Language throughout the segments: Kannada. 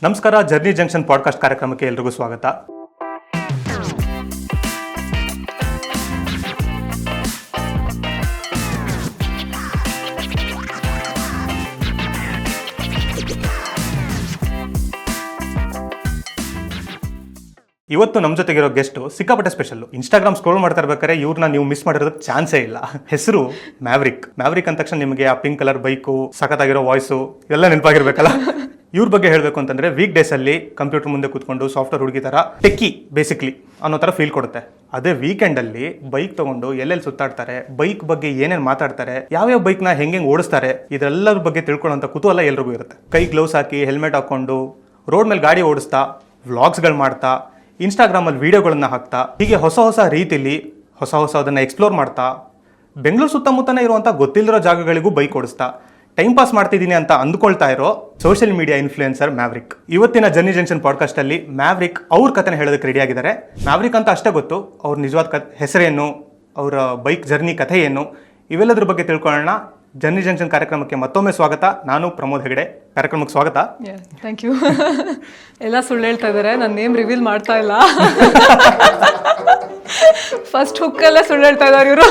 ನಮಸ್ಕಾರ, ಜರ್ನಿ ಜಂಕ್ಷನ್ ಪಾಡ್ಕಾಸ್ಟ್ ಕಾರ್ಯಕ್ರಮಕ್ಕೆ ಎಲ್ರಿಗೂ ಸ್ವಾಗತ. ಇವತ್ತು ನಮ್ಮ ಜೊತೆಗಿರೋ ಗೆಸ್ಟ್ ಸಿಕ್ಕಾಪಟ್ಟೆ ಸ್ಪೆಷಲ್. ಇನ್ಸ್ಟಾಗ್ರಾಮ್ ಸ್ಕ್ರೋಲ್ ಮಾಡ್ತಾ ಇರ್ಬೇಕಾದ್ರೆ ಇವ್ರನ್ನ ನೀವು ಮಿಸ್ ಮಾಡಿರೋದಕ್ಕೆ ಚಾನ್ಸೇ ಇಲ್ಲ. ಹೆಸರು ಮ್ಯಾವ್ರಿಕ್ ಅಂದ ತಕ್ಷಣ ನಿಮಗೆ ಆ ಪಿಂಕ್ ಕಲರ್ ಬೈಕು, ಸಖತ್ತಾಗಿರೋ ವಾಯ್ಸು ಎಲ್ಲ ನೆನಪಾಗಿರ್ಬೇಕಲ್ಲ. ಇವ್ರ ಬಗ್ಗೆ ಹೇಳಬೇಕು ಅಂತಂದ್ರೆ ವೀಕ್ ಡೇಸ್ ಅಲ್ಲಿ ಕಂಪ್ಯೂಟರ್ ಮುಂದೆ ಕೂತ್ಕೊಂಡು ಸಾಫ್ಟ್ವೇರ್ ಹುಡುಗಿ ತರ ಟೆಕ್ಕಿ ಬೇಸಿಕ್ಲಿ ಅನ್ನೋ ತರ ಫೀಲ್ ಕೊಡುತ್ತೆ. ಅದೇ ವೀಕೆಂಡ್ ಅಲ್ಲಿ ಬೈಕ್ ತಗೊಂಡು ಎಲ್ಲೆಲ್ಲಿ ಸುತ್ತಾಡ್ತಾರೆ, ಬೈಕ್ ಬಗ್ಗೆ ಏನೇನ್ ಮಾತಾಡ್ತಾರೆ, ಯಾವ್ಯಾವ ಬೈಕ್ ನ ಹೆಂಗೆ ಓಡಿಸ್ತಾರೆ, ಇದೆಲ್ಲರ ಬಗ್ಗೆ ತಿಳ್ಕೊಳ್ಳೋಂಥ ಕುತೂಹಲ ಎಲ್ರಿಗೂ ಇರುತ್ತೆ. ಕೈ ಗ್ಲೌಸ್ ಹಾಕಿ ಹೆಲ್ಮೆಟ್ ಹಾಕೊಂಡು ರೋಡ್ ಮೇಲೆ ಗಾಡಿ ಓಡಿಸ್ತಾ ವ್ಲಾಗ್ಸ್ಗಳು ಮಾಡ್ತಾ ಇನ್ಸ್ಟಾಗ್ರಾಮಲ್ಲಿ ವೀಡಿಯೋಗಳನ್ನ ಹಾಕ್ತಾ ಹೀಗೆ ಹೊಸ ಹೊಸ ರೀತಿಲಿ ಅದನ್ನು ಎಕ್ಸ್ಪ್ಲೋರ್ ಮಾಡ್ತಾ ಬೆಂಗಳೂರು ಸುತ್ತಮುತ್ತನೇ ಇರುವಂಥ ಗೊತ್ತಿಲ್ಲರೋ ಜಾಗಗಳಿಗೂ ಬೈಕ್ ಓಡಿಸ್ತಾ ಟೈಮ್ ಪಾಸ್ ಮಾಡ್ತಿದ್ದೀನಿ ಅಂತ ಅಂದ್ಕೊಳ್ತಾ ಇರೋ ಸೋಷಿಯಲ್ ಮೀಡಿಯಾ ಇನ್ಫ್ಲೂಯೆನ್ಸರ್ ಮ್ಯಾವ್ರಿಕ್. ಇವತ್ತಿನ ಜರ್ನಿ ಜಂಕ್ಷನ್ ಪಾಡ್ಕಾಸ್ಟ್ ಅಲ್ಲಿ ಮ್ಯಾವ್ರಿಕ್ ಅವ್ರ ಕಥೆನ ಹೇಳೋದಕ್ಕೆ ರೆಡಿ ಆಗಿದ್ದಾರೆ. ಮ್ಯಾವ್ರಿಕ್ ಅಂತ ಅಷ್ಟೇ ಗೊತ್ತು, ಅವ್ರ ನಿಜವಾದ ಹೆಸರೇನು, ಅವರ ಬೈಕ್ ಜರ್ನಿ ಕಥೆ ಏನು, ಇವೆಲ್ಲದ್ರ ಬಗ್ಗೆ ತಿಳ್ಕೊಳ್ಳೋಣ. ಜರ್ನಿ ಜಂಕ್ಷನ್ ಕಾರ್ಯಕ್ರಮಕ್ಕೆ ಮತ್ತೊಮ್ಮೆ ಸ್ವಾಗತ. ನಾನು ಪ್ರಮೋದ್ ಹೆಗಡೆ. ಕಾರ್ಯಕ್ರಮಕ್ಕೆ ಸ್ವಾಗತ. Thank you. ಎಲ್ಲ ಸುಳ್ಳು ಹೇಳ್ತಾ ಇದ್ದಾರೆ, ನನ್ನ ನೇಮ್ ರಿವೀಲ್ ಮಾಡ್ತಾ ಇಲ್ಲ. ಫಸ್ಟ್ ಹುಕ್ಕಲ್ಲೇ ಸುಳ್ಳು ಹೇಳ್ತಾ ಇದ್ದಾರೆ ಇವರು.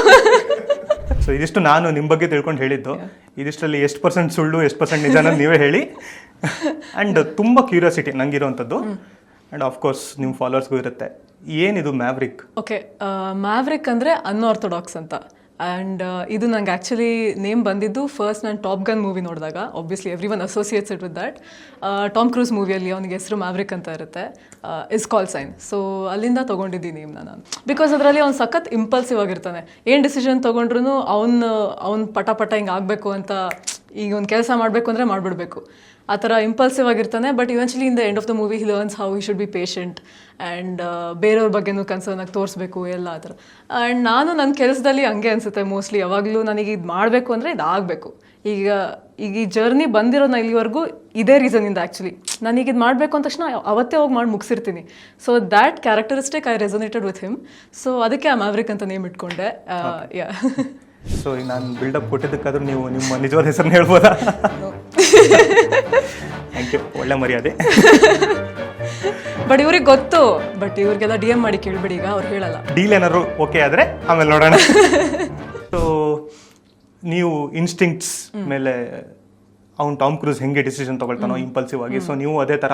ಸೊ ಇದಿಷ್ಟು ನಾನು ನಿಮ್ಮ ಬಗ್ಗೆ ತಿಳ್ಕೊಂಡು ಹೇಳಿದ್ದು. ಇದಿಷ್ಟರಲ್ಲಿ ಎಷ್ಟು ಪರ್ಸೆಂಟ್ ಸುಳ್ಳು, ಎಷ್ಟು ಪರ್ಸೆಂಟ್ ನಿಜಾನ ನೀವೇ ಹೇಳಿ. ಆ್ಯಂಡ್ ತುಂಬ ಕ್ಯೂರಿಯಾಸಿಟಿ ನಂಗಿರುವಂಥದ್ದು, ಆ್ಯಂಡ್ ಆಫ್ಕೋರ್ಸ್ ನಿಮ್ಮ ಫಾಲೋವರ್ಸ್ಗೂ ಇರುತ್ತೆ. ಏನಿದು ಮ್ಯಾವ್ರಿಕ್? ಓಕೆ, ಮ್ಯಾವ್ರಿಕ್ ಅಂದರೆ ಅನ್ಆರ್ಥೋಡಾಕ್ಸ್ ಅಂತ. ಆ್ಯಂಡ್ ಇದು ನಂಗೆ ಆ್ಯಕ್ಚುಲಿ ನೇಮ್ ಬಂದಿದ್ದು ಫಸ್ಟ್ ನಾನು ಟಾಪ್ ಗನ್ ಮೂವಿ ನೋಡಿದಾಗ. Obviously everyone associates it with that. Tom Cruise ಮೂವಿಯಲ್ಲಿ ಅವನಿಗೆ ಹೆಸರು ಮ್ಯಾವ್ರಿಕ್ ಅಂತ ಇರುತ್ತೆ, ಇಸ್ ಕಾಲ್ ಸೈನ್. ಸೊ ಅಲ್ಲಿಂದ ತೊಗೊಂಡಿದ್ದೀನಿ ನೇಮ್ನ ನಾನು. ಬಿಕಾಸ್ ಅದರಲ್ಲಿ ಅವ್ನು ಸಖತ್ ಇಂಪಲ್ಸಿವ್ ಆಗಿರ್ತಾನೆ. ಏನು ಡಿಸಿಷನ್ ತೊಗೊಂಡ್ರು ಅವ್ನು ಪಟ ಹಿಂಗೆ ಆಗಬೇಕು ಅಂತ, ಈಗ ಒಂದು ಕೆಲಸ ಮಾಡಬೇಕು ಅಂದರೆ ಮಾಡಿಬಿಡ್ಬೇಕು, ಆ ಥರ ಇಂಪಲ್ಸಿವ್ ಆಗಿರ್ತಾನೆ. But eventually in the end of the movie he learns how he should be patient and ಬೇರೆಯವ್ರ ಬಗ್ಗೆನೂ ಕನ್ಸರ್ನಾಗಿ ತೋರಿಸ್ಬೇಕು ಎಲ್ಲ ಆ ಥರ. ಆ್ಯಂಡ್ ನಾನು ನನ್ನ ಕೆಲಸದಲ್ಲಿ ಹಂಗೆ ಅನಿಸುತ್ತೆ ಮೋಸ್ಟ್ಲಿ. ಯಾವಾಗಲೂ ನನಗೆ ಇದು ಮಾಡಬೇಕು ಅಂದರೆ ಇದು ಆಗಬೇಕು. ಈಗ ಈ ಜರ್ನಿ ಬಂದಿರೋದು ಇಲ್ಲಿವರೆಗೂ ಇದೇ ರೀಸನಿಂದ. ಆ್ಯಕ್ಚುಲಿ ನನಗೆ ಇದು ಮಾಡಬೇಕು ಅಂದ ತಕ್ಷಣ ಅವತ್ತೇ ಹೋಗಿ ಮಾಡಿ ಮುಗಿಸಿರ್ತೀನಿ. So that characteristic I resonated with him. So ಅದಕ್ಕೆ ಆ ಮ್ಯಾವ್ರಿಕ್ ಅಂತ ನೇಮ್ ಇಟ್ಕೊಂಡೆ. ಯಾ. ಸೊ ಈಗ ನಾನು ಬಿಲ್ಡಪ್ ಕೊಟ್ಟಿದ್ದಕ್ಕಾದ್ರೂ ನೀವು ನಿಮ್ಮ ನಿಜವಾದ ಹೆಸರನ್ನ ಹೇಳ್ಬೋದಾ? ಥ್ಯಾಂಕ್ ಯು, ಒಳ್ಳೆ ಮರ್ಯಾದೆ. ಬಟ್ ಇವ್ರಿಗೆ ಗೊತ್ತು, ಬಟ್ ಇವ್ರಿಗೆಲ್ಲ ಡಿ ಎಂ ಮಾಡಿ ಕೇಳಬೇಡಿ, ಈಗ ಅವ್ರು ಹೇಳಲ್ಲ. ಡೀಲ್ ಏನಾದ್ರು ಓಕೆ ಆದರೆ ಆಮೇಲೆ ನೋಡೋಣ. ಸೊ ನೀವು ಇನ್ಸ್ಟಿಂಕ್ಟ್ಸ್ ಮೇಲೆ ಅವ್ನು ಟಾಮ್ ಕ್ರೂಸ್ ಹೆಂಗೆ ಡಿಸಿಷನ್ ತಗೊಳ್ತಾನೋ ಇಂಪಲ್ಸಿವ್ ಆಗಿ, ಸೊ ನೀವು ಅದೇ ಥರ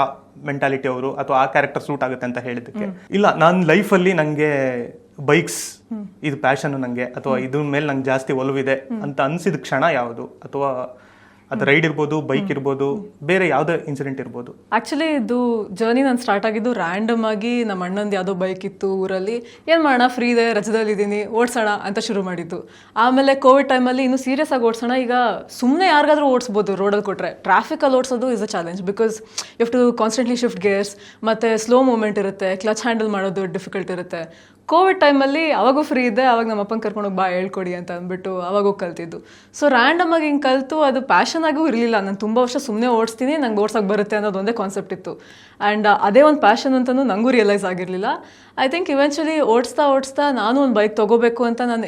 ಮೆಂಟಾಲಿಟಿ ಅವರು ಅಥವಾ ಆ ಕ್ಯಾರೆಕ್ಟರ್ ಸೂಟ್ ಆಗುತ್ತೆ ಅಂತ ಹೇಳಿದ್ದಕ್ಕೆ. ಇಲ್ಲ, ನನ್ನ ಲೈಫಲ್ಲಿ ನನಗೆ ಬೈಕ್ಸ್ ಇದು ಪ್ಯಾಷನ್ ನನಗೆ, ಅಥವಾ ಇದ್ರ ಮೇಲೆ ನಂಗೆ ಜಾಸ್ತಿ ಒಲವಿದೆ ಅಂತ ಅನ್ಸಿದ ಕ್ಷಣ ಯಾವುದು? ಅಥವಾ ಅದು ರೈಡ್ ಇರ್ಬೋದು, ಬೈಕ್ ಇರ್ಬೋದು, ಬೇರೆ ಯಾವುದೇ ಇನ್ಸಿಡೆಂಟ್ ಇರ್ಬೋದು. ಆ್ಯಕ್ಚುಲಿ ಇದು ಜರ್ನಿ ನಾನು ಸ್ಟಾರ್ಟ್ ಆಗಿದ್ದು ರ್ಯಾಂಡಮ್ ಆಗಿ. ನಮ್ಮ ಅಣ್ಣಂದು ಯಾವುದೋ ಬೈಕ್ ಇತ್ತು ಊರಲ್ಲಿ, ಏನು ಮಾಡೋಣ ಫ್ರೀ ಇದೆ, ರಜದಲ್ಲಿದ್ದೀನಿ, ಓಡಿಸೋಣ ಅಂತ ಶುರು ಮಾಡಿದ್ದು. ಆಮೇಲೆ ಕೋವಿಡ್ ಟೈಮಲ್ಲಿ ಇನ್ನೂ ಸೀರಿಯಸ್ ಆಗಿ ಓಡಿಸೋಣ. ಈಗ ಸುಮ್ಮನೆ ಯಾರಿಗಾದ್ರೂ ಓಡಿಸ್ಬೋದು ರೋಡಲ್ಲಿ ಕೊಟ್ಟರೆ, ಟ್ರಾಫಿಕಲ್ಲಿ ಓಡಿಸೋದು is a challenge. Because you have to constantly shift gears, ಮತ್ತು ಸ್ಲೋ ಮೂಮೆಂಟ್ ಇರುತ್ತೆ, ಕ್ಲಚ್ ಹ್ಯಾಂಡಲ್ ಮಾಡೋದು ಡಿಫಿಕಲ್ಟ್ ಇರುತ್ತೆ. ಕೋವಿಡ್ ಟೈಮಲ್ಲಿ ಅವಾಗೂ ಫ್ರೀ ಇದೆ, ಅವಾಗ ನಮ್ಮ ಅಪ್ಪನ ಕರ್ಕೊಂಡೋಗಿ ಬಾ ಹೇಳ್ಕೊಡಿ ಅಂತ ಅಂದ್ಬಿಟ್ಟು ಅವಾಗೂ ಕಲ್ತಿದ್ದು. ಸೊ ರ್ಯಾಂಡಮ್ ಆಗಿ ಹಿಂಗೆ ಕಲಿತು, ಅದು ಪ್ಯಾಷನ್ ಆಗೂ ಇರಲಿಲ್ಲ. ನಾನು ತುಂಬ ವರ್ಷ ಸುಮ್ಮನೆ ಓಡಿಸ್ತೀನಿ, ನಂಗೆ ಓಡ್ಸೋಕೆ ಬರುತ್ತೆ ಅನ್ನೋದು ಒಂದೇ ಕಾನ್ಸೆಪ್ಟ್ ಇತ್ತು. ಆ್ಯಂಡ್ ಅದೇ ಒಂದು ಪ್ಯಾಷನ್ ಅಂತಲೂ ನನಗೂ ರಿಯಲೈಸ್ ಆಗಿರಲಿಲ್ಲ. ಐ ಥಿಂಕ್ ಇವೆನ್ಚುಲಿ ಓಡಿಸ್ತಾ ನಾನು ಒಂದು ಬೈಕ್ ತೊಗೋಬೇಕು ಅಂತ ನಾನು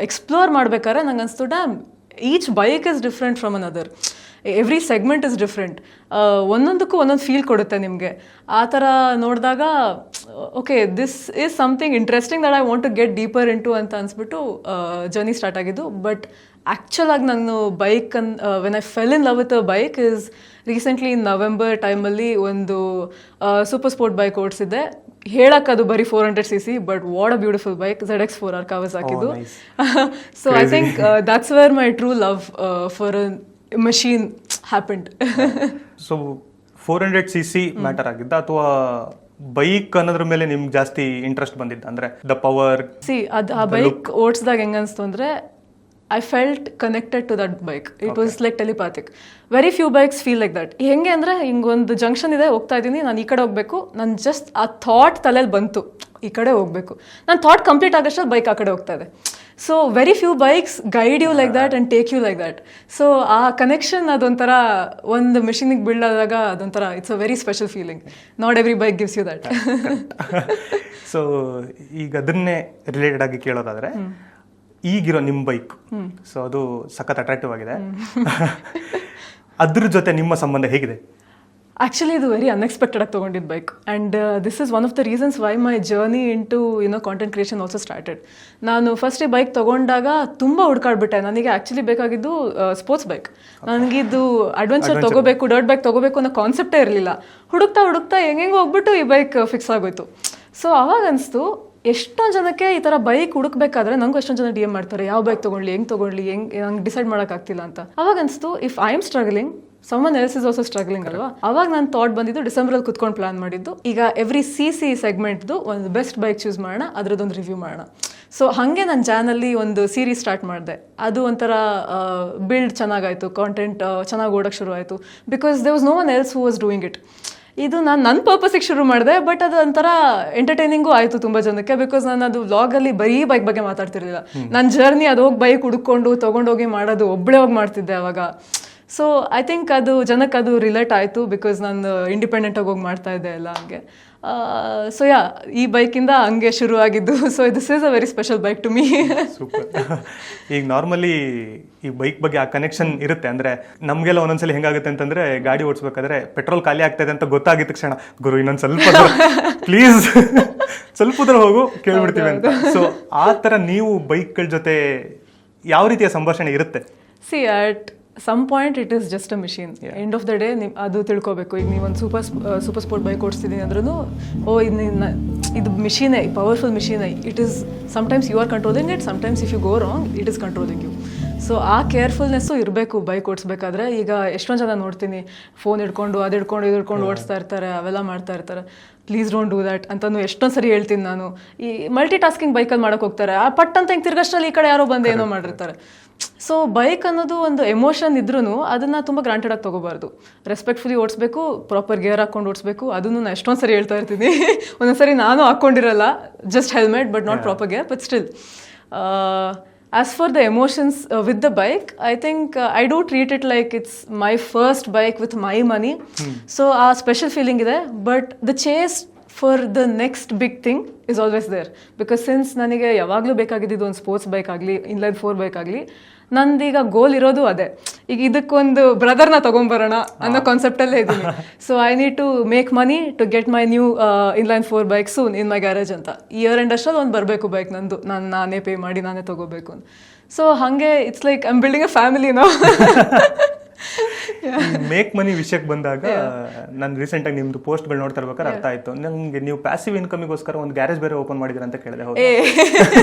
ಎಕ್ಸ್ಪ್ಲೋರ್ ಮಾಡ್ಬೇಕಾದ್ರೆ ನಂಗೆ ಅನಿಸ್ತು, damn, each bike is different from another. Every segment is different. ಒಂದೊಂದಕ್ಕೂ ಒಂದೊಂದು ಫೀಲ್ ಕೊಡುತ್ತೆ ನಿಮಗೆ. ಆ ಥರ ನೋಡಿದಾಗ okay, this is something interesting that I want to get deeper into ಅಂತ ಅನ್ಸ್ಬಿಟ್ಟು ಜರ್ನಿ ಸ್ಟಾರ್ಟ್ ಆಗಿದ್ದು. ಬಟ್ ಆ್ಯಕ್ಚುಲ್ ಆಗಿ ನಾನು bike when I fell in love with a bike is recently in November ಟೈಮಲ್ಲಿ ಒಂದು ಸೂಪರ್ ಸ್ಪೋರ್ಟ್ ಬೈಕ್ ಓಡಿಸಿದ್ದೆ. ಹೇಳಕ್ಕೆ ಅದು ಬರೀ 400cc, but what a beautiful bike, ZX4R Kawasaki. So I think that's where my true love for a machine happened. So 400cc matter ಆಗಿದ್ದ, ಅಥವಾ ಬೈಕ್ ಅನ್ನೋದ್ರ ಮೇಲೆ ನಿಮ್ಗೆ ಜಾಸ್ತಿ ಇಂಟ್ರೆಸ್ಟ್ ಬಂದಿದ್ದ? ಅಂದ್ರೆ ದ ಪವರ್. ಆ ಬೈಕ್ ಓಡಿಸಿದಾಗ ಹೆಂಗ ಅನ್ಸ್ತು ಅಂದ್ರೆ, I felt connected to that bike. It was like telepathic. Very few bikes feel like that. ಹೆಂಗೆ ಅಂದರೆ, ಹಿಂಗೊಂದು ಜಂಕ್ಷನ್ ಇದೆ, ಹೋಗ್ತಾ ಇದ್ದೀನಿ, ನಾನು ಈ ಕಡೆ ಹೋಗಬೇಕು, ನಾನು ಜಸ್ಟ್ ಆ ಥಾಟ್ ತಲೆಯಲ್ಲಿ ಬಂತು, ಈ ಕಡೆ ಹೋಗಬೇಕು. ನನ್ನ ಥಾಟ್ ಕಂಪ್ಲೀಟ್ ಆಗೋಷ್ಟು ಬೈಕ್ ಆ ಕಡೆ ಹೋಗ್ತಾ ಇದೆ. So very few bikes guide you like that and take you like that. So ಆ ಕನೆಕ್ಷನ್ ಅದೊಂಥರ ಒಂದು ಮಿಷಿನಿಗೆ ಬಿಲ್ಡ್ ಆದಾಗ ಅದೊಂಥರ it's a very special feeling. Not every bike gives you that. So ಈಗ ಅದನ್ನೇ ರಿಲೇಟೆಡ್ ಆಗಿ ಕೇಳೋದಾದರೆ, ಈಗಿರೋ ನಿಮ್ಮ ಬೈಕ್, ಸೊ ಅದು ಸಖತ್ ಅಟ್ರಾಕ್ಟಿವ್ ಆಗಿದೆ, ಅದ್ರ ಜೊತೆ ನಿಮ್ಮ ಸಂಬಂಧ ಹೇಗಿದೆ? ಆ್ಯಕ್ಚುಲಿ ಇದು ವೆರಿ ಅನ್ಎಕ್ಸ್ಪೆಕ್ಟೆಡ್ ಆಗಿ ತೊಗೊಂಡಿದ್ದು bike and this is one of the reasons why my journey into content creation also started. ನಾನು ಫಸ್ಟ್ ಈ ಬೈಕ್ ತೊಗೊಂಡಾಗ ತುಂಬ ಹುಡ್ಕಾಡ್ಬಿಟ್ಟೆ. ನನಗೆ ಆ್ಯಕ್ಚುಲಿ ಬೇಕಾಗಿದ್ದು ಸ್ಪೋರ್ಟ್ಸ್ ಬೈಕ್. ನನಗಿದು ಅಡ್ವೆಂಚರ್ ತೊಗೋಬೇಕು, ಡರ್ಟ್ ಬೈಕ್ ತೊಗೋಬೇಕು ಅನ್ನೋ ಕಾನ್ಸೆಪ್ಟೇ ಇರಲಿಲ್ಲ. ಹುಡುಕ್ತಾ ಹೆಂಗೆ ಹೋಗ್ಬಿಟ್ಟು ಈ ಬೈಕ್ ಫಿಕ್ಸ್ ಆಗೋಯ್ತು. ಸೊ ಅವಾಗ ಅನಿಸ್ತು, ಎಷ್ಟೊಂದು ಜನಕ್ಕೆ ಈ ಥರ ಬೈಕ್ ಹುಡುಕ್ಬೇಕಾದ್ರೆ ನನಗೂ ಎಷ್ಟೊಂದು ಜನ DM ಮಾಡ್ತಾರೆ, ಯಾವ ಬೈಕ್ ತೊಗೊಳ್ಳಿ, ನಂಗೆ ಡಿಸೈಡ್ ಮಾಡೋಕ್ಕಾಗ್ತಿಲ್ಲ ಅಂತ. ಅವಾಗ ಅನಿಸ್ತು, if I am struggling, summon else is also struggling ಅಲ್ವಾ. ಅವಾಗ ನಾನು ಥಾಟ್ ಬಂದಿದ್ದು, ಡಿಸೆಂಬರಲ್ಲಿ ಕುತ್ಕೊಂಡು ಪ್ಲಾನ್ ಮಾಡಿದ್ದು, ಈಗ ಎವ್ರಿ CC ಸೆಗ್ಮೆಂಟ್ದು ಒಂದು ಬೆಸ್ಟ್ ಬೈಕ್ ಚೂಸ್ ಮಾಡೋಣ, ಅದರದ್ದೊಂದು ರಿವ್ಯೂ ಮಾಡೋಣ. ಸೊ ಹಾಗೆ ನಾನು ಚಾನಲ್ಲಿ ಒಂದು ಸೀರೀಸ್ ಸ್ಟಾರ್ಟ್ ಮಾಡಿದೆ. ಅದು ಒಂಥರ ಬಿಲ್ಡ್ ಚೆನ್ನಾಗಾಯಿತು, ಕಾಂಟೆಂಟ್ ಚೆನ್ನಾಗಿ ಓಡೋಕ್ಕೆ ಶುರು ಆಯಿತು. Because there was no one else who was doing it. ಇದು ನಾನು ನನ್ನ ಪರ್ಪಸಿಗೆ ಶುರು ಮಾಡಿದೆ, ಬಟ್ ಅದು ಒಂಥರ ಎಂಟರ್ಟೈನಿಂಗು ಆಯಿತು ತುಂಬ ಜನಕ್ಕೆ. ಬಿಕಾಸ್ ನಾನು ಅದು ವ್ಲಾಗಲ್ಲಿ ಬರೀ ಬೈಕ್ ಬಗ್ಗೆ ಮಾತಾಡ್ತಿರ್ಲಿಲ್ಲ. ನನ್ನ ಜರ್ನಿ ಅದು ಹೋಗಿ ಬೈಕ್ ಹುಡ್ಕೊಂಡು ತೊಗೊಂಡೋಗಿ ಮಾಡೋದು ಒಬ್ಬಳೇ ಹೋಗಿ ಮಾಡ್ತಿದ್ದೆ ಅವಾಗ. ಸೊ ಐ ಥಿಂಕ್ ಅದು ಜನಕ್ಕೆ ಅದು ರಿಲೇಟ್ ಆಯಿತು, ಬಿಕಾಸ್ ನಾನು ಇಂಡಿಪೆಂಡೆಂಟಾಗಿ ಹೋಗಿ ಮಾಡ್ತಾ ಇದ್ದೆ ಎಲ್ಲ ಹಂಗೆ. ಸೊ ಈ ಬೈಕಿಂದ ಹಂಗೆ ಶುರು ಆಗಿದ್ದು. So this is a very special bike to me. Super. ಈಗ ನಾರ್ಮಲಿ ಈ ಬೈಕ್ ಬಗ್ಗೆ ಆ ಕನೆಕ್ಷನ್ ಇರುತ್ತೆ. ಅಂದ್ರೆ ನಮಗೆಲ್ಲ ಒಂದೊಂದ್ಸಲಿ ಹೆಂಗಾಗುತ್ತೆ ಅಂತಂದ್ರೆ, ಗಾಡಿ ಓಡಿಸ್ಬೇಕಾದ್ರೆ ಪೆಟ್ರೋಲ್ ಖಾಲಿ ಆಗ್ತಾ ಇದೆ ಅಂತ ಗೊತ್ತಾಗಿದ್ದ ತಕ್ಷಣ, ಗುರು ಇನ್ನೊಂದು ಸ್ವಲ್ಪ ಪ್ಲೀಸ್ ಸ್ವಲ್ಪ ದೂರ ಹೋಗು ಕೇಳ್ಬಿಡ್ತೀವಿ ಅಂತ. ಸೊ ಆ ಥರ ನೀವು ಬೈಕ್ಗಳ ಜೊತೆ ಯಾವ ರೀತಿಯ ಸಂಭಾಷಣೆ ಇರುತ್ತೆ? See at some point it is just a machine. End of the day ಅದು ತಿಳ್ಕೊಬೇಕು. ಈಗ ನೀವು ಒಂದು ಸೂಪರ್ ಸ್ಪೋರ್ಟ್ ಬೈಕ್ ಓಡಿಸ್ತಿದ್ದೀನಿ ಅಂದ್ರೂ, ಇದು ಮಿಷಿನೇ, ಪವರ್ಫುಲ್ ಮಿಷಿನೇ. It is sometimes you are controlling it, sometimes if you go wrong it is controlling you. So ಆ ಕೇರ್ಫುಲ್ನೆಸ್ಸು ಇರಬೇಕು ಬೈಕ್ ಓಡಿಸ್ಬೇಕಾದ್ರೆ. ಈಗ ಎಷ್ಟೊಂದು ಜನ ನೋಡ್ತೀನಿ, ಫೋನ್ ಹಿಡ್ಕೊಂಡು ಅದು ಹಿಡ್ಕೊಂಡು ಓಡಿಸ್ತಾ ಇರ್ತಾರೆ, ಅವೆಲ್ಲ ಮಾಡ್ತಾ ಇರ್ತಾರೆ. ಪ್ಲೀಸ್ ಡೋಂಟ್ ಡೂ ದ್ಯಾಟ್ ಅಂತಲೂ ಎಷ್ಟೊಂದು ಸರಿ ಹೇಳ್ತೀನಿ ನಾನು. ಈ ಮಲ್ಟಿ ಟಾಸ್ಕಿಂಗ್ ಬೈಕಲ್ಲಿ ಮಾಡೋಕೆ ಹೋಗ್ತಾರೆ, ಆ ಪಟ್ ಅಂತ ಹಿಂಗೆ ತಿರ್ಗಷ್ಟರಲ್ಲಿ ಈ ಕಡೆ ಯಾರೋ ಬಂದು ಏನೋ ಮಾಡಿರ್ತಾರೆ. ಸೊ ಬೈಕ್ ಅನ್ನೋದು ಒಂದು ಎಮೋಷನ್ ಇದ್ರೂ ಅದನ್ನು ತುಂಬ ಗ್ರಾಂಟೆಡ್ ಆಗಿ ತೊಗೋಬಾರ್ದು. ರೆಸ್ಪೆಕ್ಟ್ಫುಲಿ ಓಡಿಸ್ಬೇಕು, ಪ್ರಾಪರ್ ಗೇರ್ ಹಾಕ್ಕೊಂಡು ಓಡಿಸ್ಬೇಕು. ಅದನ್ನು ನಾನು ಎಷ್ಟೊಂದು ಸರಿ ಹೇಳ್ತಾ ಇರ್ತೀನಿ. ಒಂದೊಂದ್ಸರಿ ನಾನು ಹಾಕ್ಕೊಂಡಿರಲ್ಲ, just helmet but not proper gear, but still. As for the emotions with the bike, I think I do treat it like it's my first bike with my money. So a special feeling ಇದೆ. But the chase for the next big thing is always there. Because since ನನಗೆ ಯಾವಾಗಲೂ ಬೇಕಾಗಿದ್ದು ಒಂದು ಸ್ಪೋರ್ಟ್ಸ್ ಬೈಕ್ ಆಗಲಿ, ಇನ್ಲೈನ್ 4 ಬೈಕ್ ಆಗಲಿ, ನಂದೀಗ ಗೋಲ್ ಇರೋದು ಅದೇ. ಈಗ ಇದಕ್ಕೊಂದು ಬ್ರದರ್ನ ತೊಗೊಂಬರೋಣ ಅನ್ನೋ ಕಾನ್ಸೆಪ್ಟಲ್ಲೇ ಇದ್ದೀನಿ. So I need to make money to get my new inline 4 bike soon in my garage ಅಂತ. ಇಯರ್ ಎಂಡ್ ಅಷ್ಟರಲ್ಲಿ ಒಂದು ಬರಬೇಕು ಬೈಕ್ ನಂದು, ನಾನೇ ಪೇ ಮಾಡಿ ನಾನೇ ತೊಗೋಬೇಕು ಅಂತ. ಸೊ ಹಾಗೆ it's like I am building a family no. Make money ವಿಷಯಕ್ಕೆ ಬಂದಾಗ, ನಾನು ರೀಸೆಂಟಾಗಿ ನಿಮ್ದು ಪೋಸ್ಟ್ಗಳು ನೋಡ್ತಾ ಇರ್ಬೇಕಾದ್ರೆ ಅರ್ಥ ಆಯ್ತು ನನಗೆ, ನೀವು ಪ್ಯಾಸಿವ್ ಇನ್ಕಮಿಗೋಸ್ಕರ ಒಂದು ಗ್ಯಾರೇಜ್ ಬೇರೆ ಓಪನ್ ಮಾಡಿದ್ದೀರ ಅಂತ ಕೇಳಿದೆ.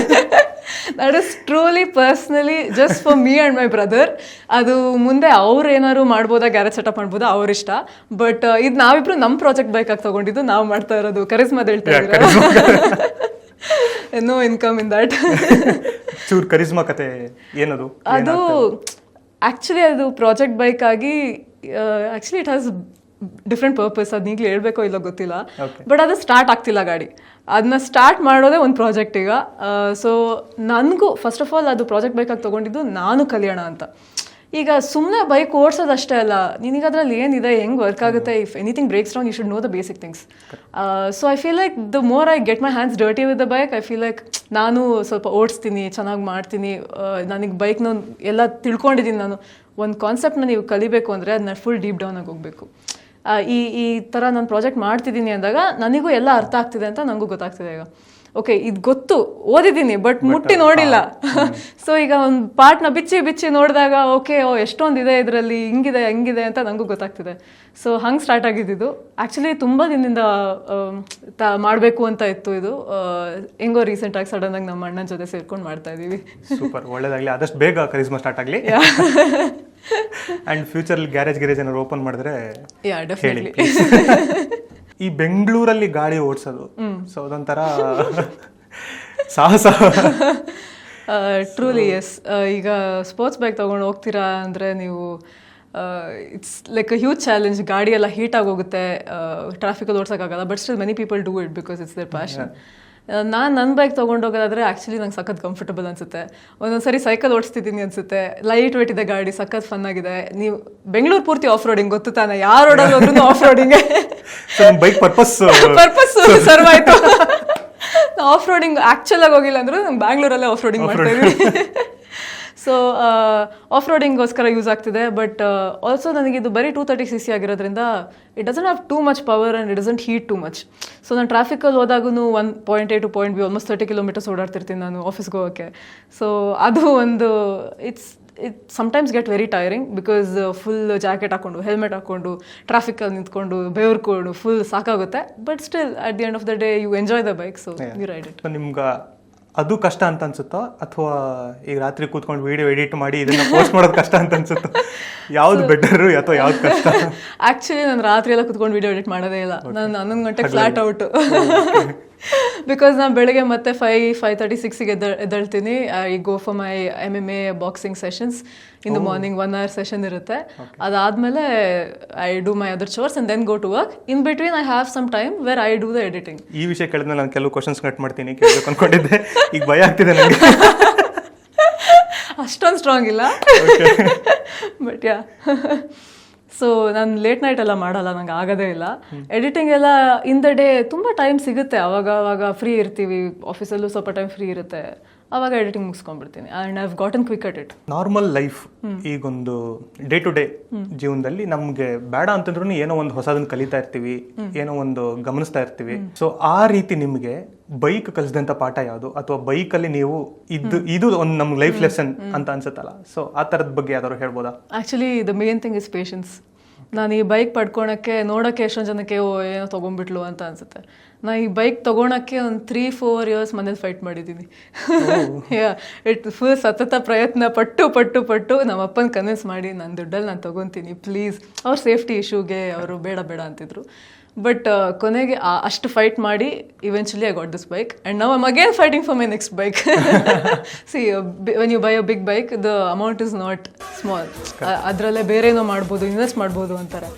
That is truly personally just for me and my brother. ಅದು ಮುಂದೆ ಅವ್ರು ಏನಾದ್ರು ಮಾಡ್ಬೋದಾ, ಗ್ಯಾರೇಜ್ ಸೆಟಪ್ ಮಾಡ್ಬೋದಾ, ಅವ್ರಿಷ್ಟ. ಬಟ್ ಇದು ನಾವಿಬ್ರು ನಮ್ಮ ಪ್ರಾಜೆಕ್ಟ್ ಬೈಕಾಗಿ ತೊಗೊಂಡಿದ್ದು, ನಾವು ಮಾಡ್ತಾ ಇರೋದು. ಕರಿಸ್ಮಾದ ಹೇಳ್ತಾ ಇದ್ದೀರಾ? No income in that. ಚೂರ್ ಕರಿಸ್ಮಾ ಕತೆ ಏನದು? ಅದು ಆ್ಯಕ್ಚುಲಿ ಅದು ಪ್ರಾಜೆಕ್ಟ್ ಬೈಕ್ ಆಗಿ, actually it has different purpose. ಅದು ಈಗಲೇ ಹೇಳ್ಬೇಕೋ ಇಲ್ಲೋ ಗೊತ್ತಿಲ್ಲ. ಬಟ್ ಅದು ಸ್ಟಾರ್ಟ್ ಆಗ್ತಿಲ್ಲ ಗಾಡಿ. ಅದನ್ನ ಸ್ಟಾರ್ಟ್ ಮಾಡೋದೇ ಒಂದು ಪ್ರಾಜೆಕ್ಟ್ ಈಗ. ಸೊ ನನಗೂ ಫಸ್ಟ್ ಆಫ್ ಆಲ್ ಅದು ಪ್ರಾಜೆಕ್ಟ್ ಬೈಕಾಗಿ ತೊಗೊಂಡಿದ್ದು ನಾನು ಕಲಿಯೋಣ ಅಂತ. ಈಗ ಸುಮ್ಮನೆ ಬೈಕ್ ಓಡಿಸೋದಷ್ಟೇ ಅಲ್ಲ, ನಿನಗೆ ಅದರಲ್ಲಿ ಏನಿದೆ, ಹೆಂಗೆ ವರ್ಕ್ ಆಗುತ್ತೆ, if anything breaks down you should know the basic things. So I feel like the more I get my hands dirty with the bike, I feel like ನಾನು ಸ್ವಲ್ಪ ಓಡಿಸ್ತೀನಿ, ಚೆನ್ನಾಗಿ ಮಾಡ್ತೀನಿ. ನನಗೆ ಬೈಕ್ನ ಎಲ್ಲ ತಿಳ್ಕೊಂಡಿದ್ದೀನಿ. ನಾನು ಒಂದು ಕಾನ್ಸೆಪ್ಟ್ನ ನೀವು ಕಲಿಬೇಕು ಅಂದರೆ ಅದನ್ನ ಫುಲ್ ಡೀಪ್ ಡೌನ್ ಆಗಿ ಹೋಗಬೇಕು. ಈ ಥರ ನಾನು ಪ್ರಾಜೆಕ್ಟ್ ಮಾಡ್ತಿದ್ದೀನಿ ಅಂದಾಗ ನನಗೂ ಎಲ್ಲ ಅರ್ಥ ಆಗ್ತಿದೆ ಅಂತ ನನಗೂ ಗೊತ್ತಾಗ್ತಿದೆ. ಈಗ ಓಕೆ, ಇದು ಗೊತ್ತು, ಓದಿದ್ದೀನಿ, ಬಟ್ ಮುಟ್ಟಿ ನೋಡಿಲ್ಲ. ಸೊ ಈಗ ಒಂದು ಪಾರ್ಟ್ನ ಬಿಚ್ಚಿ ನೋಡಿದಾಗ ಓಕೆ, ಎಷ್ಟೊಂದಿದೆ ಇದರಲ್ಲಿ, ಹಂಗಿದೆ ಅಂತ ನನಗೂ ಗೊತ್ತಾಗ್ತಿದೆ. ಸೊ ಹಂಗೆ ಸ್ಟಾರ್ಟ್ ಆಗಿದ್ದು. ಆ್ಯಕ್ಚುಲಿ ತುಂಬ ದಿನದಿಂದ ಮಾಡಬೇಕು ಅಂತ ಇತ್ತು ಇದು. ಹೆಂಗೋ ರೀಸೆಂಟಾಗಿ ಸಡನ್ನಾಗಿ ನಮ್ಮ ಅಣ್ಣನ ಜೊತೆ ಸೇರ್ಕೊಂಡು ಮಾಡ್ತಾ ಇದ್ದೀವಿ. ಸೂಪರ್, ಒಳ್ಳೇದಾಗಲಿ, ಆದಷ್ಟು ಬೇಗ ಕರಿಸ್ಮಾ ಸ್ಟಾರ್ಟ್ ಆಗಲಿ. ಆ್ಯಂಡ್ ಫ್ಯೂಚರಲ್ಲಿ ಗ್ಯಾರೇಜ್ ಏನಾದ್ರು ಓಪನ್ ಮಾಡಿದ್ರೆ ಹೇಳಿ. ಈ ಬೆಂಗಳೂರಲ್ಲಿ ಗಾಡಿ ಓಡಿಸೋದು, ಸೊ ಅದೊಂಥರ ಸಾಹಸ. Truly yes. ಈಗ ಸ್ಪೋರ್ಟ್ಸ್ ಬೈಕ್ ತೊಗೊಂಡು ಹೋಗ್ತೀರಾ ಅಂದರೆ ನೀವು, it's like a huge challenge. ಗಾಡಿ ಎಲ್ಲ ಹೀಟಾಗಿ ಹೋಗುತ್ತೆ, ಟ್ರಾಫಿಕಲ್ಲಿ ಓಡ್ಸೋಕ್ಕಾಗಲ್ಲ. But still many people do it because it's their passion. ನಾನು ನನ್ನ ಬೈಕ್ ತೊಗೊಂಡೋಗೋದಾದರೆ ಆ್ಯಕ್ಚುಲಿ ನಂಗೆ ಸಖತ್ ಕಂಫರ್ಟಬಲ್ ಅನಿಸುತ್ತೆ. ಒಂದೊಂದ್ಸರಿ ಸೈಕಲ್ ಓಡಿಸ್ತಿದ್ದೀನಿ ಅನಿಸುತ್ತೆ. ಲೈಟ್ ವೇಟ್ ಇದೆ ಗಾಡಿ, ಸಖತ್ ಫನ್ ಆಗಿದೆ. ನೀವು ಬೆಂಗಳೂರು ಪೂರ್ತಿ ಆಫ್ ರೋಡಿಂಗ್, ಗೊತ್ತು ತಾನೆ, ಯಾರು ರೋಡಲ್ಲಿ ಹೋದ್ರೂ off roading. Bike purpose serve ಆಯಿತು. ಆಫ್ ರೋಡಿಂಗ್ ಆ್ಯಕ್ಚುಲಾಗಿ ಹೋಗಿಲ್ಲ ಅಂದರೂ ನಾನು ಬ್ಯಾಂಗ್ಳೂರಲ್ಲೇ ಆಫ್ ರೋಡಿಂಗ್ ಮಾಡ್ತಾ ಇದ್ದೀನಿ. ಸೊ ಆಫ್ ರೋಡಿಂಗ್ಗೋಸ್ಕರ ಯೂಸ್ ಆಗ್ತಿದೆ. ಬಟ್ ಆಲ್ಸೋ ನನಗೆ ಇದು ಬರೀ 230cc ಆಗಿರೋದ್ರಿಂದ it doesn't have too much power and it doesn't heat too much. So ನಾನು ಟ್ರಾಫಿಕಲ್ಲಿ ಹೋದಾಗೂ 1.A to point B almost 30 kilometres ಓಡಾಡ್ತಿರ್ತೀನಿ ನಾನು ಆಫೀಸ್ಗೆ ಹೋಗೋಕ್ಕೆ. ಸೊ ಅದು ಒಂದು it sometimes get very tiring because full jacket ಹಾಕೊಂಡು ಹೆಲ್ಮೆಟ್ ಹಾಕೊಂಡು ಟ್ರಾಫಿಕಲ್ಲಿ ನಿಂತ್ಕೊಂಡು ಬೆವರ್ಕೊಂಡು ಫುಲ್ ಸಾಕಾಗುತ್ತೆ. But still at the end of the day you enjoy the bike, so you ride it. ನಿಮ್ಗೆ ಅದು ಕಷ್ಟ ಅಂತ ಅನ್ಸುತ್ತೋ ಅಥವಾ ಈಗ ರಾತ್ರಿ ಕೂತ್ಕೊಂಡು ವಿಡಿಯೋ ಎಡಿಟ್ ಮಾಡಿ ಇದನ್ನ ಪೋಸ್ಟ್ ಮಾಡೋದು ಕಷ್ಟ ಅಂತ ಅನ್ಸುತ್ತೋ? ಯಾವ್ದು ಬೆಟರ್ ಅಥವಾ ಯಾವ್ದು ಕಷ್ಟ? ಆಕ್ಚುಲಿ ನಾನು ರಾತ್ರಿ ಎಲ್ಲ ಕುತ್ಕೊಂಡು ವಿಡಿಯೋ ಎಡಿಟ್ ಮಾಡೋದೇ ಇಲ್ಲ. ನಾನು 11 ಗಂಟೆಗೆ ಫ್ಲಾಟ್ ಔಟ್. ಬಿಕಾಸ್ ನಾನು ಬೆಳಗ್ಗೆ ಮತ್ತೆ 5:36ಗೆ ಎದ್ದೇಳ್ತೀನಿ. I go for my MMA boxing sessions in the morning. 1 hour session ಇರುತ್ತೆ. ಅದಾದ್ಮೇಲೆ I do my other chores and then go to work. In between I have some time where I do the editing. ಈ ವಿಷಯ ಕೇಳಿದ್ಮೇಲೆ ನಾನು ಕೆಲವು ಕ್ವಶನ್ಸ್ ಕಟ್ ಮಾಡ್ತೀನಿ ಕೇಳಬೇಕು ಅನ್ಕೊಂಡಿದ್ದೆ, ಈಗ ಭಯ ಆಗ್ತಿದೆ ನನಗೆ. ಅಷ್ಟೊಂದು ಸ್ಟ್ರಾಂಗ್ ಇಲ್ಲ, ಬಟ್ ಯಾ. ಸೊ ನಾನು ಲೇಟ್ ನೈಟ್ ಎಲ್ಲ ಮಾಡಲ್ಲ, ನಂಗೆ ಆಗೋದೇ ಇಲ್ಲ. ಎಡಿಟಿಂಗ್ ಎಲ್ಲ ಇನ್ ದ ಡೇ ತುಂಬ ಟೈಮ್ ಸಿಗುತ್ತೆ. ಅವಾಗ ಫ್ರೀ ಇರ್ತೀವಿ, ಆಫೀಸಲ್ಲೂ ಸ್ವಲ್ಪ ಟೈಮ್ ಫ್ರೀ ಇರುತ್ತೆ, ಅವಾಗ ಎಡಿಟಿಂಗ್ ಮುಗಿಸ್ಕೊಂಡ್ಬಿಡ್ತೀನಿ. And I have gotten quick at it. Normal life ಈಗೊಂದು ಡೇ ಟು ಡೇ ಜೀವನದಲ್ಲಿ ನಮ್ಗೆ ಬೇಡ ಅಂತಂದ್ರೂ ಏನೋ ಒಂದು ಹೊಸದನ್ನ ಕಲಿತಾ ಇರ್ತೀವಿ, ಏನೋ ಒಂದು ಗಮನಿಸ್ತಾ ಇರ್ತೀವಿ. ಸೊ ಆ ರೀತಿ ನಿಮ್ಗೆ ಬೈಕ್ ಕಲಿಸಿದಂತ ಪಾಠ ಯಾವುದು, ಅಥವಾ ಬೈಕಲ್ಲಿ ನೀವು ಇದು ಒಂದು ನಮ್ಗೆ ಲೈಫ್ ಲೆಸನ್ ಅಂತ ಅನ್ಸುತ್ತಲ್ಲ, ಸೊ ಆ ಥರದ ಬಗ್ಗೆ ಯಾವ್ದಾದ್ರು ಹೇಳ್ಬೋದಾ? Actually the main thing is patience. ನಾನು ಈ ಬೈಕ್ ಪಡ್ಕೊಳಕ್ಕೆ ನೋಡೋಕ್ಕೆ ಎಷ್ಟೊಂದು ಜನಕ್ಕೆ ಏನೋ ತೊಗೊಂಡ್ಬಿಟ್ಲು ಅಂತ ಅನ್ಸುತ್ತೆ. ನಾನು ಈ ಬೈಕ್ ತೊಗೊಳಕ್ಕೆ ಒಂದು 3-4 years ಮನೇಲಿ ಫೈಟ್ ಮಾಡಿದ್ದೀನಿ. ಇಟ್ ಫುಲ್ ಸತತ ಪ್ರಯತ್ನ ಪಟ್ಟು ನಮ್ಮ ಅಪ್ಪನ ಕನ್ವಿನ್ಸ್ ಮಾಡಿ ನನ್ನ ದುಡ್ಡಲ್ಲಿ ನಾನು ತೊಗೊತೀನಿ ಪ್ಲೀಸ್. ಅವ್ರ ಸೇಫ್ಟಿ ಇಶ್ಯೂಗೆ ಅವರು ಬೇಡ ಅಂತಿದ್ರು. ಬಟ್ ಕೊನೆಗೆ ಅಷ್ಟು ಫೈಟ್ ಮಾಡಿ eventually I got this bike and now I'm again fighting for my next bike. See when you buy a big bike the amount is not small. ಅದರಲ್ಲೇ ಬೇರೆ ಏನೋ ಮಾಡ್ಬೋದು, ಇನ್ವೆಸ್ಟ್ ಮಾಡ್ಬೋದು ಅಂತಾರೆ.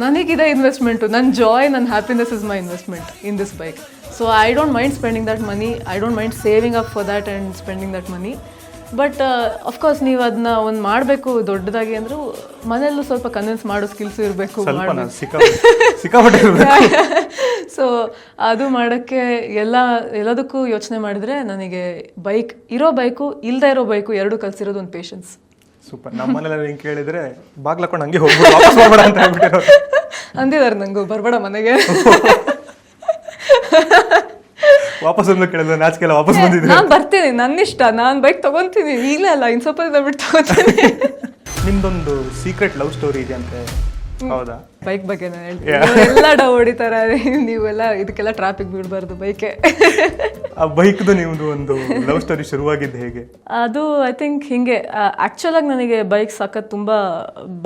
ನನಗಿದೆ ಇನ್ವೆಸ್ಟ್ಮೆಂಟು, ನನ್ನ ಜಾಯ್, ನನ್ನ happiness is my investment in this bike. So I don't mind spending that money, I don't mind saving up for that and spending that money. But of course ನೀವು ಅದನ್ನ ಒಂದು ಮಾಡಬೇಕು ದೊಡ್ಡದಾಗಿ ಅಂದರೂ ಮನೆಯಲ್ಲೂ ಸ್ವಲ್ಪ ಕನ್ವಿನ್ಸ್ ಮಾಡೋ ಸ್ಕಿಲ್ಸು ಇರಬೇಕು. ಸೊ ಅದು ಮಾಡೋಕ್ಕೆ ಎಲ್ಲದಕ್ಕೂ ಯೋಚನೆ ಮಾಡಿದ್ರೆ ನನಗೆ ಇರೋ ಬೈಕು ಇಲ್ಲದೆ ಇರೋ ಬೈಕು ಎರಡೂ ಕಲಿಸಿರೋದು ಒಂದು ಪೇಷನ್ಸ್. ಸೂಪರ್. ನಮ್ಮನೆಲ್ಲ ಹಿಂಗೆ ಕೇಳಿದ್ರೆ ಬಾಗ್ಲಾಕೊಂಡು ಹಂಗೆ ಹೋಗ್ಬಿಡು, ವಾಪಸ್ ಬರ್ಬೇಡ ಅಂತ ಹೇಳ್ಬಿಟ್ಟಿರೋ ಅಂದಿದ್ದಾರೆ ನಂಗೂ, ಬರ್ಬೇಡ ಮನೆಗೆ. ವಾಪಸ್ ಒಂದು ಕೇಳಿದ್ರೆ ನಾಚಿಕೆಲ್ಲ ವಾಪಸ್ ಬಂದಿದ್ದೆ. ನಾನು ಬರ್ತೀನಿ, ನನ್ನ ಇಷ್ಟ, ನಾನು ಬೈಕ್ ತಗೊಂತೀನಿ, ಇಲ್ಲ ಇನ್ನು ಸ್ವಲ್ಪ ದಿನ ಬಿಟ್ಟು ತಗೋತೀನಿ. ನಿಮ್ದೊಂದು ಸೀಕ್ರೆಟ್ ಲವ್ ಸ್ಟೋರಿ ಇದೆ ಅಂತ, ಹೌದಾ? ಬೈಕ್ ಬಗ್ಗೆ ನಾನು ಹೇಳ್ತೀನಿ, ಎಲ್ಲ ಡವ್ ಹೊಡಿತಾರೆ, ನೀವೆಲ್ಲ ಇದಕ್ಕೆಲ್ಲ ಟ್ರಾಫಿಕ್ ಬಿಡಬಾರ್ದು ಬೈಕೆ. ಆ ಬೈಕ್ದು ನಿಮ್ದು ಒಂದು ಲವ್ ಸ್ಟೋರಿ ಶುರುವಾಗಿದ್ದು ಹೇಗೆ? ಅದು ಐ ಥಿಂಕ್ ಹಿಂಗೆ ಆ್ಯಕ್ಚುಲಾಗಿ ನನಗೆ ಬೈಕ್ ಸಾಕೋದು ತುಂಬ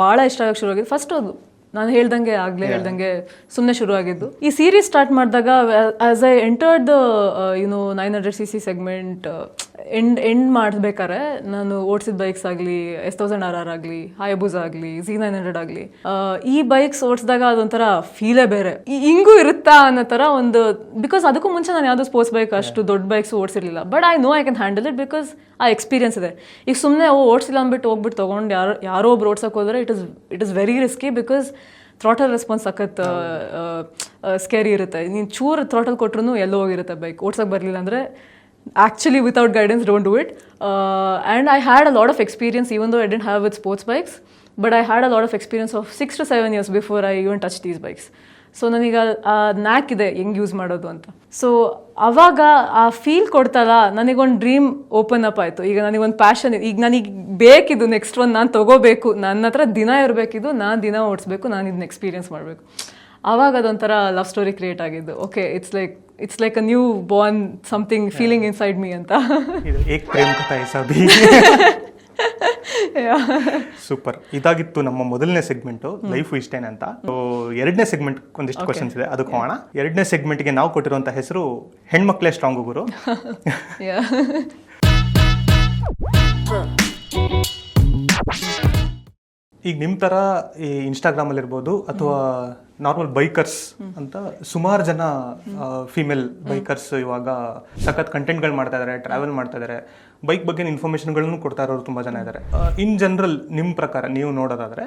ಭಾಳ ಇಷ್ಟ ಆಗಕ್ಕೆ ಶುರುವಾಗಿದ್ದು. ಫಸ್ಟ್ ಅದು ನಾನು ಹೇಳ್ದಂಗೆ ಸುಮ್ಮನೆ ಶುರುವಾಗಿದ್ದು. ಈ ಸೀರೀಸ್ ಸ್ಟಾರ್ಟ್ ಮಾಡಿದಾಗ as I entered the 900cc segment end ಮಾಡಬೇಕಾದ್ರೆ ನಾನು ಓಡಿಸಿದ ಬೈಕ್ಸ್ ಆಗಲಿ, S1000RR ಆಗಲಿ, ಹಾಯಬುಜಾ ಆಗಲಿ, Z900 ಆಗಲಿ, ಈ ಬೈಕ್ಸ್ ಓಡಿಸಿದಾಗ ಅದೊಂಥರ ಫೀಲೇ ಬೇರೆ. ಹಿಂಗೂ ಇರುತ್ತಾ ಅನ್ನೋ ಥರ ಒಂದು, ಬಿಕಾಸ್ ಅದಕ್ಕೂ ಮುಂಚೆ ನಾನು ಯಾವುದೋ ಸ್ಪೋರ್ಟ್ಸ್ ಬೈಕ್ ಅಷ್ಟು ದೊಡ್ಡ ಬೈಕ್ಸ್ ಓಡಿಸಿರ್ಲಿಲ್ಲ. But I know I can handle it because ಆ ಎಕ್ಸ್ಪೀರಿಯನ್ಸ್ ಇದೆ. ಈಗ ಸುಮ್ಮನೆ ಓಡಿಸಿಲ್ಲ ಅಂದ್ಬಿಟ್ಟು ಹೋಗ್ಬಿಟ್ಟು ತೊಗೊಂಡು ಯಾರೋ ಒಬ್ರು ಓಡ್ಸೋಕೆ ಹೋದರೆ it is very risky because throttle response ಸಖತ್ ಸ್ಕೇರಿ ಇರುತ್ತೆ. ನೀನು ಚೂರು ಥ್ರಾಟಲ್ ಕೊಟ್ರು ಎಲ್ಲೋ ಹೋಗಿರುತ್ತೆ ಬೈಕ್. ಓಡ್ಸೋಕೆ ಬರಲಿಲ್ಲ ಅಂದರೆ actually without guidance don't do it. And I had a lot of experience, even though I didn't have with sports bikes, but I had a lot of experience of 6 to 7 years before I even touched these bikes. So ನನಗೆ ನ್ಯಾಕ್ ಇದೆ ಹೆಂಗೆ ಯೂಸ್ ಮಾಡೋದು ಅಂತ. ಸೊ ಅವಾಗ ಆ ಫೀಲ್ ಕೊಡ್ತಲ್ಲ, ನನಗೊಂದು ಡ್ರೀಮ್ ಓಪನ್ ಅಪ್ ಆಯಿತು. ಈಗ ನನಗೊಂದು ಪ್ಯಾಷನ್, ಈಗ ನನಗೆ ಬೇಕಿದ್ದು ನೆಕ್ಸ್ಟ್ ಒಂದು ನಾನು ತೊಗೋಬೇಕು, ನನ್ನ ಹತ್ರ ದಿನ ಇರಬೇಕಿದ್ದು, ನಾನು ದಿನ ಓಡಿಸ್ಬೇಕು, ನಾನು ಇದನ್ನ ಎಕ್ಸ್ಪೀರಿಯನ್ಸ್ ಮಾಡಬೇಕು. ಆವಾಗ ಅದೊಂಥರ ಲವ್ ಸ್ಟೋರಿ ಕ್ರಿಯೇಟ್ ಆಗಿದ್ದು. Okay, it's like a new Born something feeling inside me ಅಂತ. ಸೂಪರ್. ಇದಾಗಿತ್ತು ನಮ್ಮ ಮೊದಲನೇ ಸೆಗ್ಮೆಂಟು, ಲೈಫ್ ಇಷ್ಟೇನೆ ಅಂತ. ಎರಡನೇ ಸೆಗ್ಮೆಂಟ್ ಒಂದಿಷ್ಟು ಕ್ವಶನ್ಸ್ ಇದೆ, ಅದಕ್ಕೆ ಹೋಗೋಣ. ಎರಡನೇ ಸೆಗ್ಮೆಂಟ್ಗೆ ನಾವು ಕೊಟ್ಟಿರುವಂತ ಹೆಸರು ಹೆಣ್ಮಕ್ಳೇ ಸ್ಟ್ರಾಂಗ್ ಗುರು. ಈಗ ನಿಮ್ಮ ಥರ ಈ ಇನ್ಸ್ಟಾಗ್ರಾಮಲ್ಲಿ ಇರ್ಬೋದು ಅಥವಾ ನಾರ್ಮಲ್ ಬೈಕರ್ಸ್ ಅಂತ ಸುಮಾರು ಜನ ಫಿಮೇಲ್ ಬೈಕರ್ಸ್ ಇವಾಗ ಸಖತ್ ಕಂಟೆಂಟ್ಗಳು ಮಾಡ್ತಾ ಇದ್ದಾರೆ, ಟ್ರಾವೆಲ್ ಮಾಡ್ತಾ ಇದ್ದಾರೆ, ಬೈಕ್ ಬಗ್ಗೆ ಇನ್ಫಾರ್ಮೇಶನ್ಗಳನ್ನು ಕೊಡ್ತಾ ಇರೋರು ತುಂಬ ಜನ ಇದ್ದಾರೆ. ಇನ್ ಜನರಲ್ ನಿಮ್ಮ ಪ್ರಕಾರ ನೀವು ನೋಡೋದಾದ್ರೆ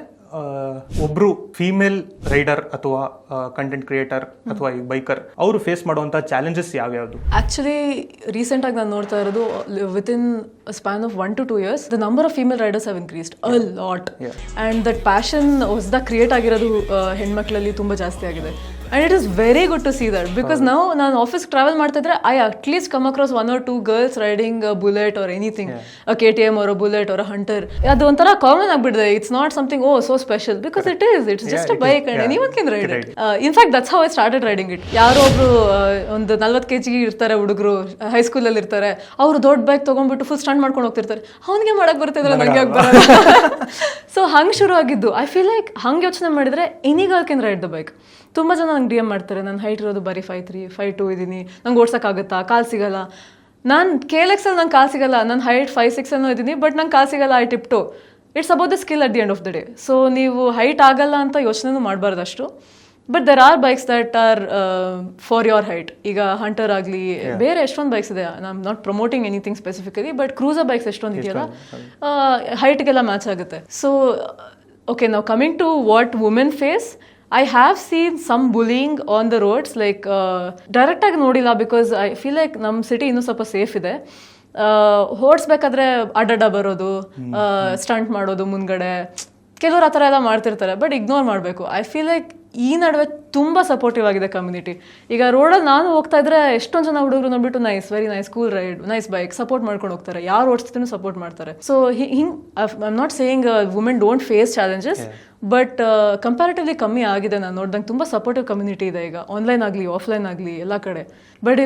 ಒಬ್ರು ಫೀಮೇಲ್ ರೈಡರ್ ಅಥವಾ ಕಂಟೆಂಟ್ ಕ್ರಿಯೇಟರ್ ಅಥವಾ ಈ ಬೈಕರ್ ಅವರು ಫೇಸ್ ಮಾಡುವಂಥ ಚಾಲೆಂಜಸ್ ಯಾವ್ಯಾವುದು? ಆಕ್ಚುಲಿ ರೀಸೆಂಟ್ ಆಗಿ ನಾನು ನೋಡ್ತಾ ಇರೋದು within span of 1 to 2 years the number of female riders have increased a lot and that passion ಹೊಸದಾಗಿ ಕ್ರಿಯೇಟ್ ಆಗಿರೋದು ಹೆಣ್ಮಕ್ಳಲ್ಲಿ ತುಂಬ ಜಾಸ್ತಿ ಆಗಿದೆ. And it is very good to see that because ನಾವು ನಾನು ಆಫೀಸ್ ಟ್ರಾವೆಲ್ ಮಾಡ್ತಾ ಇದ್ರೆ I at least come across 1 or 2 girls riding Bullet or anything KTM or Bullet or Hunter. ಅದು ಒಂಥರ ಕಾಮನ್ ಆಗ್ಬಿಟ್ಟಿದೆ. It's not something oh so special because it's just a bike and anyone can ride it. In fact that's how I started riding it. ಯಾರೋ ಒಬ್ರು ಒಂದು 40 kg ಇರ್ತಾರೆ ಹುಡುಗರು, ಹೈಸ್ಕೂಲಲ್ಲಿ ಇರ್ತಾರೆ, ಅವರು ದೊಡ್ಡ ಬೈಕ್ ತೊಗೊಂಡ್ಬಿಟ್ಟು ಫುಲ್ ಸ್ಟಂಟ್ ಮಾಡ್ಕೊಂಡು ಹೋಗ್ತಿರ್ತಾರೆ. ಅವ್ನಿಗೆ ಮಾಡಕ್ ಬರ್ತಿದ್ರೆ ನನಗೆ ಆಗಿ ಬರೋಲ್ಲ. ಸೊ ಹಂಗೆ ಶುರು ಆಗಿದ್ದು. ಐ ಫೀಲ್ ಲೈಕ್ ಹಂಗೆ ಯೋಚನೆ ಮಾಡಿದ್ರೆ any girl can ride the bike. ತುಂಬ ಜನ ನಂಗೆ DM ಮಾಡ್ತಾರೆ, ನನ್ನ ಹೈಟ್ ಇರೋದು ಬರೀ 5'3", 5'2" ಇದ್ದೀನಿ, ನಂಗೆ ಓಡ್ಸೋಕ್ಕಾಗುತ್ತಾ, ಕಾಲು ಸಿಗಲ್ಲ. ನಾನು KLX-ಅಲ್ಲಿ ನಂಗೆ ಕಾಲು ಸಿಗಲ್ಲ, ನನ್ನ ಹೈಟ್ 5'6" ಅನ್ನೋ ಇದ್ದೀನಿ, ಬಟ್ ನಂಗೆ ಕಾಲು ಸಿಗಲ್ಲ. I tiptoe. It's about the skill at the end of the day. So ನೀವು ಹೈಟ್ ಆಗಲ್ಲ ಅಂತ ಯೋಚನೆನೂ ಮಾಡಬಾರ್ದು ಅಷ್ಟು. But there are bikes that are for your height. ಈಗ ಹಂಟರ್ ಆಗಲಿ, ಬೇರೆ ಎಷ್ಟೊಂದು ಬೈಕ್ಸ್ ಇದೆ. I am not promoting anything specifically, but cruiser bikes ಎಷ್ಟೊಂದು ಇದೆಯಲ್ಲ, ಹೈಟ್ಗೆಲ್ಲ ಮ್ಯಾಚ್ ಆಗುತ್ತೆ. ಸೊ ಓಕೆ, ನಾವು coming to what women face, I have seen some bullying on the roads, like ಡೈರೆಕ್ಟಾಗಿ ನೋಡಿಲ್ಲ ಬಿಕಾಸ್ ಐ ಫೀಲ್ ಲೈಕ್ ನಮ್ಮ ಸಿಟಿ ಇನ್ನೂ ಸ್ವಲ್ಪ ಸೇಫ್ ಇದೆ. ಓಡಿಸ್ಬೇಕಾದ್ರೆ ಅಡ್ಡಡ್ಡ ಬರೋದು, ಸ್ಟಂಟ್ ಮಾಡೋದು ಮುಂದ್ಗಡೆ, ಕೆಲವ್ರು ಆ ಥರ ಎಲ್ಲ ಮಾಡ್ತಿರ್ತಾರೆ, ಬಟ್ ಇಗ್ನೋರ್ ಮಾಡಬೇಕು. ಐ ಫೀಲ್ ಲೈಕ್ ಈ ನಡುವೆ ತುಂಬ ಸಪೋರ್ಟಿವ್ ಆಗಿದೆ ಕಮ್ಯುನಿಟಿ. ಈಗ ರೋಡಲ್ಲಿ ನಾನು ಹೋಗ್ತಾ ಇದ್ರೆ ಎಷ್ಟೊಂದು ಜನ ಹುಡುಗರು ನೋಡ್ಬಿಟ್ಟು nice, very nice, cool ride, nice bike, support ಮಾಡ್ಕೊಂಡು ಹೋಗ್ತಾರೆ. ಯಾರು ಓಡಿಸ್ತಿನೂ ಸಪೋರ್ಟ್ ಮಾಡ್ತಾರೆ. ಸೊ ಹಿಂಗೆ I am not saying women don't face challenges, but comparatively ಕಮ್ಮಿ ಆಗಿದೆ. ನಾನು ನೋಡ್ದಂಗೆ ತುಂಬ ಸಪೋರ್ಟಿವ್ ಕಮ್ಯುನಿಟಿ ಇದೆ ಈಗ, ಆನ್ಲೈನ್ ಆಗಲಿ ಆಫ್ಲೈನ್ ಆಗಲಿ ಎಲ್ಲ ಕಡೆ. But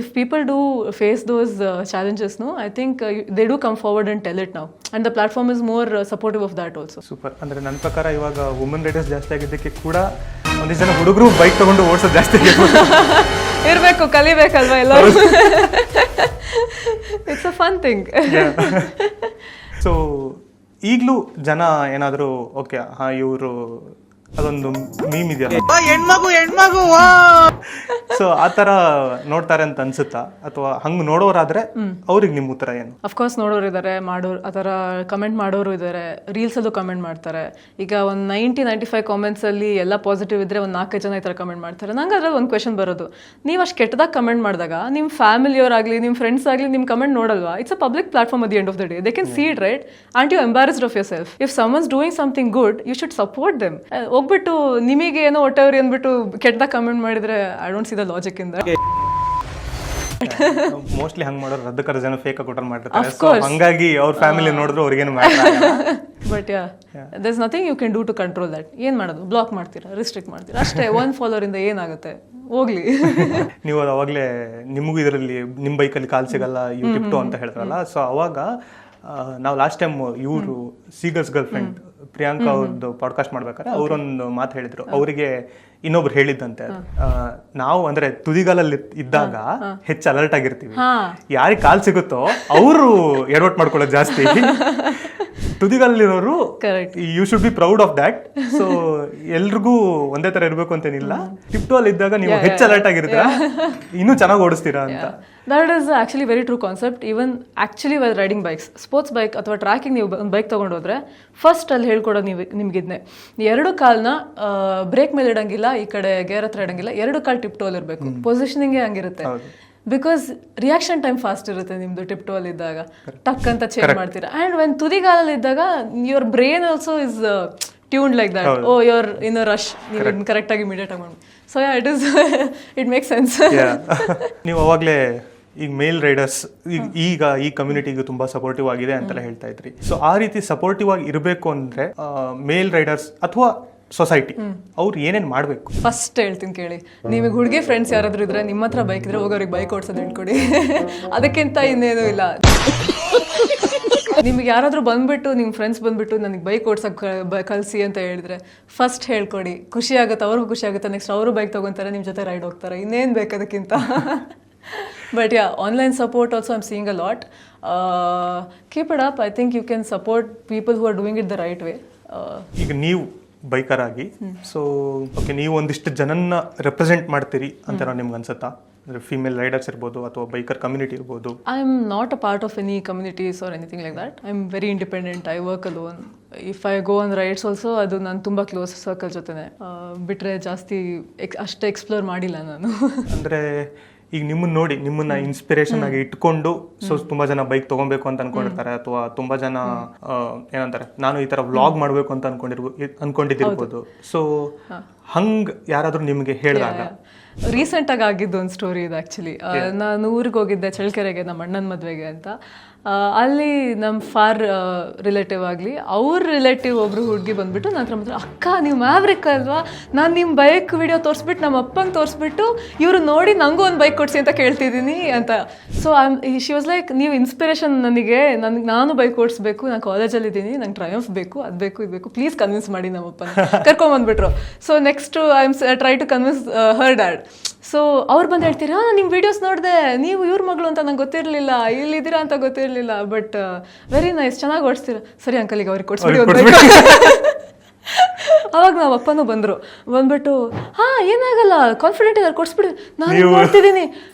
if people do face those ಚಾಲೆಂಜಸ್ನು, I think they do come forward and tell it now, and the platform is more supportive of that also. Super. ಅಂದರೆ ನನ್ನ ಪ್ರಕಾರ ಇವಾಗ ವುಮೆನ್ ರೈಡರ್ಸ್ ಜಾಸ್ತಿ ಆಗಿದ್ದಕ್ಕೆ ಕೂಡ ಒಂದಿಷ್ಟು ಜನ ಹುಡುಗರು ಬೈಕ್ ತಗೊಂಡು ಓಡಿಸೋದು ಜಾಸ್ತಿ ಇರಬೇಕು, ಕಲಿಬೇಕಲ್ವಾ ಎಲ್ಲರೂ. It's a fun thing. So ಈಗಲೂ ಜನ ಏನಾದರೂ ಓಕೆ ಹಾಂ ಇವರು ಅದೊಂದು ಮೀಮ್ ಇದೆಯಲ್ಲ, ಹೆಣ್ಮಗು ಸೊ ಆ ಥರ ನೋಡ್ತಾರೆ ಅಂತ ಅನ್ಸುತ್ತಾ? ಅಥವಾ ಹಂಗೆ ನೋಡೋರಾದ್ರೆ ಅವ್ರಿಗೆ ನಿಮ್ಮ ಉತ್ತರ ಏನು? ಅಫ್ಕೋರ್ಸ್ ನೋಡೋರು ಇದ್ದಾರೆ, ಮಾಡೋರು ಆ ಥರ ಕಮೆಂಟ್ ಮಾಡೋರು ಇದ್ದಾರೆ, ರೀಲ್ಸಲ್ಲೂ ಕಮೆಂಟ್ ಮಾಡ್ತಾರೆ. ಈಗ ಒಂದು 90-95 ಕಾಮೆಂಟ್ಸಲ್ಲಿ ಎಲ್ಲ ಪಾಸಿಟಿವ್ ಇದ್ದರೆ ಒಂದು 4-5 ಜನ ಈ ಥರ ಕಮೆಂಟ್ ಮಾಡ್ತಾರೆ. ನಂಗೆ ಅದ್ರಲ್ಲಿ ಒಂದು ಕ್ವೆಶನ್ ಬರೋದು, ನೀವು ಅಷ್ಟು ಕೆಟ್ಟದಾಗ ಕಮೆಂಟ್ ಮಾಡಿದಾಗ ನಿಮ್ಮ ಫ್ಯಾಮಿಲಿಯವರಾಗಲಿ ನಿಮ್ಮ ಫ್ರೆಂಡ್ಸ್ ಆಗಲಿ ನಿಮ್ಮ ಕಮೆಂಟ್ ನೋಡಲ್ವಾ? It's a public platform at the end of the day. They can see it, right? And you embarrassed of yourself. If someone's doing something good, you should support them. ಹೋಗ್ಬಿಟ್ಟು ನಿಮಗೆ ಏನೋ ಹೊಟ್ಟೆವ್ರಿ ಅಂದ್ಬಿಟ್ಟು ಕೆಟ್ಟದಾಗ ಕಮೆಂಟ್ ಮಾಡಿದ್ರೆ I don't see the logic in that. Mostly ಹಂಗೆ ಮಾಡೋರು ರದ್ದಕರ ಜನ ಫೇಕ್ ಅಕೌಂಟ್ ಮಾಡಿರ್ತಾರೆ. ಸೊ ಹಂಗಾಗಿ ಅವ್ರ ಫ್ಯಾಮಿಲಿ ನೋಡಿದ್ರು ಅವ್ರಿಗೇನು but there is nothing you can do to control that. ಏನು ಮಾಡೋದು? ಬ್ಲಾಕ್ ಮಾಡ್ತೀರಾ, ರಿಸ್ಟ್ರಿಕ್ಟ್ ಮಾಡ್ತೀರಾ ಅಷ್ಟೇ. ಒನ್ ಫಾಲೋವರಿಂದ ಏನಾಗುತ್ತೆ, ಹೋಗ್ಲಿ. ನೀವು ಅದು ಅವಾಗಲೇ ನಿಮಗೂ ಇದರಲ್ಲಿ ನಿಮ್ಮ ಬೈಕಲ್ಲಿ ಕಾಲ್ ಸಿಗಲ್ಲ ಯೂಟ್ಯೂಬ್ ಟು ಅಂತ ಹೇಳ್ತಾರಲ್ಲ, ಸೊ ಅವಾಗ ನಾವು ಲಾಸ್ಟ್ ಟೈಮ್ ಇವರು ಸೀಗರ್ಸ್ ಗರ್ಲ್ ಫ್ರೆಂಡ್ ಪ್ರಿಯಾಂಕಾ ಅವ್ರದ್ದು ಪಾಡ್ಕಾಸ್ಟ್ ಮಾಡ್ಬೇಕಾದ್ರೆ ಅವರೊಂದು ಮಾತು ಹೇಳಿದ್ರು. ಅವರಿಗೆ ಇನ್ನೊಬ್ರು ಹೇಳಿದ್ದಂತೆ, ನಾವು ಅಂದ್ರೆ ತುದಿಗಾಲಲ್ಲಿ ಇದ್ದಾಗ ಹೆಚ್ಚು ಅಲರ್ಟ್ ಆಗಿರ್ತೀವಿ, ಯಾರಿಗೆ ಕಾಲ್ ಸಿಗುತ್ತೋ ಅವರು ಎಡವಟ್ ಮಾಡ್ಕೊಳ್ಳೋದು ಜಾಸ್ತಿ. ತುದಿಗಾಲಿರೋರು you should be proud of that. So ಎಲ್ರಿಗೂ ಒಂದೇ ತರ ಇರಬೇಕು ಅಂತೇನಿಲ್ಲ. ಟಿಪ್ ಟು ಅಲ್ಲಿ ಇದ್ದಾಗ ನೀವು ಹೆಚ್ಚು ಅಲರ್ಟ್ ಆಗಿರ್ತೀರಾ, ಇನ್ನೂ ಚೆನ್ನಾಗಿ ಓಡಿಸ್ತೀರಾ ಅಂತ. That is actually very true concept. Even actually well riding bikes, sports bike ಅಥವಾ ಟ್ರ್ಯಾಕಿಂಗ್ ನೀವು ಒಂದು ಬೈಕ್ ತೊಗೊಂಡೋದ್ರೆ ಫಸ್ಟ್ ಅಲ್ಲಿ ಹೇಳ್ಕೊಡೋದು ನಿಮ್ಗಿದ್ನೆ, ಎರಡು ಕಾಲ್ನ ಬ್ರೇಕ್ ಮೇಲೆ ಇಡಂಗಿಲ್ಲ, ಈ ಕಡೆ ಗೇರ್ ಹತ್ರ ಇಡಂಗಿಲ್ಲ, ಎರಡು ಕಾಲ್ ಟಿಪ್ ಟೋಲ್ ಇರಬೇಕು. ಪೊಸಿಷನಿಂಗೇ ಹಂಗಿರುತ್ತೆ. ಬಿಕಾಸ್ ರಿಯಾಕ್ಷನ್ ಟೈಮ್ ಫಾಸ್ಟ್ ಇರುತ್ತೆ ನಿಮ್ದು ಟಿಪ್ ಟು ಅಲ್ಲಿ ಇದ್ದಾಗ, ಟಕ್ ಅಂತ ಚೇಂಜ್ ಮಾಡ್ತೀರಾ. ಆ್ಯಂಡ್ ವೆನ್ ತುದಿಗಾಲಲ್ಲಿ ಇದ್ದಾಗ your brain also is tuned like that. Oh you're in a rush, ನೀವು ಕರೆಕ್ಟಾಗಿ ಇಮಿಡಿಯೇಟ್ ಆಗಿ ಮಾಡಿ. So it is it make sense. ನೀವು ಅವಾಗಲೇ ಈಗ ಮೇಲ್ ರೈಡರ್ಸ್ ಈಗ ಈ ಕಮ್ಯುನಿಟಿಗೆ ತುಂಬಾ ಸಪೋರ್ಟಿವ್ ಆಗಿದೆ ಅಂತೆಲ್ಲ ಹೇಳ್ತಾ ಇದ್ರಿ. ಸೊ ಆ ರೀತಿ ಸಪೋರ್ಟಿವ್ ಆಗಿ ಇರಬೇಕು ಅಂದ್ರೆ ಮೇಲ್ ರೈಡರ್ಸ್ ಅಥವಾ ಸೊಸೈಟಿ ಅವ್ರು ಏನೇನು ಮಾಡಬೇಕು? ಫಸ್ಟ್ ಹೇಳ್ತೀನಿ ಕೇಳಿ. ನಿಮಗೆ ಹುಡುಗಿ ಫ್ರೆಂಡ್ಸ್ ಯಾರಾದ್ರೂ ಇದ್ರೆ, ನಿಮ್ಮ ಹತ್ರ ಬೈಕ್ ಇದ್ರೆ ಹೋಗೋರಿಗೆ ಬೈಕ್ ಓಡಿಸೋದು ಹೇಳ್ಕೊಡಿ. ಅದಕ್ಕಿಂತ ಇನ್ನೇನು ಇಲ್ಲ. ನಿಮ್ಗೆ ಯಾರಾದರೂ ಬಂದ್ಬಿಟ್ಟು ನಿಮ್ಮ ಫ್ರೆಂಡ್ಸ್ ಬಂದ್ಬಿಟ್ಟು ನನಗೆ ಬೈಕ್ ಓಡ್ಸೋಕೆ ಕಲಿಸಿ ಅಂತ ಹೇಳಿದ್ರೆ ಫಸ್ಟ್ ಹೇಳ್ಕೊಡಿ. ಖುಷಿ ಆಗುತ್ತೆ, ಅವ್ರಿಗೂ ಖುಷಿ ಆಗುತ್ತೆ. ನೆಕ್ಸ್ಟ್ ಅವರು ಬೈಕ್ ತೊಗೊತಾರೆ, ನಿಮ್ಮ ಜೊತೆ ರೈಡ್ ಹೋಗ್ತಾರೆ. ಇನ್ನೇನು ಬೇಕು ಅದಕ್ಕಿಂತ. But yeah, online support also I'm seeing a lot. Keep it up. I think you can support people who are doing it the right way. ಈಗ ನೀವು ಬೈಕರ್ ಆಗಿ. ಸೊ ಓಕೆ, ನೀವು ಒಂದಿಷ್ಟು ಜನನ್ನ ರೆಪ್ರೆಸೆಂಟ್ ಮಾಡ್ತೀರಿ ಅಂತ ನಿಮ್ಗೆ ಅನ್ಸುತ್ತಾ? ಅಂದರೆ ಫೀಮೇಲ್ ರೈಡರ್ಸ್ ಇರ್ಬೋದು ಅಥವಾ ಬೈಕರ್ ಕಮ್ಯುನಿಟಿ ಇರ್ಬೋದು. I am not a part of any communities or anything like that. I am very independent. I work alone. If I go on rides also ಅದು ನಾನು ತುಂಬ ಕ್ಲೋಸ್ ಸರ್ಕಲ್ ಜೊತೆನೆ ಬಿಟ್ಟರೆ ಜಾಸ್ತಿ ಅಷ್ಟೇ ಎಕ್ಸ್ಪ್ಲೋರ್ ಮಾಡಿಲ್ಲ ನಾನು. ಅಂದರೆ ಈಗ ನಿಮ್ಮನ್ನ ನೋಡಿ, ನಿಮ್ಮನ್ನ ಇನ್ಸ್ಪಿರೇಷನ್ ಆಗಿ ಇಟ್ಕೊಂಡು ತುಂಬಾ ಜನ ಬೈಕ್ ತಗೊಬೇಕು ಅಂತ ಅನ್ಕೊಂಡಿರ್ತಾರೆ, ಅಥವಾ ತುಂಬಾ ಜನ ಏನಂತಾರೆ ನಾನು ಈ ತರ ವ್ಲಾಗ್ ಮಾಡ್ಬೇಕು ಅಂತ ಅನ್ಕೊಂಡಿದ್ದಿರ್ಬೋದು. ಸೊ ಹಂಗ್ ಯಾರಾದ್ರೂ ನಿಮ್ಗೆ ಹೇಳಿದಾಗ? ರೀಸೆಂಟ್ ಆಗಿ ಆಗಿದ್ದು ಒಂದು ಸ್ಟೋರಿ ಇದೆ ಆ್ಯಕ್ಚುಲಿ. ನಾನು ಊರಿಗೆ ಹೋಗಿದ್ದೆ ಚಳ್ಳಕೆರೆಗೆ ನಮ್ಮ ಅಣ್ಣನ ಮದುವೆಗೆ ಅಂತ. ಅಲ್ಲಿ ನಮ್ಮ ಫಾರ್ ರಿಲೇಟಿವ್ ಆಗಲಿ ಅವ್ರ ರಿಲೇಟಿವ್ ಒಬ್ರು ಹುಡುಗಿ ಬಂದ್ಬಿಟ್ಟು ನನ್ನ ಹತ್ರ ಮಾತ್ರ, ಅಕ್ಕ ನೀವು ಮ್ಯಾವ್ರಿಕ್ ಅಲ್ವಾ, ನಾನು ನಿಮ್ಮ ಬೈಕ್ ವಿಡಿಯೋ ತೋರಿಸ್ಬಿಟ್ಟು ನಮ್ಮ ಅಪ್ಪಂಗೆ ತೋರಿಸ್ಬಿಟ್ಟು ಇವರು ನೋಡಿ ನನಗೂ ಒಂದು ಬೈಕ್ ಕೊಡಿಸಿ ಅಂತ ಕೇಳ್ತಿದ್ದೀನಿ ಅಂತ. ಸೊ ಶಿ ವಾಸ್ ಲೈಕ್, ನೀವು ಇನ್ಸ್ಪಿರೇಷನ್ ನನಗೆ, ನಾನು ಬೈಕ್ ಓಡಿಸ್ಬೇಕು, ನಾನು ಕಾಲೇಜಲ್ಲಿದ್ದೀನಿ, ನಂಗೆ ಟ್ರಯಂಫ್ ಬೇಕು, ಅದು ಬೇಕು ಇದು ಬೇಕು, ಪ್ಲೀಸ್ ಕನ್ವಿನ್ಸ್ ಮಾಡಿ ನಮ್ಮ ಅಪ್ಪನ ಕರ್ಕೊಂಬಂದ್ಬಿಟ್ರು. So next I am try to convince her dad. So ಅವ್ರು ಬಂದು ಹೇಳ್ತೀರಾ, ನಾನು ನಿಮ್ಮ ವೀಡಿಯೋಸ್ ನೋಡಿದೆ, ನೀವು ಇವ್ರ ಮಗಳು ಅಂತ ನಂಗೆ ಗೊತ್ತಿರಲಿಲ್ಲ, ಇಲ್ಲಿದ್ದೀರಾ ಅಂತ ಗೊತ್ತಿರಲಿಲ್ಲ, ಬಟ್ ವೆರಿ ನೈಸ್, ಚೆನ್ನಾಗಿ ಓಡಿಸ್ತೀರಾ, ಸರಿ ಅಂಕಲ್ ಈಗ ಅವ್ರಿಗೆ ಕೊಡ್ಸ್ಬಿಡಿ ಅವಾಗ ನಾವು ಅಪ್ಪನೂ ಬಂದ್ಬಿಟ್ಟು ಏನಾಗಲ್ಲ, ಕಾನ್ಫಿಡೆಂಟ್ ಇದ್ದಾರೆ, ಕೊಡ್ಸ್ಬಿಡಿ, ನಾನು ನೋಡ್ತಿದ್ದೀನಿ.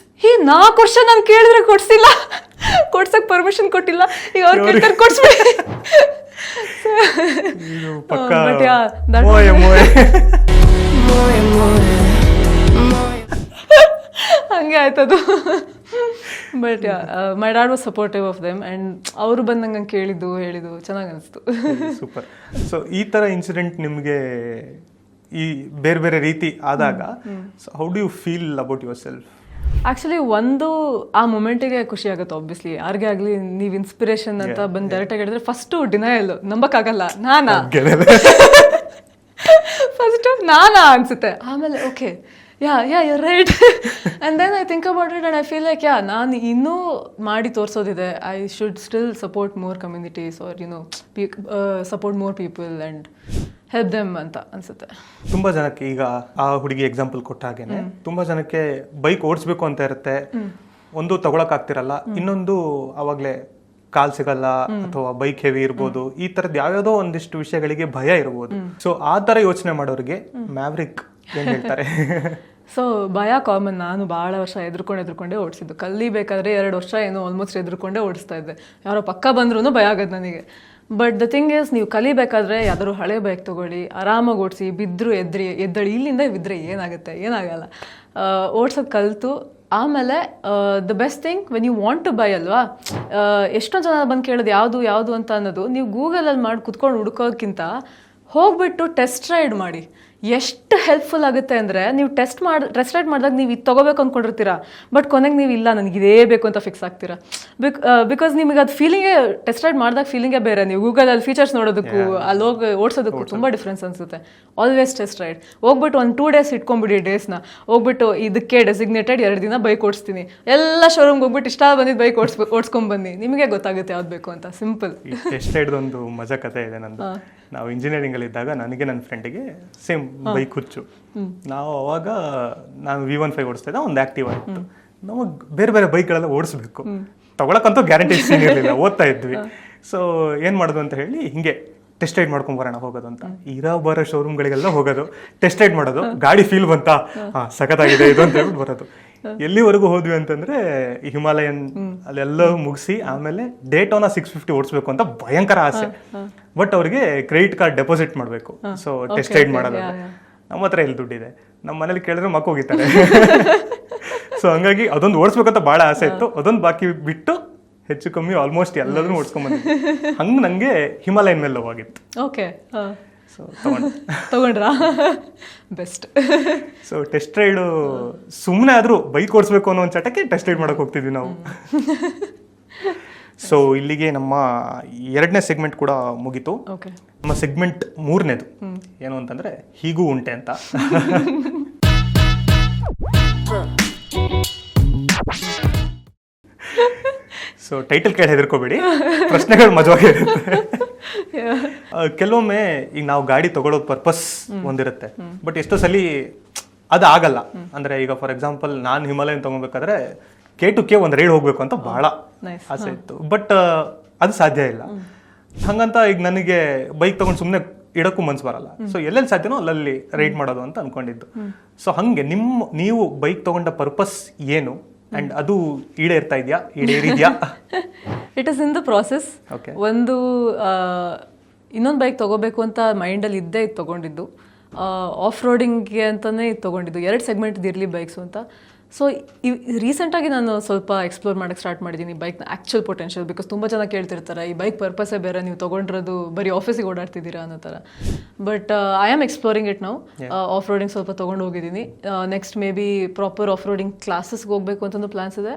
ಈ 4 ವರ್ಷ ನಾನು ಕೇಳಿದ್ರೆ ಕೊಡ್ಸಿಲ್ಲ, ಕೊಡ್ಸಕ್ ಪರ್ಮಿಷನ್ ಕೊಟ್ಟಿಲ್ಲ, ಈಗ ಅವ್ರು ಕೇಳ್ತಾರೆ ಕೊಡ್ಸ್ಬಿಡಿ. ಹಂಗೆ ಆಯ್ತದು. But my dad was supportive of them and ಅವರು ಬಂದಂಗೆ ಹೇಳಿದ್ದು ಚೆನ್ನಾಗಿ ಅನಿಸ್ತು. ಸೂಪರ್. ಸೊ ಈ ಥರ ಇನ್ಸಿಡೆಂಟ್ ನಿಮಗೆ ಈ ಬೇರೆ ಬೇರೆ ರೀತಿ ಆದಾಗ how do you feel about yourself? Actually ಒಂದು ಆ ಮೊಮೆಂಟಿಗೆ ಖುಷಿ ಆಗುತ್ತೆ ಆಬ್ವಿಯಸ್ಲಿ. ಯಾರಿಗೇ ಆಗಲಿ ನೀವು ಇನ್ಸ್ಪಿರೇಷನ್ ಅಂತ ಬಂದು ಡೈರೆಕ್ಟಾಗಿ ಹೇಳಿದ್ರೆ ಫಸ್ಟು ಡಿನಯಲ್, ನಂಬಕ್ಕಾಗಲ್ಲ, ಫಸ್ಟು ನಾನಾ ಅನಿಸುತ್ತೆ. ಆಮೇಲೆ okay yeah you're right. And then I think about it and I feel like ನಾನು ಇನ್ನೂ ಮಾಡಿ ತೋರಿಸೋದಿದೆ. I should still support more communities or support more people and help them ಅಂತ ಅನ್ಸುತ್ತೆ. ತುಂಬಾ ಜನಕ್ಕೆ ಈಗ ಆ ಹುಡುಗಿ ಎಕ್ಸಾಂಪಲ್ ಕೊಟ್ಟ ಹಾಗೇನೆ ತುಂಬಾ ಜನಕ್ಕೆ ಬೈಕ್ ಓಡಿಸ್ಬೇಕು ಅಂತ ಇರುತ್ತೆ, ಒಂದು ತಗೊಳಕ್ ಆಗ್ತಿರಲ್ಲ, ಇನ್ನೊಂದು ಅವಾಗ್ಲೇ ಕಾಲ್ ಸಿಗಲ್ಲ ಅಥವಾ ಬೈಕ್ ಹೆವಿ ಇರ್ಬೋದು, ಈ ತರದ್ ಯಾವ್ಯಾವ್ದೋ ಒಂದಿಷ್ಟು ವಿಷಯಗಳಿಗೆ ಭಯ ಇರ್ಬೋದು. ಸೊ ಆ ತರ ಯೋಚನೆ ಮಾಡೋರಿಗೆ ಮ್ಯಾವ್ರಿಕ್ ಏನ್ ಹೇಳ್ತಾರೆ? ಸೊ ಭಯ ಕಾಮನ್. ನಾನು ಭಾಳ ವರ್ಷ ಎದ್ರುಕೊಂಡೇ ಓಡಿಸಿದ್ದು. ಕಲಿಬೇಕಾದ್ರೆ 2 ವರ್ಷ ಏನೋ ಆಲ್ಮೋಸ್ಟ್ ಎದ್ರುಕೊಂಡೇ ಓಡಿಸ್ತಾ ಇದ್ದೆ. ಯಾರೋ ಪಕ್ಕ ಬಂದ್ರೂ ಭಯ ಆಗೋದು ನನಗೆ. ಬಟ್ ದ ಥಿಂಗ್ ಈಸ್, ನೀವು ಕಲಿಬೇಕಾದ್ರೆ ಯಾವ್ದಾದ್ರು ಹಳೆ ಬೈಕ್ ತೊಗೊಳ್ಳಿ, ಆರಾಮಾಗಿ ಓಡಿಸಿ, ಬಿದ್ದರು ಎದ್ದಳಿ, ಇಲ್ಲಿಂದ ಬಿದ್ದರೆ ಏನಾಗಲ್ಲ, ಓಡ್ಸೋದು ಕಲಿತು ಆಮೇಲೆ the best thing when you want to buy ಅಲ್ವಾ, ಎಷ್ಟೊಂದು ಜನ ಬಂದು ಕೇಳೋದು ಯಾವುದು ಅಂತ ಅನ್ನೋದು ನೀವು ಗೂಗಲಲ್ಲಿ ಮಾಡಿ ಕುತ್ಕೊಂಡು ಹುಡ್ಕೋದಕ್ಕಿಂತ ಹೋಗ್ಬಿಟ್ಟು ಟೆಸ್ಟ್ ರೈಡ್ ಮಾಡಿ. ಎಷ್ಟು ಹೆಲ್ಪ್ಫುಲ್ ಆಗುತ್ತೆ ಅಂದರೆ, ನೀವು ಟೆಸ್ಟ್ ರೈಡ್ ಮಾಡಿದಾಗ ನೀವು ಇದು ತೊಗೋಬೇಕು ಅಂದ್ಕೊಂಡಿರ್ತೀರಾ, ಬಟ್ ಕೊನೆಗೆ ನೀವು ಇಲ್ಲ ನನಗೆ ಇದೇ ಬೇಕು ಅಂತ ಫಿಕ್ಸ್ ಆಗ್ತೀರಾ. ಬಿಕಾಸ್ ನಿಮಗೆ ಅದು ಫೀಲಿಂಗೇ, ಟೆಸ್ಟ್ ರೈಡ್ ಮಾಡಿದಾಗ ಫೀಲಿಂಗೇ ಬೇರೆ. ನೀವು ಗೂಗಲಲ್ಲಿ ಫೀಚರ್ಸ್ ನೋಡೋದಕ್ಕೂ ಅಲ್ಲಿ ಹೋಗಿ ಓಡಿಸೋದಕ್ಕೂ ತುಂಬ ಡಿಫ್ರೆನ್ಸ್ ಅನಿಸುತ್ತೆ. ಆಲ್ವೇಸ್ ಟೆಸ್ಟ್ ರೈಡ್ ಹೋಗ್ಬಿಟ್ಟು ಒಂದು 2 days ಇಟ್ಕೊಂಡ್ಬಿಡಿ ಡೇಸ್ನ, ಹೋಗ್ಬಿಟ್ಟು ಇದಕ್ಕೆ ಡೆಸಿಗ್ನೇಟೆಡ್ 2 ದಿನ ಬೈಕ್ ಓಡಿಸ್ತೀನಿ, ಎಲ್ಲ ಶೋರೂಮ್ಗೆ ಹೋಗ್ಬಿಟ್ಟು ಇಷ್ಟ ಬಂದಿದ್ದು ಬೈಕ್ ಓಡಿಸ್ಕೊಂಡ್ಬನ್ನಿ, ನಿಮಗೆ ಗೊತ್ತಾಗುತ್ತೆ ಯಾವ್ದು ಬೇಕು ಅಂತ. ಸಿಂಪಲ್. ಟೆಸ್ಟ್ ರೈಡ್ದೊಂದು ಮಜಾ ಕಥೆ ಇದೆ ನಂದು. ನಾವು ಇಂಜಿನಿಯರಿಂಗ್ ಅಲ್ಲಿ ಇದ್ದಾಗ ನನಗೆ ನನ್ನ ಫ್ರೆಂಡಿಗೆ ಸೇಮ್ ಬೈಕ್ ಹುಚ್ಚು. ನಾನು V15 ಓಡಿಸ್ತಾ ಇದ್ದ, ಒಂದು ಆಕ್ಟಿವ್ ಆಯಿತು. ನಮಗೆ ಬೇರೆ ಬೇರೆ ಬೈಕ್ಗಳೆಲ್ಲ ಓಡಿಸ್ಬೇಕು, ತಗೊಳಕ್ಕಂತೂ ಗ್ಯಾರಂಟಿ ಇರಲಿಲ್ಲ, ಓದ್ತಾ ಇದ್ವಿ. ಸೊ ಏನು ಮಾಡೋದು ಅಂತ ಹೇಳಿ ಹಿಂಗೆ ಟೆಸ್ಟ್ ರೈಡ್ ಮಾಡ್ಕೊಂಡ್ ಬರೋಣ ಹೋಗೋದು ಅಂತ ಬರೋ ಶೋರೂಮ್ಗಳಿಗೆಲ್ಲ ಹೋಗೋದು, ಟೆಸ್ಟ್ ರೈಡ್ ಮಾಡೋದು, ಗಾಡಿ ಫೀಲ್ ಬಂತಾ, ಸಖತ್ತಾಗಿದೆ ಇದು ಅಂತ ಹೇಳ್ಬಿಟ್ಟು ಬರೋದು. ಎಲ್ಲಿವರೆಗೂ ಹೋದ್ವಿ ಅಂತಂದ್ರೆ ಹಿಮಾಲಯನ್ ಅಲ್ಲೆಲ್ಲ ಮುಗಿಸಿ ಆಮೇಲೆ ಡೇಟೋನಾ 650 ಓಡಿಸ್ಬೇಕು ಅಂತ ಭಯಂಕರ ಆಸೆ. ಬಟ್ ಅವ್ರಿಗೆ ಕ್ರೆಡಿಟ್ ಕಾರ್ಡ್ ಡೆಪಾಸಿಟ್ ಮಾಡಬೇಕು. ಸೊ ಟೆಸ್ಟ್ ರೈಡ್ ಮಾಡೋದು ನಮ್ಮ ಹತ್ರ ಎಲ್ಲಿ ದುಡ್ಡಿದೆ, ನಮ್ಮ ಮನೇಲಿ ಕೇಳಿದ್ರೆ ಮಕ್ಕ ಹೋಗಿತಾರೆ. ಸೊ ಹಂಗಾಗಿ ಅದೊಂದು ಓಡಿಸ್ಬೇಕಂತ ಭಾಳ ಆಸೆ ಇತ್ತು. ಅದೊಂದು ಬಾಕಿ ಬಿಟ್ಟು ಹೆಚ್ಚು ಕಮ್ಮಿ ಆಲ್ಮೋಸ್ಟ್ ಎಲ್ಲದನ್ನೂ ಓಡಿಸ್ಕೊಂಡ್ಬಂದಿದ್ದೆ. ಹಂಗೆ ನನಗೆ ಹಿಮಾಲಯನ್ ಮೇಲೆ ಹೋಗಿತ್ತು. ಓಕೆ. ಸೊ ತಗೊಂಡ್ರಾ? ಬೆಸ್ಟ್. ಸೊ ಟೆಸ್ಟ್ ರೈಡು ಸುಮ್ಮನೆ ಆದರೂ ಬೈಕ್ ಓಡಿಸ್ಬೇಕು ಅನ್ನೋ ಒಂದು ಚಟಕ್ಕೆ ಟೆಸ್ಟ್ ರೈಡ್ ಮಾಡೋಕೆ ಹೋಗ್ತಿದ್ವಿ ನಾವು. ಸೊ ಇಲ್ಲಿಗೆ ನಮ್ಮ 2ನೇ ಸೆಗ್ಮೆಂಟ್ ಕೂಡ ಮುಗೀತು. ನಮ್ಮ ಸೆಗ್ಮೆಂಟ್ 3ನೇದು ಏನು ಅಂತಂದ್ರೆ ಹೀಗೂ ಉಂಟೆ ಅಂತ. ಸೊ ಟೈಟಲ್ ಕೇಳಿ ಹೆದರ್ಕೋಬೇಡಿ, ಪ್ರಶ್ನೆಗಳು ಮಜವಾಗಿ ಇರುತ್ತೆ. ಕೆಲವೊಮ್ಮೆ ಈಗ ನಾವು ಗಾಡಿ ತಗೊಳ್ಳೋದು ಪರ್ಪಸ್ ಒಂದಿರುತ್ತೆ, ಬಟ್ ಎಷ್ಟೋ ಸಲ ಅದು ಆಗಲ್ಲ. ಅಂದ್ರೆ ಈಗ ಫಾರ್ ಎಕ್ಸಾಂಪಲ್ ನಾನು ಹಿಮಾಲಯನ್ ತಗೋಬೇಕಾದ್ರೆ K to K ಒಂದು ರೈಡ್ ಹೋಗ್ಬೇಕು ಅಂತ ಬಹಳ ಆಸೆ ಇತ್ತು, ಬಟ್ ಅದು ಸಾಧ್ಯ ಇಲ್ಲ. ಹಂಗಂತ ಈಗ ನನಗೆ ಬೈಕ್ ತಗೊಂಡು ಸುಮ್ಮನೆ ಇಡಕ್ಕೂ ಮನ್ಸು ಬರಲ್ಲ. ಸೊ ಎಲ್ಲೆಲ್ಲಿ ಸಾಧ್ಯನೋ ಅಲ್ಲಲ್ಲಿ ರೈಡ್ ಮಾಡೋದು ಅಂತ ಅನ್ಕೊಂಡಿದ್ದು. ಸೊ ಹಂಗೆ ನೀವು ಬೈಕ್ ತಗೊಂಡ ಪರ್ಪಸ್ ಏನು ಅಂಡ್ ಅದು ಈಡೇರ್ತಾ ಇದೆಯಾ, ಈಡೇರಿದ್ಯಾ? It is in the process. Okay. ಒಂದು ಇನ್ನೊಂದು ಬೈಕ್ ತಗೋಬೇಕು ಅಂತ ಮೈಂಡಲ್ಲಿ ಇದ್ದೇ ಇದು ತಗೊಂಡಿದ್ದು. ಆಫ್ ರೋಡಿಂಗ್ಗೆ ಅಂತಲೇ ಇದು ತೊಗೊಂಡಿದ್ದು. 2 ಸೆಗ್ಮೆಂಟ್ ಇರಲಿ ಬೈಕ್ಸು ಅಂತ. ಸೊ ರೀಸೆಂಟಾಗಿ ನಾನು ಸ್ವಲ್ಪ ಎಕ್ಸ್ಪ್ಲೋರ್ ಮಾಡೋಕ್ಕೆ ಸ್ಟಾರ್ಟ್ ಮಾಡಿದ್ದೀನಿ ಬೈಕ್ನ ಆ್ಯಕ್ಚುಲ್ ಪೊಟೆನ್ಷಿಯಲ್. ಬಿಕಾಸ್ ತುಂಬ ಜನ ಕೇಳ್ತಿರ್ತಾರೆ, ಈ ಬೈಕ್ ಪರ್ಪಸೇ ಬೇರೆ, ನೀವು ತೊಗೊಂಡಿರೋದು ಬರೀ ಆಫೀಸಿಗೆ ಓಡಾಡ್ತಿದ್ದೀರಾ ಅನ್ನೋ ಥರ. But I am exploring it ನಾವು. ಆಫ್ ರೋಡಿಂಗ್ ಸ್ವಲ್ಪ ತೊಗೊಂಡು ಹೋಗಿದ್ದೀನಿ. Next maybe proper off roading ಕ್ಲಾಸಸ್ಗೆ ಹೋಗಬೇಕು ಅಂತಂದು ಪ್ಲ್ಯಾನ್ಸ್ ಇದೆ.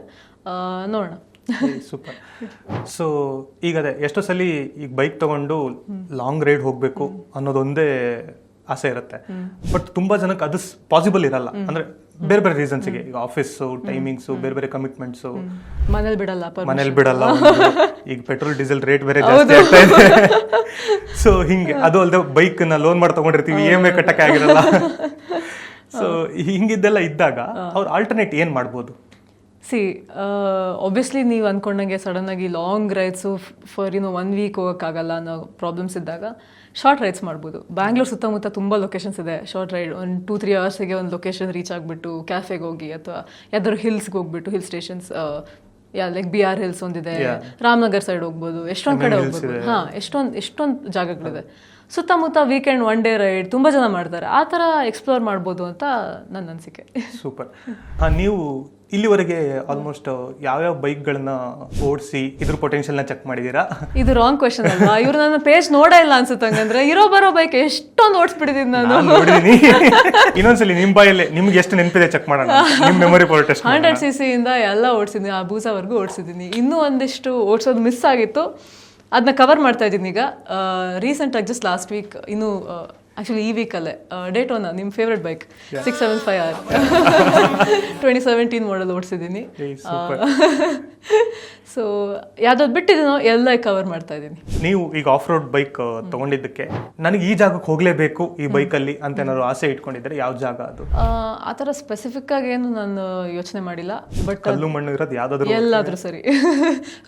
ನೋಡೋಣ. ಸೂಪರ್. ಸೊ ಈಗ ಅದೇ ಎಷ್ಟೋ ಸಲ ಈಗ ಬೈಕ್ ತಗೊಂಡು ಲಾಂಗ್ ರೈಡ್ ಹೋಗಬೇಕು ಅನ್ನೋದೊಂದೇ ಆಸೆ ಇರುತ್ತೆ. ಬಟ್ ತುಂಬಾ ಜನಕ್ಕೆ ಅದು ಪಾಸಿಬಲ್ ಇರಲ್ಲ. ಅಂದ್ರೆ ಬೇರೆ ಬೇರೆ ರೀಸನ್ಸ್ಗೆ, ಈಗ ಆಫೀಸು ಟೈಮಿಂಗ್ಸು, ಬೇರೆ ಬೇರೆ ಕಮಿಟ್ಮೆಂಟ್ಸು, ಮನೇಲಿ ಬಿಡಲ್ಲ. ಈಗ ಪೆಟ್ರೋಲ್ ಡೀಸೆಲ್ ರೇಟ್ ಬೇರೆ ಜಾಸ್ತಿ ಆಗ್ತಾ ಇದೆ. ಸೊ ಹಿಂಗೆ ಅದು ಅಲ್ಲದೆ ಬೈಕ್ ನ ಲೋನ್ ಮಾಡಿ ತಗೊಂಡಿರ್ತೀವಿ, EMI ಕಟ್ಟಕ್ಕೆ ಆಗಿರಲ್ಲ. ಸೊ ಹಿಂಗಿದ್ದೆಲ್ಲ ಇದ್ದಾಗ ಅವ್ರು ಆಲ್ಟರ್ನೇಟ್ ಏನ್ ಮಾಡ್ಬೋದು? ಒಬ್ವಿಯಸ್ಲಿ ನೀವು ಅಂದ್ಕೊಂಡಂಗೆ ಸಡನ್ನಾಗಿ ಲಾಂಗ್ ರೈಡ್ಸು ಫಾರ್ 1 ವೀಕ್ ಹೋಗೋಕ್ಕಾಗಲ್ಲ ಅನ್ನೋ ಪ್ರಾಬ್ಲಮ್ಸ್ ಇದ್ದಾಗ ಶಾರ್ಟ್ ರೈಡ್ಸ್ ಮಾಡ್ಬೋದು. ಬ್ಯಾಂಗ್ಳೂರ್ ಸುತ್ತಮುತ್ತ ತುಂಬ ಲೊಕೇಶನ್ಸ್ ಇದೆ. ಶಾರ್ಟ್ ರೈಡ್ ಒಂದು 2-3 ಅವರ್ಸಿಗೆ ಒಂದು ಲೊಕೇಶನ್ ರೀಚ್ ಆಗಿಬಿಟ್ಟು ಕ್ಯಾಫೆಗೆ ಹೋಗಿ ಅಥವಾ ಯಾವ್ದಾದ್ರು ಹಿಲ್ಸ್ಗೆ ಹೋಗ್ಬಿಟ್ಟು, hill stations, like BR hills ಒಂದಿದೆ, ರಾಮನಗರ್ ಸೈಡ್ ಹೋಗ್ಬೋದು, ಎಷ್ಟೊಂದು ಕಡೆ ಹೋಗ್ಬೋದು. ಎಷ್ಟೊಂದು ಜಾಗಗಳಿದೆ ಸುತ್ತಮುತ್ತ. ವೀಕೆಂಡ್ 1 ಡೇ ರೈಡ್ ತುಂಬ ಜನ ಮಾಡ್ತಾರೆ. ಆ ಥರ ಎಕ್ಸ್ಪ್ಲೋರ್ ಮಾಡ್ಬೋದು ಅಂತ ನನ್ನ ಅನಿಸಿಕೆ. ಸೂಪರ್. ನೀವು ಇಲ್ಲಿವರೆಗೆ ಆಲ್ಮೋಸ್ಟ್ ಯಾವ್ಯಾವ ಬೈಕ್ಗಳನ್ನ ಓಡಿಸಿ ಇದ್ರ ಪೊಟೆನ್ಷಿಯಲ್ನ ಚೆಕ್ ಮಾಡಿದೀರಾ? ಇದು ರಾಂಗ್ ಕ್ವೆಶನ್ ಅಲ್ವಾ? ಇವ್ರು ನನ್ನ ಪೇಜ್ ನೋಡೇ ಇಲ್ಲ ಅನ್ಸುತ್ತೆ. ಹಂಗಂದ್ರೆ ಬರೋ ಬೈಕ್ ಎಷ್ಟೊಂದು ಓಡಿಸ್ಬಿಟ್ಟಿದ್ದೀನಿ ನಾನು. ನೋಡಿದೀನಿ. ಇನ್ನೊಂದ್ಸಲಿ ನಿಮ್ ಬಾಯಲ್ಲಿ ನಿಮ್ಗೆ ಎಷ್ಟು ನೆನಪಿದೆ ಚೆಕ್ ಮಾಡೋಣ. ನಿಮ್ ಮೆಮೊರಿ ಪವರ್ ಟೆಸ್ಟ್. 100cc ಇಂದ ಎಲ್ಲ ಓಡಿಸಿದ್ದೀನಿ, ಆ ಬೂಸಾವರೆಗೂ ಓಡಿಸಿದ್ದೀನಿ. ಇನ್ನೂ ಒಂದಿಷ್ಟು ಓಡಿಸೋದು ಮಿಸ್ ಆಗಿತ್ತು, ಅದನ್ನ ಕವರ್ ಮಾಡ್ತಾ ಇದ್ದೀನಿ ಈಗ. ರೀಸೆಂಟಾಗಿ ಜಸ್ಟ್ ಲಾಸ್ಟ್ ವೀಕ್, ಇನ್ನು ಆ್ಯಕ್ಚುಲಿ ಈ ವೀಕಲ್ಲೇ ಡೇಟೋನಾ, ನಿಮ್ಮ ಫೇವ್ರೆಟ್ ಬೈಕ್ 675R 2017 ಮಾಡಲ್ ಓಡಿಸಿದ್ದೀನಿ. ಸೊ ಯಾವ್ದಾದ್ರು ಬಿಟ್ಟಿದ್ದೀನೋ ಎಲ್ಲ ಕವರ್ ಮಾಡ್ತಾ ಇದ್ದೀನಿ. ನೀವು ಈಗ ಆಫ್ ರೋಡ್ ಬೈಕ್ ತಗೊಂಡಿದ್ದಕ್ಕೆ ನನಗೆ ಈ ಜಾಗಕ್ಕೆ ಹೋಗ್ಲೇಬೇಕು ಈ ಬೈಕಲ್ಲಿ ಅಂತ ಏನಾದ್ರು ಆಸೆ ಇಟ್ಕೊಂಡಿದ್ರೆ ಯಾವ ಜಾಗ ಅದು? ಆ ಥರ ಸ್ಪೆಸಿಫಿಕ್ ಆಗಿ ಏನು ನಾನು ಯೋಚನೆ ಮಾಡಿಲ್ಲ. ಬಟ್ ಕಲ್ಲು ಮಣ್ಣು ಇರೋದು ಯಾವ್ದಾದ್ರು ಎಲ್ಲಾದ್ರೂ ಸರಿ.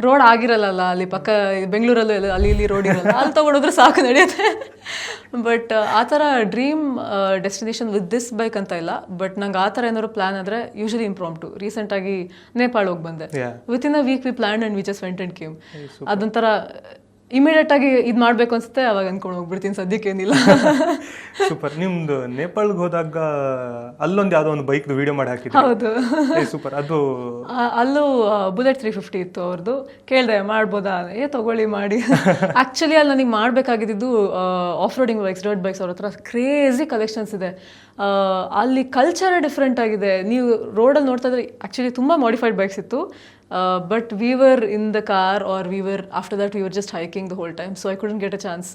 ರೋಡ್ ಆಗಿರಲ್ಲ ಅಲ್ಲಿ ಪಕ್ಕ, ಬೆಂಗಳೂರಲ್ಲೂ ಎಲ್ಲ ಅಲ್ಲಿ ಇಲ್ಲಿ ರೋಡ್ ಇರಲ್ಲ, ಅಲ್ಲಿ ತಗೊಂಡೋದ್ರೆ ಸಾಕು ನಡೆಯುತ್ತೆ. ಬಟ್ ಆ ಥರ dream destination with this bike ಅಂತ ಇಲ್ಲ. ಬಟ್ ನಂಗೆ ಆ ಥರ ಏನಾದ್ರು ಪ್ಲಾನ್ ಆದರೆ ಯೂಶಲಿ ಇಂಪ್ರಾಂಪ್ಟು. ರೀಸೆಂಟಾಗಿ ನೇಪಾಳ ಹೋಗಿ ಬಂದೆ. Within a week we plan and we just went and came. ಅದೊಂಥರ ಇಮಿಡಿಯೇಟ್ ಆಗಿ ಇದು ಮಾಡ್ಬೇಕು ಅನ್ಸುತ್ತೆ, ಅವಾಗ ಅನ್ಕೊಂಡು ಹೋಗ್ಬಿಡ್ತೀನಿ. ಸದ್ಯಕ್ಕೆ ಏನಿಲ್ಲ. ಸೂಪರ್. ನಿಮ್ದು ನೇಪಾಳ್ಗೆ ಹೋದಾಗ ಅಲ್ಲೊಂದು ಯಾವ್ದೋ ಒಂದು ಬೈಕ್ ವಿಡಿಯೋ ಮಾಡಿ ಹಾಕಿದ್ರು. ಹೌದು, ಸೂಪರ್. ಅದು ಅಲ್ಲೂ ಬುಲೆಟ್ 350 ಇತ್ತು ಅವ್ರದ್ದು. ಕೇಳಿದೆ ಮಾಡ್ಬೋದಾ, ತಗೊಳ್ಳಿ ಮಾಡಿ. ಆಕ್ಚುಲಿ ಅಲ್ಲಿ ನನಗೆ ಮಾಡ್ಬೇಕಾಗಿದ್ದು off roading bikes, dirt bikes. ಅವ್ರ ಹತ್ರ ಕ್ರೇಜಿ ಕಲೆಕ್ಷನ್ಸ್ ಇದೆ. ಅಲ್ಲಿ ಕಲ್ಚರೇ ಡಿಫ್ರೆಂಟ್ ಆಗಿದೆ. ನೀವು ರೋಡಲ್ಲಿ ನೋಡ್ತಾ ಇದ್ರೆ ಆಕ್ಚುಲಿ ತುಂಬ ಮಾಡಿಫೈಡ್ ಬೈಕ್ಸ್ ಇತ್ತು. But we were in the car, or after that we were just hiking the whole time, so I couldn't get a chance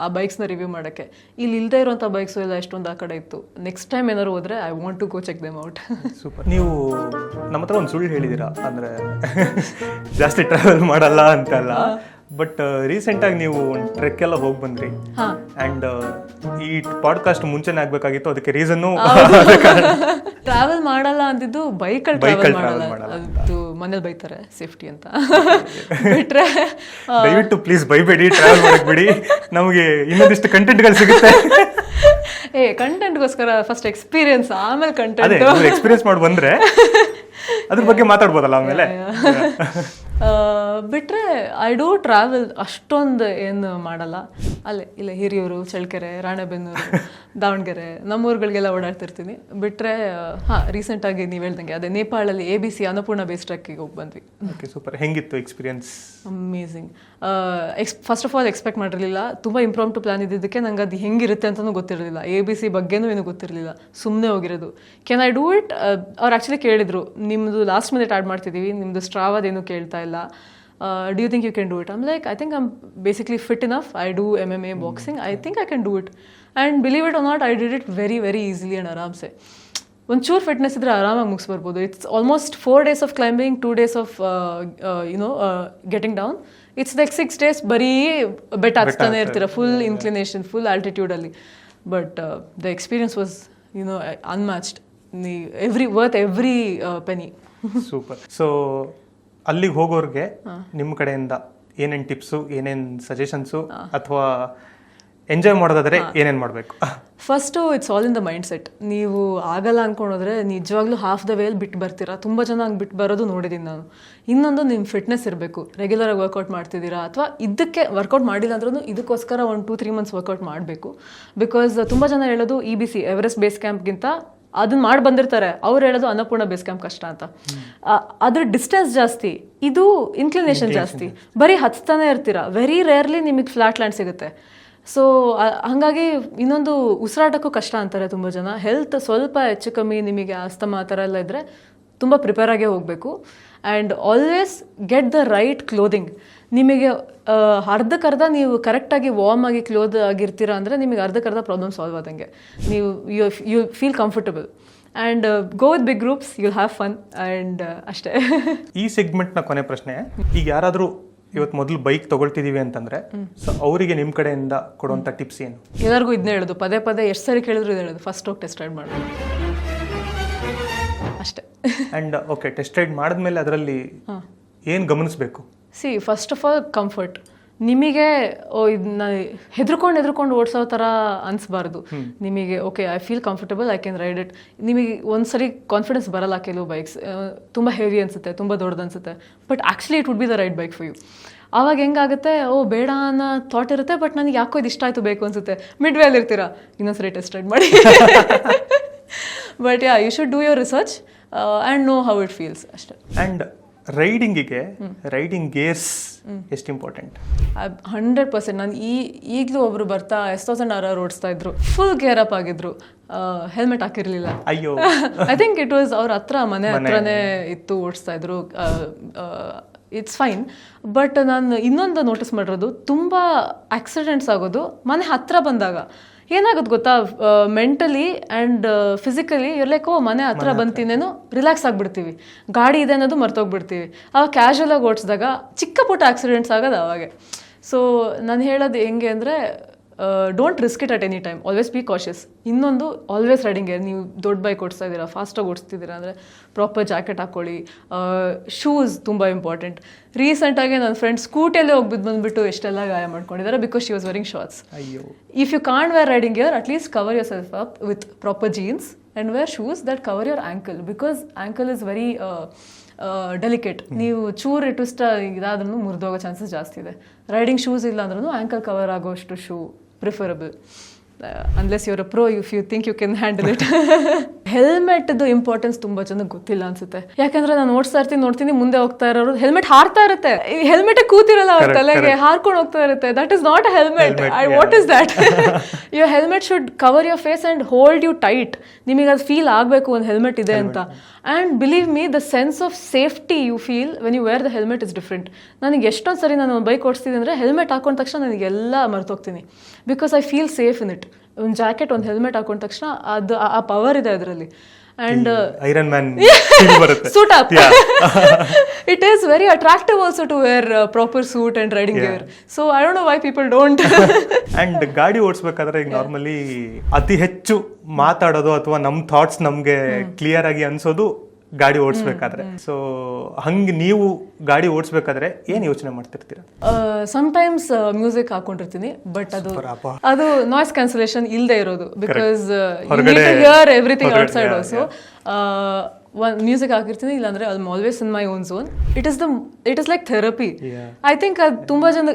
ಆ ಬೈಕ್ಸ್ನ ರಿವ್ಯೂ ಮಾಡೋಕ್ಕೆ. ಇಲ್ಲಿ ಇಲ್ಲದೆ ಇರೋಂಥ ಬೈಕ್ಸು ಎಲ್ಲ ಎಷ್ಟೊಂದು ಆ ಕಡೆ ಇತ್ತು. ನೆಕ್ಸ್ಟ್ ಟೈಮ್ ಏನಾದ್ರು ಹೋದರೆ I want to go check them out. Super. ನೀವು ನಮ್ಮ ಹತ್ರ ಒಂದು ಸುಳ್ಳು ಹೇಳಿದ್ದೀರಾ, ಅಂದರೆ ಜಾಸ್ತಿ ಟ್ರಾವೆಲ್ ಮಾಡಲ್ಲ ಅಂತಲ್ಲ. ಬಟ್ ರೀಸೆಂಟಾಗಿ ನೀವು ಒಂದು ಟ್ರೆಕ್ ಎಲ್ಲ ಹೋಗಿ ಬಂದ್ರಿ. ಆ್ಯಂಡ್ ಈ ಪಾಡ್ಕಾಸ್ಟ್ ಮುಂಚೆನೇ ಆಗಬೇಕಾಗಿತ್ತು, ಅದಕ್ಕೆ ರೀಸನ್ನು ಟ್ರಾವೆಲ್ ಮಾಡಲ್ಲ ಅಂತಿದ್ದು ಬೈಕಲ್ಲಿ ಟ್ರಾವೆಲ್ ಮಾಡಲ್ಲ. ಅದು ಮನೇಲಿ ಬೈತಾರೆ ಸೇಫ್ಟಿ ಅಂತ. ಬಿಟ್ರೆ ದಯವಿಟ್ಟು ಪ್ಲೀಸ್ ಬೈಬೇಡಿ, ಟ್ರಾವೆಲ್ ಮಾಡಕ್ ಬಿಡಿ. ನಮಗೆ ಇನ್ನೊಂದಿಷ್ಟು ಕಂಟೆಂಟ್ಗಳು ಸಿಗುತ್ತೆ. ಕಂಟೆಂಟ್ಗೋಸ್ಕರ ಫಸ್ಟ್ ಎಕ್ಸ್ಪೀರಿಯನ್ಸ್, ಆಮೇಲೆ ಕಂಟೆಂಟ್. ಎಕ್ಸ್ಪೀರಿಯನ್ಸ್ ಮಾಡಿ ಬಂದ್ರೆ ಅದ್ರ ಬಗ್ಗೆ ಮಾತಾಡ್ಬೋದಲ್ಲ ಆಮೇಲೆ. ಬಿಟ್ರೆ ಐ ಡೂ ಟ್ರಾವೆಲ್ ಅಷ್ಟೊಂದು ಏನು ಮಾಡಲ್ಲ. ಇಲ್ಲ ಹಿರಿಯೂರು, ಚಳ್ಳಕೆರೆ, ರಾಣೆಬೆನ್ನೂರು, ದಾವಣಗೆರೆ, ನಮ್ಮೂರುಗಳಿಗೆಲ್ಲ ಓಡಾಡ್ತಿರ್ತೀನಿ. ಬಿಟ್ರೆ ರೀಸೆಂಟಾಗಿ ನೀವು ಹೇಳ್ದಂಗೆ ಅದೇ ನೇಪಾಳಲ್ಲಿ ABC ಅನ್ನಪೂರ್ಣ ಬೇಸ್ ಟ್ರೆಕ್ಕಿಗೆ ಹೋಗಿ ಬಂದ್ವಿ. Okay, super. ಹೆಂಗಿತ್ತು experience? Amazing. First of all expect ಮಾಡಿರಲಿಲ್ಲ. ತುಂಬ ಇಂಪ್ರಾಂಪ್ಟು ಪ್ಲಾನ್ ಇದ್ದಿದ್ದಕ್ಕೆ ನಂಗೆ ಅದು ಹೆಂಗಿರುತ್ತೆ ಅಂತಲೂ ಗೊತ್ತಿರಲಿಲ್ಲ. ABC ಬಗ್ಗೆನೂ ಏನೂ ಗೊತ್ತಿರಲಿಲ್ಲ. ಸುಮ್ಮನೆ ಹೋಗಿರೋದು. Can I do it? ಅವ್ರು ಆ್ಯಕ್ಚುಲಿ ಕೇಳಿದರು, ನಿಮ್ಮದು ಲಾಸ್ಟ್ ಮಿನಿಟ್ ಆ್ಯಡ್ ಮಾಡ್ತಿದ್ದೀವಿ, ನಿಮ್ಮದು ಸ್ಟ್ರಾವಾದೇನು ಕೇಳ್ತಾ ಇಲ್ಲ, do you think you can do it? I'm like, I think I'm basically fit enough. I do MMA, boxing. I think I can do it. And believe it or not, I did it very, very easily and ಆರಾಮ್ಸೆ. ಒಂಚೂರು ಫಿಟ್ನೆಸ್ ಇದ್ರೆ ಆರಾಮಾಗಿ ಮುಗಿಸ್ಬರ್ಬೋದು. It's almost 4 days of climbing, 2 days of getting down. It's like 6 days ಬರೀ ಬೆಟ್ಟ ಹಚ್ತಾನೆ ಇರ್ತೀರ, ಫುಲ್ ಇನ್ಕ್ಲಿನೇಷನ್, ಫುಲ್ ಆಲ್ಟಿಟ್ಯೂಡಲ್ಲಿ. But the experience was unmatched. Every penny. Super. So ಅಲ್ಲಿಗೆ ಹೋಗೋರಿಗೆ ನಿಮ್ಮ ಕಡೆಯಿಂದ ಏನೇನು ಟಿಪ್ಸು, ಏನೇನು ಸಜೆಷನ್ಸು, ಅಥವಾ ಎಂಜಾಯ್ ಮಾಡೋದಾದ್ರೆ ಏನೇನ್ ಮಾಡ್ಬೇಕು? First it's all in the mind set. ನೀವು ಆಗಲ್ಲ ಅನ್ಕೊಂಡೋದ್ರೆ ನಿಜವಾಗ್ಲೂ ಹಾಫ್ ದ ವೇಲ್ ಬಿಟ್ಟು ಬರ್ತೀರಾ. ತುಂಬ ಜನ ಹಂಗೆ ಬಿಟ್ಟು ಬರೋದು ನೋಡಿದ್ದೀನಿ ನಾನು. ಇನ್ನೊಂದು ನಿಮ್ಮ ಫಿಟ್ನೆಸ್ ಇರಬೇಕು. ರೆಗ್ಯುಲರಾಗಿ ವರ್ಕೌಟ್ ಮಾಡ್ತಿದ್ದೀರಾ ಅಥವಾ ಇದಕ್ಕೆ ವರ್ಕೌಟ್ ಮಾಡಿಲ್ಲ ಅಂದ್ರೂ ಇದಕ್ಕೋಸ್ಕರ 1-2-3 ಮಂತ್ಸ್ ವರ್ಕೌಟ್ ಮಾಡಬೇಕು. ಬಿಕಾಸ್ ತುಂಬ ಜನ ಹೇಳೋದು EBC ಎವರೆಸ್ಟ್ ಬೇಸ್ ಕ್ಯಾಂಪ್ಗಿಂತ ಅದನ್ನ ಮಾಡಿ ಬಂದಿರ್ತಾರೆ. ಅವ್ರು ಹೇಳೋದು ಅನ್ನಪೂರ್ಣ ಬೇಸ್ ಕ್ಯಾಂಪ್ ಕಷ್ಟ ಅಂತ. ಅದ್ರ ಡಿಸ್ಟೆನ್ಸ್ ಜಾಸ್ತಿ, ಇದು ಇನ್ಕ್ಲಿನೇಷನ್ ಜಾಸ್ತಿ. ಬರೀ ಹತ್ತಾನೆ ಇರ್ತೀರಾ. ವೆರಿ ರೇರ್ಲಿ ನಿಮಗೆ ಫ್ಲಾಟ್ ಲ್ಯಾಂಡ್ ಸಿಗುತ್ತೆ. ಸೊ ಹಾಗಾಗಿ ಇನ್ನೊಂದು ಉಸಿರಾಟಕ್ಕೂ ಕಷ್ಟ ಅಂತಾರೆ ತುಂಬ ಜನ. ಹೆಲ್ತ್ ಸ್ವಲ್ಪ ಹೆಚ್ಚು ಕಮ್ಮಿ ನಿಮಗೆ ಆಸ್ತಮಾ ಆ ಥರ ಎಲ್ಲ ಇದ್ದರೆ ತುಂಬ ಪ್ರಿಪೇರ್ ಆಗೇ ಹೋಗಬೇಕು. And always get the right clothing. ನಿಮಗೆ ಅರ್ಧಕ್ಕರ್ಧ ನೀವು ಕರೆಕ್ಟಾಗಿ ವಾರ್ಮ್ ಆಗಿ ಕ್ಲೋತ್ ಆಗಿರ್ತೀರಾ ಅಂದರೆ ನಿಮಗೆ ಅರ್ಧಕ್ಕರ್ಧ ಪ್ರಾಬ್ಲಮ್ ಸಾಲ್ವ್ ಆದಂಗೆ. ನೀವು you feel comfortable and go with big groups, you'll have fun and ಅಷ್ಟೇ. ಈ ಸೆಗ್ಮೆಂಟ್ನ ಕೊನೆ ಪ್ರಶ್ನೆ, ಈಗ ಯಾರಾದರೂ ಇವತ್ತು ಮೊದಲು ಬೈಕ್ ತಗೊಳ್ತಿದೀವಿ ಅಂತಂದ್ರೆ ಸೊ ಅವರಿಗೆ ನಿಮ್ಮ ಕಡೆಯಿಂದ ಕೊಡುವಂಥ ಟಿಪ್ಸ್ ಏನು? ಎಲ್ಲರಿಗೂ ಇದನ್ನೇ ಹೇಳೋದು, ಪದೇ ಪದೇ ಎಷ್ಟು ಸರಿ ಕೇಳಿದ್ರು ಇದು ಹೇಳೋದು, ಫಸ್ಟ್ ಹೋಗಿ ಟೆಸ್ಟ್ ರೈಡ್ ಮಾಡೋದು ಅಷ್ಟೇ. ಆ್ಯಂಡ್ ಓಕೆ, ಟೆಸ್ಟ್ ರೈಡ್ ಮಾಡಿದ್ಮೇಲೆ ಅದರಲ್ಲಿ ಏನು ಗಮನಿಸಬೇಕು? See first of all comfort. ನಿಮಗೆ ಇದನ್ನ ಹೆದರ್ಕೊಂಡು ಓಡಿಸೋ ಥರ ಅನಿಸ್ಬಾರ್ದು. ನಿಮಗೆ okay I feel comfortable, I can ride it. ನಿಮಗೆ ಒಂದ್ಸರಿ ಕಾನ್ಫಿಡೆನ್ಸ್ ಬರಲ್ಲ. ಕೆಲವು ಬೈಕ್ಸ್ ತುಂಬ ಹೆವಿ ಅನಿಸುತ್ತೆ, ತುಂಬ ದೊಡ್ಡದು ಅನಿಸುತ್ತೆ, but actually it would be the right bike for you. ಆವಾಗ ಹೆಂಗಾಗುತ್ತೆ, ಬೇಡ ಅನ್ನೋ ಥಾಟ್ ಇರುತ್ತೆ, ಬಟ್ ನನಗೆ ಯಾಕೋ ಇದು ಇಷ್ಟ ಆಯಿತು ಬೇಕು ಅನಿಸುತ್ತೆ. ಮಿಡ್ ವೇಲ್ ಇರ್ತೀರಾ, ಇನ್ನೊಂದ್ಸರಿ ಟೆಸ್ಟ್ ರೈಡ್ ಮಾಡಿ. But you should do your research and know how it feels ಅಷ್ಟೇ. ಆ್ಯಂಡ್ ರೈಡಿಂಗಿಗೆ ರೈಡಿಂಗ್ ಗೇರ್ಸ್ ಎಷ್ಟು ಇಂಪಾರ್ಟೆಂಟ್? 100%. ನಾನು ಈಗಲೂ ಒಬ್ರು ಬರ್ತಾ S1000 ಓಡಿಸ್ತಾ ಇದ್ರು, ಫುಲ್ ಗೇರ್ ಅಪ್ ಆಗಿದ್ರು, ಹೆಲ್ಮೆಟ್ ಹಾಕಿರ್ಲಿಲ್ಲ. ಅಯ್ಯೋ, ಐ ಥಿಂಕ್ ಇಟ್ ವಾಸ್ ಅವ್ರ ಮನೆ ಹತ್ರನೇ ಇತ್ತು, ಓಡಿಸ್ತಾ ಇದ್ರು. It's fine. ಬಟ್ ನಾನು ಇನ್ನೊಂದು ನೋಟಿಸ್ ಮಾಡಿರೋದು, ತುಂಬ ಆಕ್ಸಿಡೆಂಟ್ಸ್ ಆಗೋದು ಮನೆ ಹತ್ರ ಬಂದಾಗ. ಏನಾಗುತ್ತೆ ಗೊತ್ತಾ, ಮೆಂಟಲಿ ಆ್ಯಂಡ್ ಫಿಸಿಕಲಿ ಇರ್ಲಿಕ್ಕೋ ಮನೆ ಹತ್ರ ಬಂತಿನೇನೋ ರಿಲ್ಯಾಕ್ಸ್ ಆಗಿಬಿಡ್ತೀವಿ, ಗಾಡಿ ಇದೆ ಅನ್ನೋದು ಮರ್ತೋಗ್ಬಿಡ್ತೀವಿ. ಆವಾಗ ಕ್ಯಾಶುವಲಾಗಿ ಓಡಿಸಿದಾಗ ಚಿಕ್ಕ ಪುಟ್ಟ ಆಕ್ಸಿಡೆಂಟ್ಸ್ ಆಗೋದು ಅವಾಗೆ. ಸೊ ನಾನು ಹೇಳೋದು ಹೆಂಗೆ ಅಂದರೆ, don't risk it at any time, always be cautious. ಇನ್ನೊಂದು, ಆಲ್ವೇಸ್ ರೈಡಿಂಗ್ ಗೇರ್. ನೀವು ದೊಡ್ಡ ಬೈಕ್ ಓಡಿಸ್ತಾ ಇದ್ದೀರಾ, ಫಾಸ್ಟಾಗಿ ಓಡಿಸ್ತಿದ್ದೀರಾ ಅಂದರೆ ಪ್ರಾಪರ್ ಜಾಕೆಟ್ ಹಾಕ್ಕೊಳ್ಳಿ. ಶೂಸ್ ತುಂಬ ಇಂಪಾರ್ಟೆಂಟ್. ರೀಸೆಂಟಾಗಿ ನನ್ನ ಫ್ರೆಂಡ್ ಸ್ಕೂಟಿಯಲ್ಲೇ ಹೋಗ್ಬಿದ್ದು ಬಂದುಬಿಟ್ಟು ಎಷ್ಟೆಲ್ಲ ಗಾಯ ಮಾಡ್ಕೊಂಡಿದ್ದಾರೆ, because she was wearing shorts. ಅಯ್ಯೋ. If you can't wear riding gear, at least cover yourself up with proper jeans and wear shoes that cover your ankle, because ankle is very delicate. ನೀವು ಚೂರು ಟ್ವಿಸ್ಟ್ ಇದಾದ್ರೂ ಮುರಿದೋಗೋ ಚಾನ್ಸಸ್ ಜಾಸ್ತಿ ಇದೆ. ರೈಡಿಂಗ್ ಶೂಸ್ ಇಲ್ಲ ಅಂದ್ರೂ ಆ್ಯಂಕಲ್ ಕವರ್ ಆಗೋಷ್ಟು shoe preferable, unless you're a pro, if you think you can handle it. ಹೆಲ್ಮೆಟ್ದು ಇಂಪಾರ್ಟೆನ್ಸ್ ತುಂಬ ಜನಕ್ಕೆ ಗೊತ್ತಿಲ್ಲ ಅನ್ಸುತ್ತೆ. ಯಾಕಂದ್ರೆ ನಾನು ಓಡಿಸ್ತಾ ಇರ್ತೀನಿ, ನೋಡ್ತೀನಿ ಮುಂದೆ ಹೋಗ್ತಾ ಇರೋರು ಹೆಲ್ಮೆಟ್ ಹಾರ್ತಾ ಇರುತ್ತೆ, ಹೆಲ್ಮೆಟ್ ಕೂತಿರಲ್ಲ ಅವ್ರ ತಲೆಗೆ, ಹಾರ್ಕೊಂಡು ಹೋಗ್ತಾ ಇರುತ್ತೆ. That is not a helmet. What is that? Your helmet should cover your face and hold you tight. ನಿಮಗೆ ಅದು ಫೀಲ್ ಆಗಬೇಕು ಒಂದು ಹೆಲ್ಮೆಟ್ ಇದೆ ಅಂತ. And believe me, the sense of safety you feel when you wear the helmet is different. ನನಗೆ ಎಷ್ಟೊಂದು ಸರಿ ನಾನು ಬೈಕ್ ಓಡಿಸ್ತಿದ್ದೆ ಅಂದರೆ ಹೆಲ್ಮೆಟ್ ಹಾಕೊಂಡ ತಕ್ಷಣ ನನಗೆಲ್ಲ ಮರ್ತೋಗ್ತೀನಿ, because I feel safe in it. ಒಂದು ಜಾಕೆಟ್, ಒಂದು ಹೆಲ್ಮೆಟ್ ಹಾಕೊಂಡ ತಕ್ಷಣ ಅದು ಆ ಪವರ್ ಇದೆ ಅದರಲ್ಲಿ. And Iron Man suit up. It is very attractive also to wear proper suit and riding gear. So I don't know why people don't. And ಗಾಡಿ ಓಡಿಸಬೇಕಾದ್ರೆ ಈಗ ನಾರ್ಮಲಿ ಅತಿ ಹೆಚ್ಚು ಮಾತಾಡೋದು ಅಥವಾ ನಮ್ಮ ಥಾಟ್ಸ್ ನಮಗೆ ಕ್ಲಿಯರ್ ಆಗಿ ಅನ್ಸೋದು ಗಾಡಿ ಓಡಿಸ್ಬೇಕಾದ್ರೆ. ಸೊ ಹಂಗೆ ನೀವು ಗಾಡಿ ಓಡಿಸ್ಬೇಕಾದ್ರೆ ಏನ್ ಯೋಚನೆ ಮಾಡ್ತಿರ್ತೀರಾ? ಸಮಟೈಮ್ಸ್ ಮ್ಯೂಸಿಕ್ ಹಾಕೊಂಡಿರ್ತೀನಿ, ಬಟ್ ಅದು ನಾಯ್ಸ್ ಕ್ಯಾನ್ಸಲೇಷನ್ ಇಲ್ಲದೆ ಇರೋದು, because you need to hear everything outside also. ಒಂದು ಮ್ಯೂಸಿಕ್ ಹಾಕಿರ್ತೀನಿ, ಇಲ್ಲಾಂದ್ರೆ I am always in my own zone. It is like therapy. I think ಅದು ತುಂಬ ಜನ,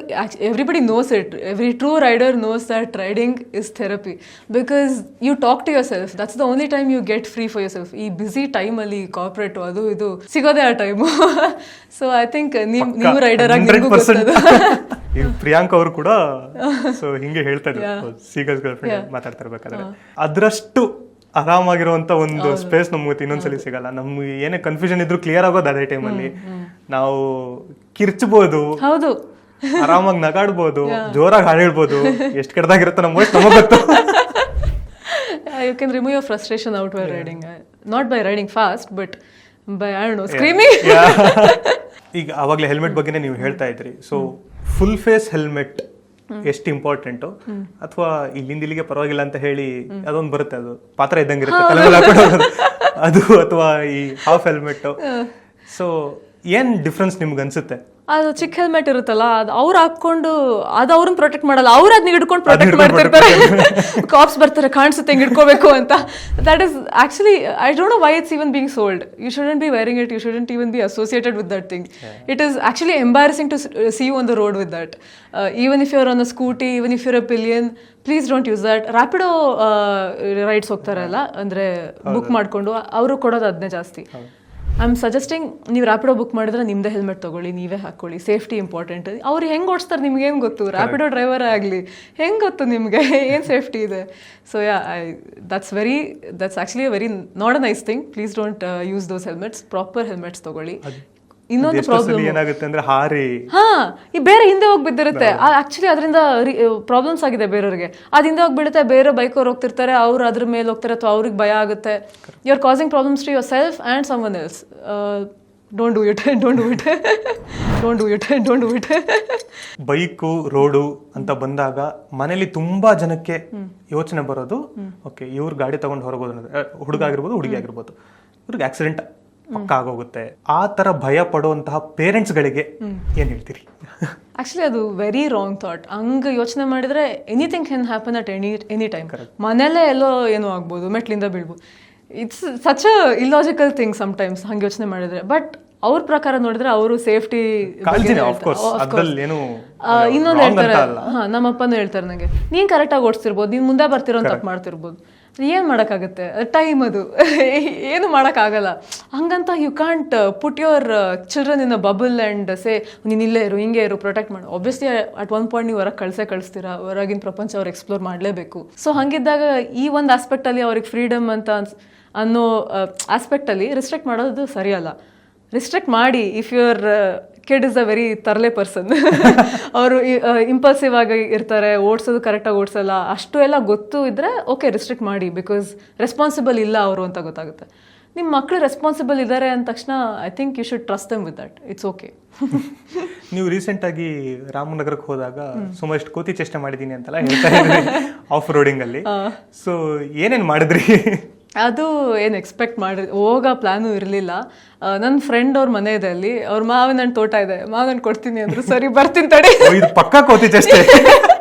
everybody knows it. Every true rider knows that riding is therapy, because you talk to yourself. That's the only time you get free for yourself. ಈ ಬ್ಯುಸಿ ಟೈಮಲ್ಲಿ ಕಾರ್ಪೊರೇಟ್ ಅದು ಇದು ಸಿಗೋದೇ ಆ ಟೈಮು. ಸೊ ಐ ಥಿಂಕ್ ನೀವು ರೈಡರ್ ಆಗಿ ನಿಮಗೂ ಗೊತ್ತದು. ಪ್ರಿಯಾಂಕ್ ಅವರು ಕೂಡ ಸೊ ಹಿಂಗೆ ಹೇಳ್ತಾ ಇದ್ರು, ಸೀಗರ್ಸ್ ಗರ್ಲ್ ಫ್ರೆಂಡ್ ಮಾತಾಡ್ತಾ ಇರ್ಬೇಕಾದ್ರೆ ಅದ್ರಷ್ಟು ಆರಾಮಾಗಿರುವಂತ ಒಂದು ಸ್ಪೇಸ್ ನಮ್ಗೆ ಇನ್ನೊಂದ್ಸಲಿ ಸಿಗಲ್ಲ. ನಮ್ಗೆ ಏನೇ ಕನ್ಫ್ಯೂಷನ್ ಇದ್ರು ಕ್ಲಿಯರ್ ಆಗೋದು ಅದೇ ಟೈಮಲ್ಲಿ. ನಾವು ಕಿರ್ಚ್ಬೋದು, ಹೌದು, ಆರಾಮಾಗಿ ನಗಾಡ್ಬೋದು, ಜೋರಾಗಿ ಹಾಡು ಹೇಳ್ಬೋದು. ಎಷ್ಟು ಕೆಟ್ಟದಾಗಿರುತ್ತೆ ನಮ್ಮ ವಾಯ್ಸ್ ನಮಗೆ ಗೊತ್ತು. You can remove your frustration out while riding, not by riding fast, but by I don't know, screaming. ಈಗ ಅವಾಗಲೇ ಹೆಲ್ಮೆಟ್ ಬಗ್ಗೆನೇ ನೀವು ಹೇಳ್ತಾ ಇದ್ರಿ. ಸೊ ಫುಲ್ ಫೇಸ್ ಹೆಲ್ಮೆಟ್ ಎಷ್ಟು ಇಂಪಾರ್ಟೆಂಟು, ಅಥವಾ ಇಲ್ಲಿಂದ ಇಲ್ಲಿಗೆ ಪರವಾಗಿಲ್ಲ ಅಂತ ಹೇಳಿ ಅದೊಂದು ಬರುತ್ತೆ, ಅದು ಪಾತ್ರ ಇದ್ದಂಗಿರುತ್ತೆ ತಲೆ ಮೇಲೆ ಹಾಕೊಂಡು ಅದು, ಅಥವಾ ಈ ಹಾಫ್ ಹೆಲ್ಮೆಟ್. ಸೊ ಏನ್ ಡಿಫ್ರೆನ್ಸ್ ನಿಮ್ಗೆ ಅನ್ಸುತ್ತೆ ಅದು ಚಿಕ್ಕ ಹೆಲ್ಮೆಟ್ ಇರುತ್ತಲ್ಲ ಅದು ಅವ್ರು ಹಾಕೊಂಡು ಅದು ಅವ್ರನ್ನ ಪ್ರೊಟೆಕ್ಟ್ ಮಾಡಲ್ಲ, ಅವ್ರು ಅದನ್ನ ಹಿಡ್ಕೊಂಡು ಪ್ರೊಟೆಕ್ಟ್ ಮಾಡ್ತಿರ್ತಾರೆ. ಕಾಪ್ಸ್ ಬರ್ತಾರೆ ಕಾಣಿಸುತ್ತೆ ಹಿಂಗೆ ಹಿಡ್ಕೋಬೇಕು ಅಂತ. That is actually I don't know why it's even being sold. You shouldn't be wearing it, you shouldn't even be associated with that thing. It is actually embarrassing to see you on the road with that. Even if you're on a Scooty, even if you're a pillion, please don't use that. Rapido rides ಹೋಗ್ತಾರಲ್ಲ ಅಂದರೆ ಬುಕ್ ಮಾಡಿಕೊಂಡು ಅವರು ಕೊಡೋದು ಅದನ್ನೇ ಜಾಸ್ತಿ. ಐ ಆಮ್ ಸಜೆಸ್ಟಿಂಗ್ ನೀವು ರ್ಯಾಪಿಡೋ ಬುಕ್ ಮಾಡಿದ್ರೆ ನಿಮ್ಮದೇ ಹೆಲ್ಮೆಟ್ ತೊಗೊಳ್ಳಿ, ನೀವೇ ಹಾಕ್ಕೊಳ್ಳಿ. Safety important. ಅವ್ರು ಹೆಂಗೆ ಓಡಿಸ್ತಾರೆ ನಿಮ್ಗೇನು ಗೊತ್ತು? ರ್ಯಾಪಿಡೋ ಡ್ರೈವರೇ ಆಗಲಿ ಹೆಂಗೆ ಗೊತ್ತು ನಿಮಗೆ ಏನು ಸೇಫ್ಟಿ ಇದೆ? So yeah, that's actually very not a nice thing. Please don't use those helmets. Proper helmets ತೊಗೊಳ್ಳಿ. ಇನ್ನೊಂದು ಪ್ರಾಬ್ಲಮ್ ಏನಾಗುತ್ತೆ ಅಂದ್ರೆ ಹಾರಿ ಈ ಬೇರೆ ಹಿಂದೆ ಹೋಗಿ ಬಿದ್ದಿರುತ್ತೆ. ಆಕ್ಚುಲಿ ಅದರಿಂದ ಪ್ರಾಬ್ಲಮ್ಸ್ ಆಗಿದೆ ಬೇರೆಯವ್ರಿಗೆ. ಅದು ಹಿಂದೆ ಹೋಗಿ ಬೀಳುತ್ತೆ, ಬೇರೆ ಬೈಕ್ ಅವ್ರು ಹೋಗ್ತಿರ್ತಾರೆ, ಅವ್ರು ಅದ್ರ ಮೇಲೆ ಹೋಗ್ತಾರೆ ಅಥವಾ ಅವ್ರಿಗೆ ಭಯ ಆಗುತ್ತೆ. You are causing problems to yourself and someone else. Don't do it, don't do it, don't do it, don't do it. Bike road ಅಂತ ಬಂದಾಗ ಮನೇಲಿ ತುಂಬಾ ಜನಕ್ಕೆ ಯೋಚನೆ ಬರೋದು, ಓಕೆ ಇವ್ರು ಗಾಡಿ ತಗೊಂಡು ಹೊರಗೋದು, ಹುಡುಗ ಆಗಿರ್ಬೋದು ಹುಡುಗಿ ಆಗಿರ್ಬೋದು, ಇವ್ರಿಗೆ ಆಕ್ಸಿಡೆಂಟ್ ಪಕ್ಕ ಆಗೋಗುತ್ತೆ. ಆ ತರ ಭಯ ಪಡುವಂತಹ ಪೇರೆಂಟ್ಸ್ ಗಳಿಗೆ ಏನ್ ಹೇಳ್ತೀರಿ? ಆಕ್ಚುಲಿ ಅದು ವೆರಿ ರಾಂಗ್ ಥಾಟ್. ಹಂಗೆ ಯೋಚನೆ ಮಾಡಿದ್ರೆ anything can happen at any time. ಮನೇಲೇ ಎಲ್ಲೋ ಏನೋ ಆಗ್ಬೋದು, ಮೆಟ್ಲಿಂದ ಬೀಳ್ಬೋದು. It's such a illogical thing sometimes ಹಂಗೆ ಯೋಚನೆ ಮಾಡಿದ್ರೆ. ಬಟ್ ಅವ್ರ ಪ್ರಕಾರ ನೋಡಿದ್ರೆ ಅವರು ಸೇಫ್ಟಿ ಇನ್ನೊಂದು ಹೇಳ್ತಾರೆ. ನಮ್ಮಪ್ಪನೂ ಹೇಳ್ತಾರೆ ನನಗೆ, ನೀನ್ ಕರೆಕ್ಟಾಗಿ ಓಡಿಸ್ತಿರ್ಬೋದು, ನೀನ್ ಮುಂದೆ ಬರ್ತಿರೋ ತಪ್ಪು ಮಾಡ್ತಿರ್ಬೋದು. ಏನು ಮಾಡೋಕ್ಕಾಗುತ್ತೆ? ಟೈಮ್ ಅದು ಏನು ಮಾಡೋಕ್ಕಾಗಲ್ಲ. ಹಂಗಂತ you can't put your children in a bubble and say ನೀನು ಇಲ್ಲೇ ಇರು, ಹಿಂಗೆ ಇರು, ಪ್ರೊಟೆಕ್ಟ್ ಮಾಡು. ಆಬ್ವಿಯಸ್ಲಿ ಅಟ್ ಒನ್ ಪಾಯಿಂಟ್ ನೀವು ಹೊರಗೆ ಕಳಿಸ್ತೀರಾ, ಹೊರಗಿನ ಪ್ರಪಂಚ ಅವ್ರು ಎಕ್ಸ್ಪ್ಲೋರ್ ಮಾಡಲೇಬೇಕು. ಸೊ ಹಾಗಿದ್ದಾಗ ಈ ಒಂದು ಆಸ್ಪೆಕ್ಟಲ್ಲಿ ಅವ್ರಿಗೆ ಫ್ರೀಡಮ್ ಅಂತ ಅನ್ನೋ ಆಸ್ಪೆಕ್ಟಲ್ಲಿ ರಿಸ್ಟ್ರಿಕ್ಟ್ ಮಾಡೋದು ಸರಿಯಲ್ಲ. ರಿಸ್ಟ್ರಿಕ್ಟ್ ಮಾಡಿ if your kid is a very ತರ್ಲೆ ಪರ್ಸನ್, ಅವರು ಇಂಪಲ್ಸಿವ್ ಆಗಿ ಇರ್ತಾರೆ, ಓಡಿಸೋದು ಕರೆಕ್ಟಾಗಿ ಓಡಿಸಲ್ಲ, ಅಷ್ಟು ಎಲ್ಲ ಗೊತ್ತು ಇದ್ರೆ ಓಕೆ ರಿಸ್ಟ್ರಿಕ್ಟ್ ಮಾಡಿ. ಬಿಕಾಸ್ ರೆಸ್ಪಾನ್ಸಿಬಲ್ ಇಲ್ಲ ಅವರು ಅಂತ ಗೊತ್ತಾಗುತ್ತೆ. ನಿಮ್ಮ ಮಕ್ಕಳು ರೆಸ್ಪಾನ್ಸಿಬಲ್ ಇದ್ದಾರೆ ಅಂದ ತಕ್ಷಣ I think you should trust them with that. It's okay. ನೀವು ರೀಸೆಂಟ್ ಆಗಿ ರಾಮನಗರಕ್ಕೆ ಹೋದಾಗ ಸುಮಾರು ಕೋತಿ ಚೇಷ್ಟೆ ಮಾಡಿದ್ದೀನಿ ಅಂತೆಲ್ಲ ಹೇಳ್ತಾ ಇದ್ರಿ ಆಫ್ ರೋಡಿಂಗ್ ಅಲ್ಲಿ. ಸೊ ಏನೇನು ಮಾಡಿದ್ರಿ? ಅದು ಏನು ಎಕ್ಸ್ಪೆಕ್ಟ್ ಹೋಗೋ ಪ್ಲ್ಯಾನು ಇರಲಿಲ್ಲ. ನನ್ನ ಫ್ರೆಂಡ್ ಅವ್ರ ಮನೆ ಇದೆ ಅಲ್ಲಿ, ಅವ್ರ ಮಾವಿನ ಹಣ್ಣು ತೋಟ ಇದೆ, ಮಾವಿನ ಹಣ್ಣು ಕೊಡ್ತೀನಿ ಅಂದರು. ಸರಿ ಬರ್ತೀನಿ ತಡಿ. ಪಕ್ಕ ಕೋತಿ ಚೇಷ್ಟೆ.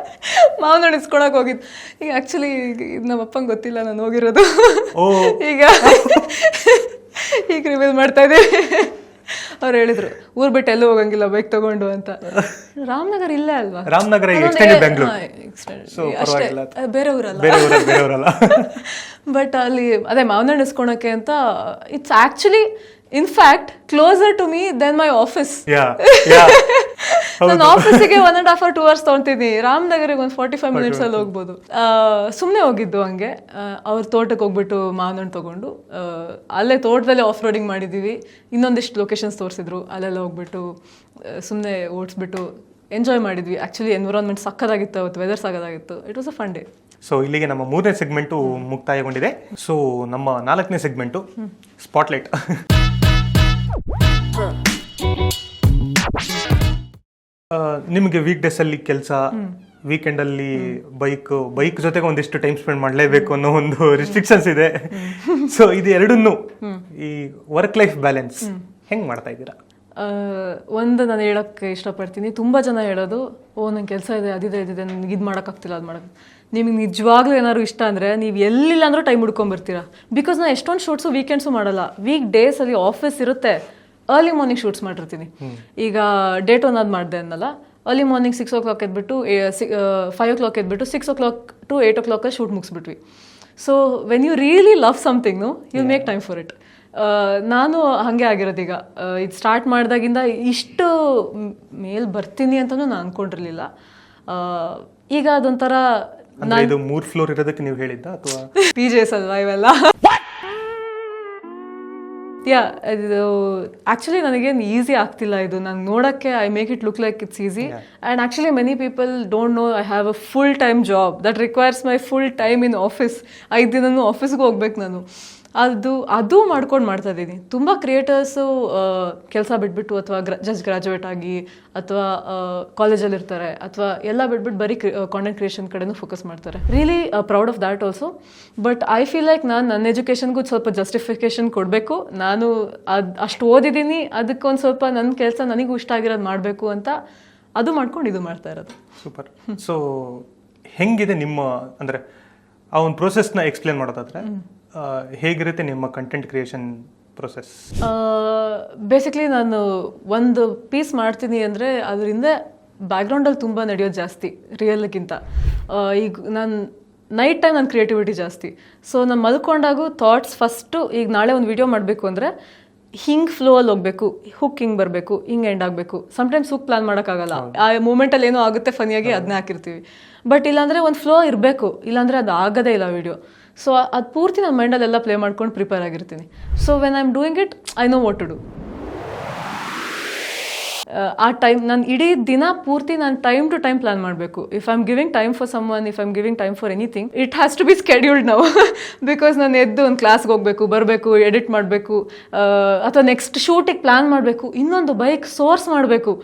ಮಾವಿನ ಹಣ್ಣು ಇಸ್ಕೊಳಕ್ಕೆ ಹೋಗಿದ್ದು. ಈಗ ಆ್ಯಕ್ಚುಲಿ ನಮ್ಮ ಅಪ್ಪಂಗೆ ಗೊತ್ತಿಲ್ಲ ನಾನು ಹೋಗಿರೋದು. ಈಗ ರಿವೀಲ್ ಮಾಡ್ತಾ ಇದ್ದೀವಿ. ಅವ್ರು ಹೇಳಿದ್ರು ಊರ್ ಬಿಟ್ಟು ಎಲ್ಲೂ ಹೋಗಂಗಿಲ್ಲ ಬೈಕ್ ತಗೊಂಡು ಅಂತ. ರಾಮನಗರ ಇಲ್ಲೇ ಅಲ್ವಾ? ರಾಮನಗರ ಅಷ್ಟೇ, ಬೇರೆ ಊರಲ್ಲ. ಬಟ್ ಅಲ್ಲಿ ಅದೇ ಮಾವಿನ ಹಣ್ಣು ಇಸ್ಕೊಳಕ್ಕೆ ಅಂತ. It's actually in fact closer to me than my office. ನಾನು ಆಫೀಸಿಗೆ 1.5 or 2 hours ತೊಗೊತೀನಿ, ರಾಮನಗರಿಗೆ ಒಂದು 45 minutes ಅಲ್ಲಿ ಹೋಗ್ಬೋದು. ಸುಮ್ಮನೆ ಹೋಗಿದ್ದು ಹಂಗೆ. ಅವ್ರ ತೋಟಕ್ಕೆ ಹೋಗ್ಬಿಟ್ಟು ಮಾವಿನ ಹಣ್ಣು ತೊಗೊಂಡು ಅಲ್ಲೇ ತೋಟದಲ್ಲೇ ಆಫ್ ರೋಡಿಂಗ್ ಮಾಡಿದ್ದೀವಿ. ಇನ್ನೊಂದಿಷ್ಟು ಲೊಕೇಶನ್ಸ್ ತೋರಿಸಿದ್ರು, ಅಲ್ಲೆಲ್ಲ ಹೋಗ್ಬಿಟ್ಟು ಸುಮ್ಮನೆ ಓಡಿಸ್ಬಿಟ್ಟು ಎಂಜಾಯ್ ಮಾಡಿದ್ವಿ. ಆ್ಯಕ್ಚುಲಿ ಎನ್ವಿರಾನ್ಮೆಂಟ್ ಸಕ್ಕದಾಗಿತ್ತು, ಅವತ್ತು ವೆದರ್ ಸಕ್ಕದಾಗಿತ್ತು. It was a fun day. So ಇಲ್ಲಿಗೆ ನಮ್ಮ 3ನೇ ಸೆಗ್ಮೆಂಟು ಮುಕ್ತಾಯಗೊಂಡಿದೆ. ಸೊ ನಮ್ಮ 4ನೇ ಸೆಗ್ಮೆಂಟು ಸ್ಪಾಟ್ಲೈಟ್. ನಿಮಗೆ ವೀಕ್ ಡೇಸ್ ಅಲ್ಲಿ ಕೆಲಸ, ವೀಕೆಂಡ್ ಅಲ್ಲಿ ಬೈಕ್ ಜೊತೆಗೆ ಒಂದಿಷ್ಟು ಟೈಮ್ ಸ್ಪೆಂಡ್ ಮಾಡಲೇಬೇಕು ಅನ್ನೋ ಒಂದು ರಿಸ್ಟ್ರಿಕ್ಷನ್ಸ್ ಇದೆ. ಸೊ ಇದು ಎರಡನ್ನೂ ಈ ವರ್ಕ್ ಲೈಫ್ ಬ್ಯಾಲೆನ್ಸ್ ಹೆಂಗ್ ಮಾಡ್ತಾ ಇದ್ದೀರಾ? ಒಂದು ನಾನು ಹೇಳೋಕ್ಕೆ ಇಷ್ಟಪಡ್ತೀನಿ. ತುಂಬ ಜನ ಹೇಳೋದು, ನಂಗೆ ಕೆಲಸ ಇದೆ, ಅದಿದೆ ನನಗೆ ಇದು ಮಾಡೋಕ್ಕಾಗ್ತಿಲ್ಲ, ಅದು ಮಾಡೋಕ್ಕೆ. ನಿಮಗೆ ನಿಜವಾಗ್ಲೂ ಏನಾದ್ರು ಇಷ್ಟ ಅಂದರೆ ನೀವು ಎಲ್ಲಿಲ್ಲ ಅಂದರೂ ಟೈಮ್ ಹುಡ್ಕೊಂಬರ್ತೀರಾ. ಬಿಕಾಸ್ ನಾನು ಎಷ್ಟೊಂದು ಶೂಟ್ಸು ವೀಕೆಂಡ್ಸು ಮಾಡಲ್ಲ. ವೀಕ್ ಡೇಸಲ್ಲಿ ಆಫೀಸ್ ಇರುತ್ತೆ, ಅರ್ಲಿ ಮಾರ್ನಿಂಗ್ ಶೂಟ್ಸ್ ಮಾಡಿರ್ತೀನಿ. ಈಗ ಡೇಟ್ ಅದು ಮಾಡಿದೆ ಅನ್ನಲ್ಲ, ಅರ್ಲಿ ಮಾರ್ನಿಂಗ್ 6 o'clock ಎದ್ಬಿಟ್ಟು 5 o'clock ಎದ್ಬಿಟ್ಟು 6 o'clock to 8 o'clock ಶೂಟ್ ಮುಗಿಸ್ಬಿಟ್ವಿ. So when you really love something you make time for it. ನಾನು ಹಾಗೆ ಆಗಿರೋದು. ಈಗ ಇದು ಸ್ಟಾರ್ಟ್ ಮಾಡಿದಾಗಿಂದ ಇಷ್ಟು ಮೇಲ್ ಬರ್ತೀನಿ ಅಂತಲೂ ನಾನು ಅಂದ್ಕೊಂಡಿರಲಿಲ್ಲ. ಈಗ ಅದೊಂಥರ 3 floor ಇರೋದಕ್ಕೆ ನೀವು ಹೇಳಿದ್ದ ಅಥವಾ PJs ಅಲ್ವಾ ಇವೆಲ್ಲ? ಇದು ಆ್ಯಕ್ಚುಲಿ ನನಗೇನು ಈಸಿ ಆಗ್ತಿಲ್ಲ. ಇದು ನಂಗೆ ನೋಡೋಕ್ಕೆ I make it look like it's easy. And actually many people don't know I have a full time job that requires my full time in office. 5 ದಿನನೂ ಆಫೀಸ್ಗೆ ಹೋಗ್ಬೇಕು ನಾನು. ಅದು ಮಾಡ್ಕೊಂಡು ಮಾಡ್ತಾ ಇದ್ದೀನಿ. ತುಂಬ ಕ್ರಿಯೇಟರ್ಸು ಕೆಲಸ ಬಿಟ್ಬಿಟ್ಟು ಅಥವಾ ಜಸ್ಟ್ ಗ್ರಾಜುಯೇಟ್ ಆಗಿ ಅಥವಾ ಕಾಲೇಜಲ್ಲಿ ಇರ್ತಾರೆ ಅಥವಾ ಎಲ್ಲ ಬಿಟ್ಬಿಟ್ಟು ಬರೀ ಕಾಂಟೆಂಟ್ ಕ್ರಿಯೇಷನ್ ಕಡೆನೂ ಫೋಕಸ್ ಮಾಡ್ತಾರೆ. Really proud of that also. But I feel like ನಾನು ನನ್ನ ಎಜುಕೇಷನ್ಗೂ ಸ್ವಲ್ಪ ಜಸ್ಟಿಫಿಕೇಶನ್ ಕೊಡಬೇಕು. ನಾನು ಅಷ್ಟು ಓದಿದ್ದೀನಿ, ಅದಕ್ಕೊಂದು ಸ್ವಲ್ಪ ನನ್ನ ಕೆಲಸ ನನಗೂ ಇಷ್ಟ ಆಗಿರೋದು ಮಾಡಬೇಕು ಅಂತ ಅದು ಮಾಡ್ಕೊಂಡು ಇದು ಮಾಡ್ತಾ ಇರೋದು. ಸೂಪರ್. ಸೊ ಹೆಂಗಿದೆ ನಿಮ್ಮ ಅಂದರೆ ಆ ಒಂದು ಪ್ರೋಸೆಸ್ನ ಎಕ್ಸ್ಪ್ಲೇನ್ ಮಾಡೋದಾದ್ರೆ ಹೇಗಿರುತ್ತೆ ನಿಮ್ಮ ಕಂಟೆಂಟ್ ಕ್ರಿಯೇಷನ್ ಪ್ರೊಸೆಸ್? ಬೇಸಿಕ್ಲಿ ನಾನು ಒಂದು ಪೀಸ್ ಮಾಡ್ತೀನಿ ಅಂದರೆ ಅದರಿಂದ ಬ್ಯಾಕ್ಗ್ರೌಂಡಲ್ಲಿ ತುಂಬ ನಡೆಯೋದು ಜಾಸ್ತಿ ರಿಯಲ್ಗಿಂತ. ಈಗ ನಾನು ನೈಟ್ ಟೈಮ್ ನನ್ನ ಕ್ರಿಯೇಟಿವಿಟಿ ಜಾಸ್ತಿ. ಸೊ ನಾನು ಮಲ್ಕೊಂಡಾಗೂ ಥಾಟ್ಸ್ ಫಸ್ಟು, ಈಗ ನಾಳೆ ಒಂದು ವಿಡಿಯೋ ಮಾಡಬೇಕು ಅಂದರೆ ಹಿಂಗೆ ಫ್ಲೋ ಅಲ್ಲಿ ಹೋಗ್ಬೇಕು, ಹುಕ್ ಹಿಂಗೆ ಬರಬೇಕು, ಹಿಂಗೆ ಎಂಡ್ ಆಗಬೇಕು. ಸಮ್ಟೈಮ್ಸ್ ಹುಕ್ ಪ್ಲಾನ್ ಮಾಡೋಕ್ಕಾಗಲ್ಲ, ಆ ಮೂಮೆಂಟಲ್ಲಿ ಏನೋ ಆಗುತ್ತೆ ಫನಿಯಾಗಿ ಅದನ್ನೇ ಹಾಕಿರ್ತೀವಿ. ಬಟ್ ಇಲ್ಲಾಂದರೆ ಒಂದು ಫ್ಲೋ ಇರಬೇಕು, ಇಲ್ಲಾಂದರೆ ಅದು ಆಗೋದೇ ಇಲ್ಲ ವಿಡಿಯೋ. ಸೊ ಅದು ಪೂರ್ತಿ ನನ್ನ ಮೈಂಡಲ್ಲೆಲ್ಲ ಪ್ಲೇ ಮಾಡ್ಕೊಂಡು ಪ್ರಿಪೇರ್ ಆಗಿರ್ತೀನಿ. So when I am doing it I know what to do. ಆ ಟೈಮ್ ನಾನು ಇಡೀ ದಿನ ಪೂರ್ತಿ ನಾನು ಟೈಮ್ ಟು ಟೈಮ್ ಪ್ಲಾನ್ ಮಾಡಬೇಕು. If I am giving time for someone, if I am giving time for anything, it has to be scheduled ನಾವು. ಬಿಕಾಸ್ ನಾನು ಎದ್ದು ಒಂದು ಕ್ಲಾಸ್ಗೆ ಹೋಗಬೇಕು, ಬರಬೇಕು, ಎಡಿಟ್ ಮಾಡಬೇಕು, ಅಥವಾ ನೆಕ್ಸ್ಟ್ ಶೂಟಿಗೆ ಪ್ಲಾನ್ ಮಾಡಬೇಕು, ಇನ್ನೊಂದು ಬೈಕ್ ಸೋರ್ಸ್ ಮಾಡಬೇಕು.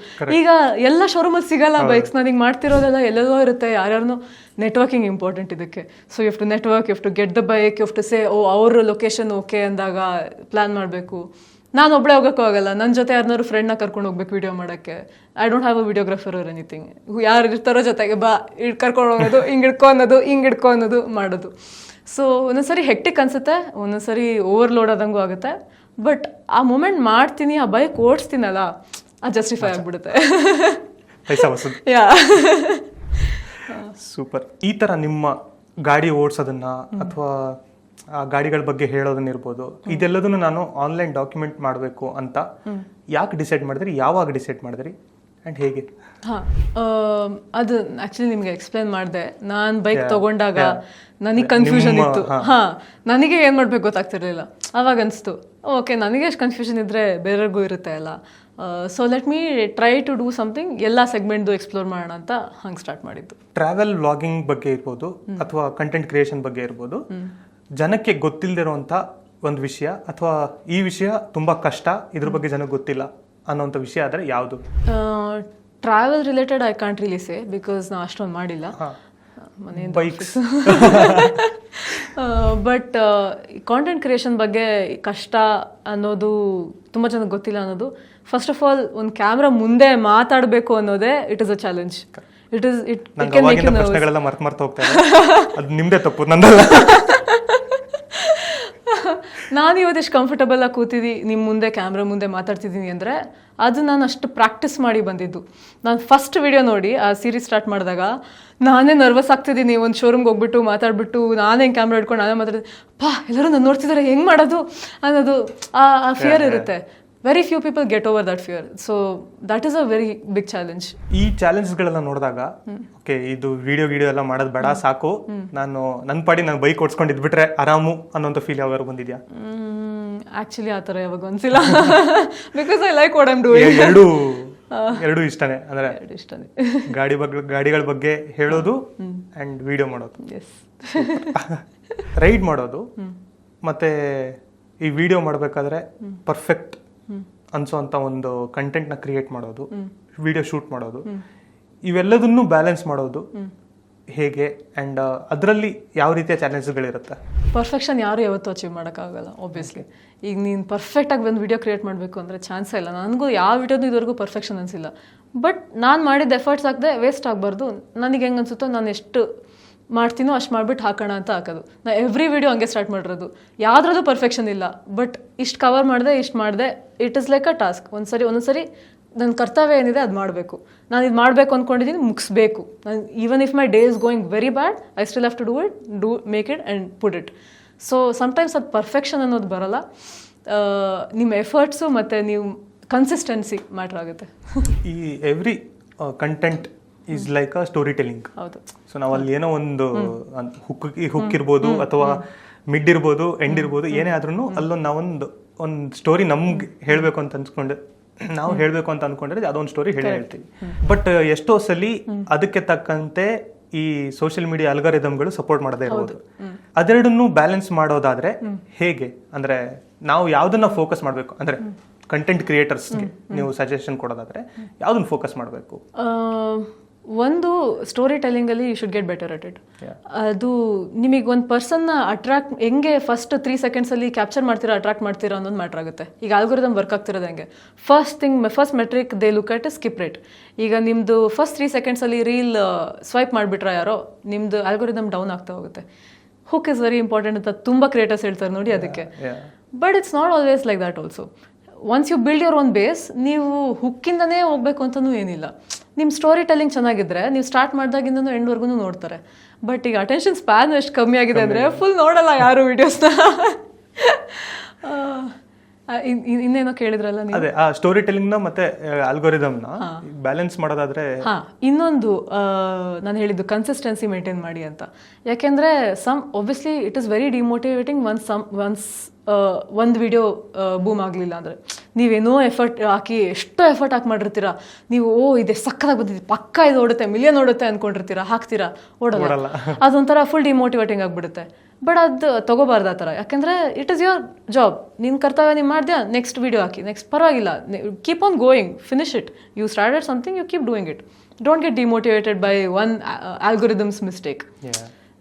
ಈಗ ಎಲ್ಲ ಶೋರೂಮಲ್ಲಿ ಸಿಗಲ್ಲ ಬೈಕ್ಸ್. ನಾನು ಈಗ ಮಾಡ್ತಿರೋದೆಲ್ಲ ಎಲ್ಲೆಲ್ಲೋ ಇರುತ್ತೆ, ಯಾರ್ಯಾರನೋ. ನೆಟ್ವರ್ಕಿಂಗ್ ಇಂಪಾರ್ಟೆಂಟ್ ಇದಕ್ಕೆ. So you have to network, you have to get the bike, you have to say ಅವ್ರ ಲೊಕೇಶನ್ ಓಕೆ ಅಂದಾಗ ಪ್ಲಾನ್ ಮಾಡಬೇಕು. ನಾನು ಒಬ್ಬಳೇ ಹೋಗೋಕ್ಕೂ ಆಗಲ್ಲ, ನನ್ನ ಜೊತೆ ಯಾರನ್ನಾರು ಫ್ರೆಂಡ್ನ ಕರ್ಕೊಂಡು ಹೋಗ್ಬೇಕು ವಿಡಿಯೋ ಮಾಡೋಕ್ಕೆ. I don't have a videographer or anything. ಯಾರು ಇರ್ತಾರೋ ಜೊತೆಗೆ ಬಾ ಕರ್ಕೊಂಡು ಹೋಗೋದು, ಹಿಂಗೆ ಹಿಡ್ಕೊ ಅನ್ನೋದು ಮಾಡೋದು. ಸೊ ಒಂದೊಂದ್ಸರಿ ಹೆಕ್ಟಿಕ್ ಅನ್ಸುತ್ತೆ, ಒಂದೊಂದ್ಸರಿ ಓವರ್ಲೋಡ್ ಆದಂಗೂ ಆಗುತ್ತೆ. ಬಟ್ ಆ ಮೂಮೆಂಟ್ ಮಾಡ್ತೀನಿ, ಆ ಬೈಕ್ ಓಡಿಸ್ತೀನಲ್ಲ, ಅದು ಜಸ್ಟಿಫೈ ಆಗಿಬಿಡುತ್ತೆ. ಯಾ ಸೂಪರ್. ಈ ಥರ ನಿಮ್ಮ ಗಾಡಿ ಓಡಿಸೋದನ್ನ ಅಥವಾ ಆ ಗಾಡಿಗಳ ಬಗ್ಗೆ ಹೇಳೋದನ್ನಿರ್ಬೋದು, ಇದೆಲ್ಲದನ್ನು ನಾನು ಆನ್ಲೈನ್ ಡಾಕ್ಯುಮೆಂಟ್ ಮಾಡಬೇಕು ಅಂತ ಯಾಕೆ ಡಿಸೈಡ್ ಮಾಡಿದ್ರಿ, ಯಾವಾಗ ಡಿಸೈಡ್ ಮಾಡಿದ್ರಿ ಆ್ಯಂಡ್ ಹೇಗೆ? ಹಾಂ, ಅದು ಆ್ಯಕ್ಚುಲಿ ನಿಮಗೆ ಎಕ್ಸ್ಪ್ಲೇನ್ ಮಾಡಿದೆ. ನಾನು ಬೈಕ್ ತೊಗೊಂಡಾಗ ನನಗೆ ಕನ್ಫ್ಯೂಷನ್ ಇತ್ತು. ಹಾಂ, ನನಗೆ ಏನು ಮಾಡಬೇಕು ಗೊತ್ತಾಗ್ತಿರ್ಲಿಲ್ಲ. ಆವಾಗ ಅನಿಸ್ತು, ಓಕೆ ನನಗೆ ಎಷ್ಟು ಕನ್ಫ್ಯೂಷನ್ ಇದ್ದರೆ ಬೇರೆಯವ್ರಿಗೂ ಇರುತ್ತೆ ಅಲ್ಲ. So let me try to do something, ಎಲ್ಲ ಸೆಗ್ಮೆಂಟ್ದು ಎಕ್ಸ್ಪ್ಲೋರ್ ಮಾಡೋಣ ಅಂತ ಹಂಗೆ ಸ್ಟಾರ್ಟ್ ಮಾಡಿದ್ದು. ಟ್ರಾವೆಲ್ ವ್ಲಾಗಿಂಗ್ ಬಗ್ಗೆ ಇರ್ಬೋದು ಅಥವಾ ಕಂಟೆಂಟ್ ಕ್ರಿಯೇಷನ್ ಬಗ್ಗೆ ಇರ್ಬೋದು, ಜನಕ್ಕೆ ಗೊತ್ತಿಲ್ಲದಿರುವಂಥ ಒಂದು ವಿಷಯ ಅಥವಾ ಈ ವಿಷಯ ತುಂಬ ಕಷ್ಟ, ಇದ್ರ ಬಗ್ಗೆ ಜನಕ್ಕೆ ಗೊತ್ತಿಲ್ಲ ಅನ್ನೋಂಥ ವಿಷಯ ಆದರೆ ಯಾವುದು? Travel related I can't really say, because ನಾವು ಅಷ್ಟೊಂದು ಮಾಡಿಲ್ಲ ಮನೆಯಿಂದ. ಬೈಕ್ಸ್. ಬಟ್ ಕಾಂಟೆಂಟ್ ಕ್ರಿಯೇಷನ್ ಬಗ್ಗೆ ಕಷ್ಟ ಅನ್ನೋದು ತುಂಬ ಜನಕ್ಕೆ ಗೊತ್ತಿಲ್ಲ ಅನ್ನೋದು. ಫಸ್ಟ್ ಆಫ್ ಆಲ್ ಒಂದು ಕ್ಯಾಮ್ರಾ ಮುಂದೆ ಮಾತಾಡಬೇಕು ಅನ್ನೋದೇ it is a challenge. It can make you nervous. ಪ್ರಶ್ನೆಗಳೆಲ್ಲ ಮರ್ತು ಹೋಗ್ತಾ ಇದೆ. ಅದು ನಿಮ್ಮದೇ ತಪ್ಪು, ನಂದಲ್ಲ. ನಾನು ಇವತ್ತಿಷ್ಟು ಕಂಫರ್ಟಬಲ್ ಆಗಿ ಕೂತಿದ್ದಿ ನಿಮ್ಮ ಮುಂದೆ ಕ್ಯಾಮ್ರಾ ಮುಂದೆ ಮಾತಾಡ್ತಿದ್ದೀನಿ ಅಂದರೆ ಅದು ನಾನು ಅಷ್ಟು ಪ್ರಾಕ್ಟೀಸ್ ಮಾಡಿ ಬಂದಿದ್ದು. ನಾನು ಫಸ್ಟ್ ವಿಡಿಯೋ ನೋಡಿ ಆ ಸೀರೀಸ್ ಸ್ಟಾರ್ಟ್ ಮಾಡಿದಾಗ ನಾನೇ ನರ್ವಸ್ ಆಗ್ತಿದ್ದೀನಿ. ಒಂದು ಶೋರೂಮ್ಗೆ ಹೋಗ್ಬಿಟ್ಟು ಮಾತಾಡ್ಬಿಟ್ಟು ನಾನೇ ಕ್ಯಾಮ್ರಾ ಹಿಡ್ಕೊಂಡು ನಾನೇ ಮಾತಾಡ್ತೀನಿ, ಎಲ್ಲರೂ ನಾನು ನೋಡ್ತಿದ್ದಾರೆ, ಹೆಂಗೆ ಮಾಡೋದು ಅನ್ನೋದು ಆ ಫಿಯರ್ ಇರುತ್ತೆ. Very few people get over that fear. So that is a very big challenge. ಈ ಚಾಲೆಂಜ್ಗಳೆಲ್ಲ ನೋಡಿದಾಗ ಓಕೆ, ಇದು ವಿಡಿಯೋ ಎಲ್ಲ ಮಾಡೋದು ಬೇಡ, ಸಾಕು, ನಾನು ನನ್ನ ಪಾಡಿ ನಾನು ಬೈಕ್ ಓಡಿಸ್ಕೊಂಡು ಇದ್ಬಿಟ್ರೆ ಆರಾಮು ಅನ್ನೋಂಥ ಫೀಲ್ ಯಾವಾಗ ಬಂದಿದ್ಯಾ? ಆ್ಯಕ್ಚುಲಿ ಆ ಥರ ಯಾವಾಗ ಅನ್ಸಿಲ್ಲ. Because I like what I am doing. ಎರಡು ಇಷ್ಟನೇ, ಅಂದರೆ ಇಷ್ಟನೇ. ಗಾಡಿಗಳ ಬಗ್ಗೆ ಹೇಳೋದು ಆ್ಯಂಡ್ ವಿಡಿಯೋ ಮಾಡೋದು. ಎಸ್. ರೈಡ್ ಮಾಡೋದು ಮತ್ತೆ ಈ ವಿಡಿಯೋ ಮಾಡಬೇಕಾದ್ರೆ ಪರ್ಫೆಕ್ಟ್ ಅನ್ಸೋಂಥ ಒಂದು ಕಂಟೆಂಟ್ನ ಕ್ರಿಯೇಟ್ ಮಾಡೋದು, ವಿಡಿಯೋ ಶೂಟ್ ಮಾಡೋದು, ಇವೆಲ್ಲದನ್ನು ಬ್ಯಾಲೆನ್ಸ್ ಮಾಡೋದು ಹೇಗೆ ಆ್ಯಂಡ್ ಅದರಲ್ಲಿ ಯಾವ ರೀತಿಯ ಚಾಲೆಂಜ್ಗಳಿರುತ್ತೆ? ಪರ್ಫೆಕ್ಷನ್ ಯಾರು ಯಾವತ್ತೂ ಅಚೀವ್ ಮಾಡೋಕ್ಕಾಗಲ್ಲ ಆಬ್ವಿಯಸ್ಲಿ. ಈಗ ನೀನು ಪರ್ಫೆಕ್ಟಾಗಿ ಒಂದು ವಿಡಿಯೋ ಕ್ರಿಯೇಟ್ ಮಾಡಬೇಕು ಅಂದರೆ ಚಾನ್ಸೇ ಇಲ್ಲ. ನನಗೂ ಯಾವ ವಿಡಿಯೋದು ಇದುವರೆಗೂ ಪರ್ಫೆಕ್ಷನ್ ಅನಿಸಿಲ್ಲ. ಬಟ್ ನಾನು ಮಾಡಿದ ಎಫರ್ಟ್ಸ್ ಆಗದೆ ವೇಸ್ಟ್ ಆಗಬಾರ್ದು. ನನಗೆ ಹೆಂಗೆ ಅನಿಸುತ್ತೋ ನಾನು ಎಷ್ಟು ಮಾಡ್ತೀನೋ ಅಷ್ಟು ಮಾಡಿಬಿಟ್ಟು ಹಾಕೋಣ ಅಂತ ಹಾಕೋದು. ನಾನು ಎವ್ರಿ ವಿಡಿಯೋ ಹಂಗೆ ಸ್ಟಾರ್ಟ್ ಮಾಡಿರೋದು. ಯಾವುದ್ರದ್ದು ಪರ್ಫೆಕ್ಷನ್ ಇಲ್ಲ, ಬಟ್ ಇಷ್ಟು ಕವರ್ ಮಾಡಿದೆ, ಇಷ್ಟು ಮಾಡಿದೆ. It is like a task. ಒಂದೊಂದ್ಸರಿ ನನ್ನ ಕರ್ತವ್ಯ ಏನಿದೆ ಅದು ಮಾಡಬೇಕು. ನಾನು ಇದು ಮಾಡಬೇಕು ಅಂದ್ಕೊಂಡಿದ್ದೀನಿ, ಮುಗಿಸ್ಬೇಕು. ನಾನು even if my day is going very bad, I still have to make it and put it. So sometimes ಅದು ಪರ್ಫೆಕ್ಷನ್ ಅನ್ನೋದು ಬರೋಲ್ಲ. ನಿಮ್ಮ ಎಫರ್ಟ್ಸು ಮತ್ತು ನೀವು ಕನ್ಸಿಸ್ಟೆನ್ಸಿ ಮ್ಯಾಟ್ರ್ ಆಗುತ್ತೆ. ಈ every content is like a story telling. ಹೌದು. ಸೊ ನಾವು ಅಲ್ಲಿ ಏನೋ ಒಂದು ಹುಕ್ ಇರ್ಬೋದು ಅಥವಾ ಮಿಡ್ ಇರ್ಬೋದು, ಎಂಡ್ ಇರ್ಬೋದು, ಏನೇ ಆದ್ರೂ ಅಲ್ಲೊಂದು ನಾವೊಂದು ಸ್ಟೋರಿ ನಮ್ಗೆ ಹೇಳಬೇಕು ಅಂತ ಅನ್ಕೊಂಡ್ರೆ ಅದೊಂದು ಸ್ಟೋರಿ ಹೇಳ್ತೀವಿ. ಬಟ್ ಎಷ್ಟೋ ಸಲ ಅದಕ್ಕೆ ತಕ್ಕಂತೆ ಈ ಸೋಷಿಯಲ್ ಮೀಡಿಯಾ ಅಲ್ಗಾರಿದಮ್ಗಳು ಸಪೋರ್ಟ್ ಮಾಡದೇ ಇರ್ಬೋದು. ಅದೆರಡನ್ನೂ ಬ್ಯಾಲೆನ್ಸ್ ಮಾಡೋದಾದ್ರೆ ಹೇಗೆ, ಅಂದ್ರೆ ನಾವು ಯಾವ್ದನ್ನ ಫೋಕಸ್ ಮಾಡಬೇಕು, ಅಂದ್ರೆ ಕಂಟೆಂಟ್ ಕ್ರಿಯೇಟರ್ಸ್ಗೆ ನೀವು ಸಜೆಷನ್ ಕೊಡೋದಾದ್ರೆ ಯಾವ್ದನ್ನ ಫೋಕಸ್ ಮಾಡಬೇಕು? ಒಂದು ಸ್ಟೋರಿ ಟೆಲ್ಲಿಂಗಲ್ಲಿ you should get better at it. ಅದು ನಿಮಗೆ ಒಂದು ಪರ್ಸನ್ನ ಅಟ್ರಾಕ್ಟ್ ಹೆಂಗೆ ಫಸ್ಟ್ 3 ಸೆಕೆಂಡ್ಸಲ್ಲಿ ಕ್ಯಾಪ್ಚರ್ ಮಾಡ್ತೀರಾ, ಅಟ್ರಾಕ್ಟ್ ಮಾಡ್ತೀರಾ ಅನ್ನೋದು ಮ್ಯಾಟ್ರ್ ಆಗುತ್ತೆ. ಈಗ ಆಲ್ಗೋರಿದಮ್ ವರ್ಕ್ ಆಗ್ತಿರೋದು ಹೆಂಗೆ, first metric they look at skip rate. ಈಗ ನಿಮ್ಮದು ಫಸ್ಟ್ 3 ಸೆಕೆಂಡ್ಸಲ್ಲಿ ರೀಲ್ ಸ್ವೈಪ್ ಮಾಡಿಬಿಟ್ರೆ ಯಾರೋ, ನಿಮ್ಮದು ಆಲ್ಗೋರಿದಮ್ ಡೌನ್ ಆಗ್ತಾ ಹೋಗುತ್ತೆ. ಹುಕ್ ಇಸ್ ವೆರಿ ಇಂಪಾರ್ಟೆಂಟ್ ಅಂತ ತುಂಬ ಕ್ರಿಯೇಟರ್ಸ್ ಹೇಳ್ತಾರೆ ನೋಡಿ ಅದಕ್ಕೆ. But it's not always like that also. Once you build your own base, ನೀವು ಹುಕ್ಕಿಂದನೇ ಹೋಗ್ಬೇಕು ಅಂತಲೂ ಏನಿಲ್ಲ. ನಿಮ್ಮ ಸ್ಟೋರಿ ಟೆಲ್ಲಿಂಗ್ ಚೆನ್ನಾಗಿದ್ರೆ ನೀವು ಸ್ಟಾರ್ಟ್ ಮಾಡಿದಾಗಿಂದನೂ ಎಂಡ್ವರೆಗೂ ನೋಡ್ತಾರೆ. ಬಟ್ ಈಗ ಅಟೆನ್ಷನ್ ಸ್ಪ್ಯಾನ್ ಎಷ್ಟು ಕಮ್ಮಿ ಆಗಿದೆ ಅಂದರೆ ಫುಲ್ ನೋಡಲ್ಲ ಯಾರು ವಿಡಿಯೋಸ್ನ. ಇನ್ನೇನೋ ಕೇಳಿದ್ರಲ್ಲ ನೀವು, ಅದೇ ಆ ಸ್ಟೋರಿ ಟೆಲ್ಲಿಂಗ್ ನ ಮತ್ತೆ ಆಲ್ಗೋರಿದಮ್ ನ ಬ್ಯಾಲೆನ್ಸ್ ಮಾಡೋದಾದ್ರೆ. ಇನ್ನೊಂದು ನಾನು ಹೇಳಿದ್ದು ಕನ್ಸಿಸ್ಟೆನ್ಸಿ ಮೇಂಟೈನ್ ಮಾಡಿ ಅಂತ. ಯಾಕೆಂದ್ರೆ obviously it is very demotivating once ಒಂದು ವಿಡಿಯೋ ಬೂಮ್ ಆಗಲಿಲ್ಲ ಅಂದರೆ. ನೀವೇನೋ ಎಫರ್ಟ್ ಹಾಕಿ ಎಫರ್ಟ್ ಹಾಕಿ ಮಾಡಿರ್ತೀರಾ, ನೀವು ಇದೆ ಸಕ್ಕತ್ತಾಗಿ ಬಂದಿದ್ದೀವಿ, ಪಕ್ಕ ಇದು ಓಡುತ್ತೆ, ಮಿಲಿಯನ್ ಓಡುತ್ತೆ ಅಂದ್ಕೊಂಡಿರ್ತೀರಾ, ಹಾಕ್ತೀರಾ, ಓಡೋಲ್ಲ. ಅದೊಂಥರ ಫುಲ್ ಡಿಮೋಟಿವೇಟಿಂಗ್ ಆಗಿಬಿಡುತ್ತೆ. ಬಟ್ ಅದು ತಗೋಬಾರ್ದು ಆ ಥರ. ಯಾಕೆಂದರೆ ಇಟ್ ಇಸ್ ಯುವರ್ ಜಾಬ್, ನಿನ್ನ ಕರ್ತವ್ಯ ನೀವು ಮಾಡಿದ್ಯಾ, ನೆಕ್ಸ್ಟ್ ವಿಡಿಯೋ ಹಾಕಿ, ನೆಕ್ಸ್ಟ್ ಪರವಾಗಿಲ್ಲ, keep on going, finish it. You started something, you keep doing it. Don't get demotivated by one algorithm's mistake.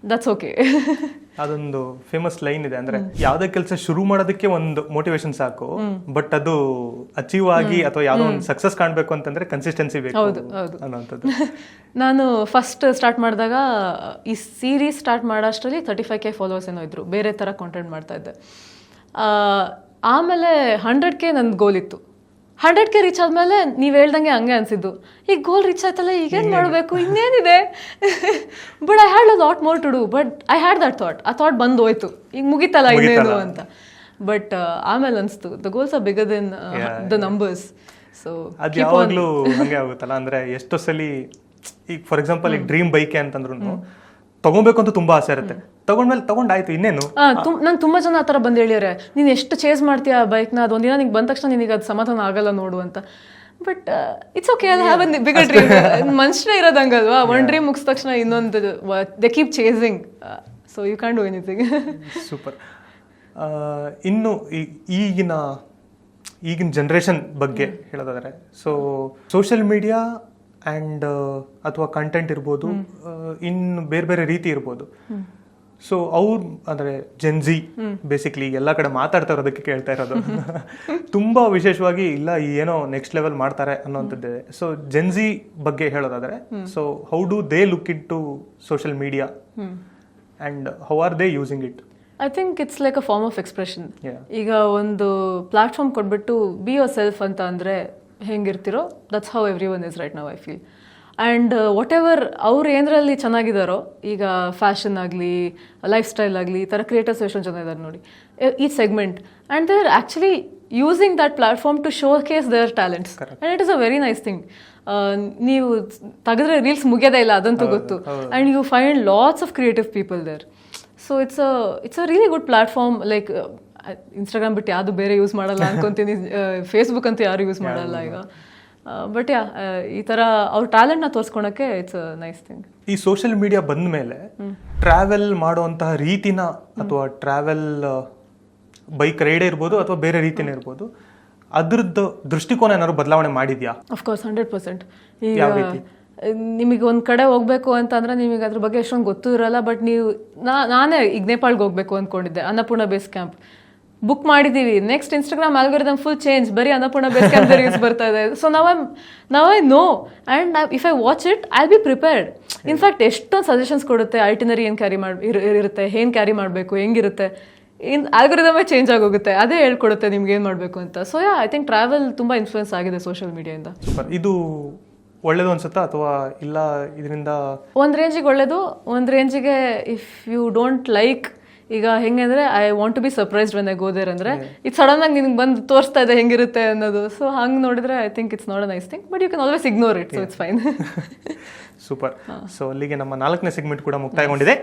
That's okay. ಅದೊಂದು ಫೇಮಸ್ ಲೈನ್ ಇದೆ, ಅಂದ್ರೆ ಯಾವ್ದೇ ಕೆಲಸ ಶುರು ಮಾಡೋದಕ್ಕೆ ಒಂದು ಮೋಟಿವೇಶನ್ ಸಾಕು, ಬಟ್ ಅದು ಅಚೀವ್ ಆಗಿ ಅಥವಾ ಯಾವ್ದೋ ಒಂದು ಸಕ್ಸಸ್ ಕಾಣಬೇಕು ಅಂತಂದ್ರೆ ಕನ್ಸಿಸ್ಟೆನ್ಸಿ ಬೇಕು ಅನ್ನೋಂಥದ್ದು. ನಾನು ಫಸ್ಟ್ ಸ್ಟಾರ್ಟ್ ಮಾಡಿದಾಗ ಈ ಸೀರೀಸ್ ಸ್ಟಾರ್ಟ್ ಮಾಡೋಷ್ಟರಲ್ಲಿ 35K ಫಾಲೋವರ್ಸ್ ಏನೋ ಇದ್ರು, ಬೇರೆ ಥರ ಕಾಂಟೆಂಟ್ ಮಾಡ್ತಾ ಇದ್ದೆ. ಆಮೇಲೆ 100K ನನ್ನ ಗೋಲ್ ಇತ್ತು. 100K ರೀಚ್ ಆದಮೇಲೆ ನೀವು ಹೇಳ್ದಂಗೆ ಹಂಗೆ ಅನಿಸಿದ್ದು, ಈಗ ಗೋಲ್ ರೀಚ್ ಆಯ್ತಲ್ಲ, ಈಗೇನು ಮಾಡಬೇಕು, ಇನ್ನೇನಿದೆ. But I had a lot more to do, but I had that thought. ಆ ಥಾಟ್ ಬಂದು ಹೋಯ್ತು, ಈಗ ಮುಗಿತಲ್ಲ ಇನ್ನೇನು ಅಂತ. ಬಟ್ ಆಮೇಲೆ ಅನಿಸ್ತು the goals are bigger than the numbers. So ಅದು ಯಾವಾಗಲೂ ಹಂಗೆ ಆಗುತ್ತಲ್ಲ, ಅಂದ್ರೆ ಎಷ್ಟೋ ಸಲಿ ಈಗ ಫಾರ್ ಎಕ್ಸಾಂಪಲ್ ಈಗ ಡ್ರೀಮ್ ಬೈಕ್ ಅಂತಂದ್ರು ತಗೊಬೇಕು ಅಂತ ತುಂಬಾ ಆಸೆ ಇರುತ್ತೆ, ತಗೊಂಡ್ಮೇಲೆ ತಗೊಂಡಾಯ್ತು ಇನ್ನೇನು. ನಂಗೆ ತುಂಬ ಜನ ಆ ಥರ ಬಂದು ಹೇಳಿದ್ರೆ, ನೀನು ಎಷ್ಟು ಚೇಸ್ ಮಾಡ್ತೀಯ ಬೈಕ್ನ, ಅದೊಂದಿನ ನಿಂಗೆ ಬಂದ ತಕ್ಷಣ ನಿನಗೆ ಅದು ಸಮಾಧಾನ ಆಗಲ್ಲ ನೋಡು ಅಂತ. ಬಟ್ ಇಟ್ಸ್ ಓಕೆ, ಅದು ಹ್ಯಾವ್ ಅ ಬಿಗರ್ ಡ್ರೀಮ್. ಮನುಷ್ಯನೇ ಇರೋದಂಗಲ್ವಾ, ಒಂದು ಡ್ರೀಮ್ ಮುಗಿದ ತಕ್ಷಣ ಇನ್ನೊಂದು they keep chasing, so you can do anything. Super. ಇನ್ನು ಈಗಿನ ಜನ್ರೇಷನ್ ಬಗ್ಗೆ ಹೇಳೋದಾದ್ರೆ, ಸೊ ಸೋಷಿಯಲ್ ಮೀಡಿಯಾ ಆ್ಯಂಡ್ ಅಥವಾ ಕಂಟೆಂಟ್ ಇರ್ಬೋದು, ಇನ್ನು ಬೇರೆ ಬೇರೆ ರೀತಿ ಇರ್ಬೋದು. ಸೊ ಅವ್ರು ಅಂದರೆ ಜೆನ್ಜಿ ಬೇಸಿಕ್ಲಿ ಎಲ್ಲ ಕಡೆ ಮಾತಾಡ್ತಾ ಇರೋದಕ್ಕೆ ಕೇಳ್ತಾ ಇರೋದು. ತುಂಬ ವಿಶೇಷವಾಗಿ ಇಲ್ಲ ಏನೋ ನೆಕ್ಸ್ಟ್ ಲೆವೆಲ್ ಮಾಡ್ತಾರೆ ಅನ್ನೋಂಥದ್ದಿದೆ. ಸೊ ಜೆನ್ಜಿ ಬಗ್ಗೆ ಹೇಳೋದಾದರೆ, so how do they look into social media and how are they using it? I think it's like a form of expression. ಈಗ ಒಂದು ಪ್ಲಾಟ್ಫಾರ್ಮ್ ಕೊಟ್ಬಿಟ್ಟು ಬಿ ಯೋರ್ ಸೆಲ್ಫ್ ಅಂತ ಅಂದರೆ ಹೆಂಗಿರ್ತಿರೋ, that's how everyone is right now I feel. And whatever ಅವ್ರು ಏನರಲ್ಲಿ ಚೆನ್ನಾಗಿದ್ದಾರೋ, ಈಗ ಫ್ಯಾಷನ್ ಆಗಲಿ, ಲೈಫ್ ಸ್ಟೈಲ್ ಆಗಲಿ, ಈ ಥರ ಕ್ರಿಯೇಟರ್ಸ್ ಎಷ್ಟೊಂದು ಜನ ಇದ್ದಾರೆ ನೋಡಿ, ಈ segment. And they are actually using that platform to showcase their talents. And it is a very nice thing. ನೀವು ತೆಗೆದ್ರೆ ರೀಲ್ಸ್ ಮುಗಿಯೋದೇ ಇಲ್ಲ, ಅದಂತೂ ಗೊತ್ತು. And you find lots of creative people there. So it's a really good platform. Like Instagram ಬಿಟ್ಟು ಯಾವುದು ಬೇರೆ ಯೂಸ್ ಮಾಡಲ್ಲ ಅನ್ಕೊಂತೀನಿ, ಫೇಸ್ಬುಕ್ ಅಂತೂ ಯಾರು ಯೂಸ್ ಮಾಡಲ್ಲ ಈಗ. ಬಟ್ ಈ ಥರ ಅವ್ರ ಟ್ಯಾಲೆಂಟ್ನ ತೋರಿಸ್ಕೊಳಕ್ಕೆ ಇಟ್ಸ್ ಅ ನೈಸ್ ಥಿಂಗ್. ಈ ಸೋಷಿಯಲ್ ಮೀಡಿಯಾ ಬಂದ ಮೇಲೆ ಟ್ರಾವೆಲ್ ಮಾಡುವಂತಹ ರೀತಿನ ಅಥವಾ ಟ್ರಾವೆಲ್ ಬೈಕ್ ರೈಡ್ ಇರ್ಬೋದು ಅಥವಾ ಬೇರೆ ರೀತಿನೇ ಇರ್ಬೋದು, ಅದ್ರದ್ದು ದೃಷ್ಟಿಕೋನ ಏನಾದ್ರು ಬದಲಾವಣೆ ಮಾಡಿದ್ಯಾ? ಅಫ್ಕೋರ್ಸ್ 100%. ಈಗ ನಿಮಗೆ ಒಂದು ಕಡೆ ಹೋಗ್ಬೇಕು ಅಂತಂದ್ರೆ ನಿಮಗೆ ಅದ್ರ ಬಗ್ಗೆ ಎಷ್ಟೊಂದು ಗೊತ್ತೂ ಇರಲ್ಲ. ಬಟ್ ನೀವು ನಾನೇ ಈಗ ನೇಪಾಳ್ಗೆ ಹೋಗ್ಬೇಕು ಅಂದ್ಕೊಂಡಿದ್ದೆ, ಅನ್ನಪೂರ್ಣ ಬೇಸ್ ಕ್ಯಾಂಪ್ ಬುಕ್ ಮಾಡಿದ್ದೀವಿ. Next Instagram algorithm full change, ಬರೀ ಅನ್ನಪೂರ್ಣ ಬೇಸ್ ಕ್ಯಾಂಪ್ ರೀಲ್ಸ್ ಬರ್ತಾ ಇದೆ. ಸೊ ನಾವ್ I know and if I watch it I will be prepared. In fact ಎಷ್ಟೊಂದು ಸಜೆಷನ್ಸ್ ಕೊಡುತ್ತೆ, ಐಟಿನರಿ ಏನು ಕ್ಯಾರಿ ಇರುತ್ತೆ, ಏನು ಕ್ಯಾರಿ ಮಾಡಬೇಕು, ಹೆಂಗಿರುತ್ತೆ, ಆಲ್ಗೋರಿದಮೇ ಚೇಂಜ್ ಆಗೋಗುತ್ತೆ, ಅದೇ ಹೇಳ್ಕೊಡುತ್ತೆ ನಿಮ್ಗೆ ಏನು ಮಾಡಬೇಕು ಅಂತ. ಸೊ ಐ ಥಿಂಕ್ ಟ್ರಾವೆಲ್ ತುಂಬ ಇನ್ಫ್ಲೂಯೆನ್ಸ್ ಆಗಿದೆ ಸೋಷಿಯಲ್ ಮೀಡಿಯಾಯಿಂದ. ಸೂಪರ್. ಇದು ಒಳ್ಳೇದು ಅನ್ಸುತ್ತಾ ಅಥವಾ ಇಲ್ಲ ಇದರಿಂದ? ಒಂದು ರೇಂಜಿಗೆ ಒಳ್ಳೇದು, ಒಂದು ರೇಂಜಿಗೆ ಇಫ್ ಯು ಡೋಂಟ್ ಲೈಕ್, ಈಗ ಹೆಂಗೆ ಅಂದರೆ I want to be surprised when I go there ಅಂದರೆ ಇದು ಸಡನ್ ಆಗಿ ನಿನ್ಗೆ ಬಂದು ತೋರಿಸ್ತಾ ಇದೆ ಹೆಂಗಿರುತ್ತೆ ಅನ್ನೋದು. ಸೊ ಹಂಗೆ ನೋಡಿದ್ರೆ I think it's not a nice thing, but you can always ignore it, so it's fine. Super. So ಅಲ್ಲಿಗೆ ನಮ್ಮ 4ನೇ ಸೆಗ್ಮೆಂಟ್ ಕೂಡ ಮುಕ್ತಾಯಗೊಂಡಿದೆ.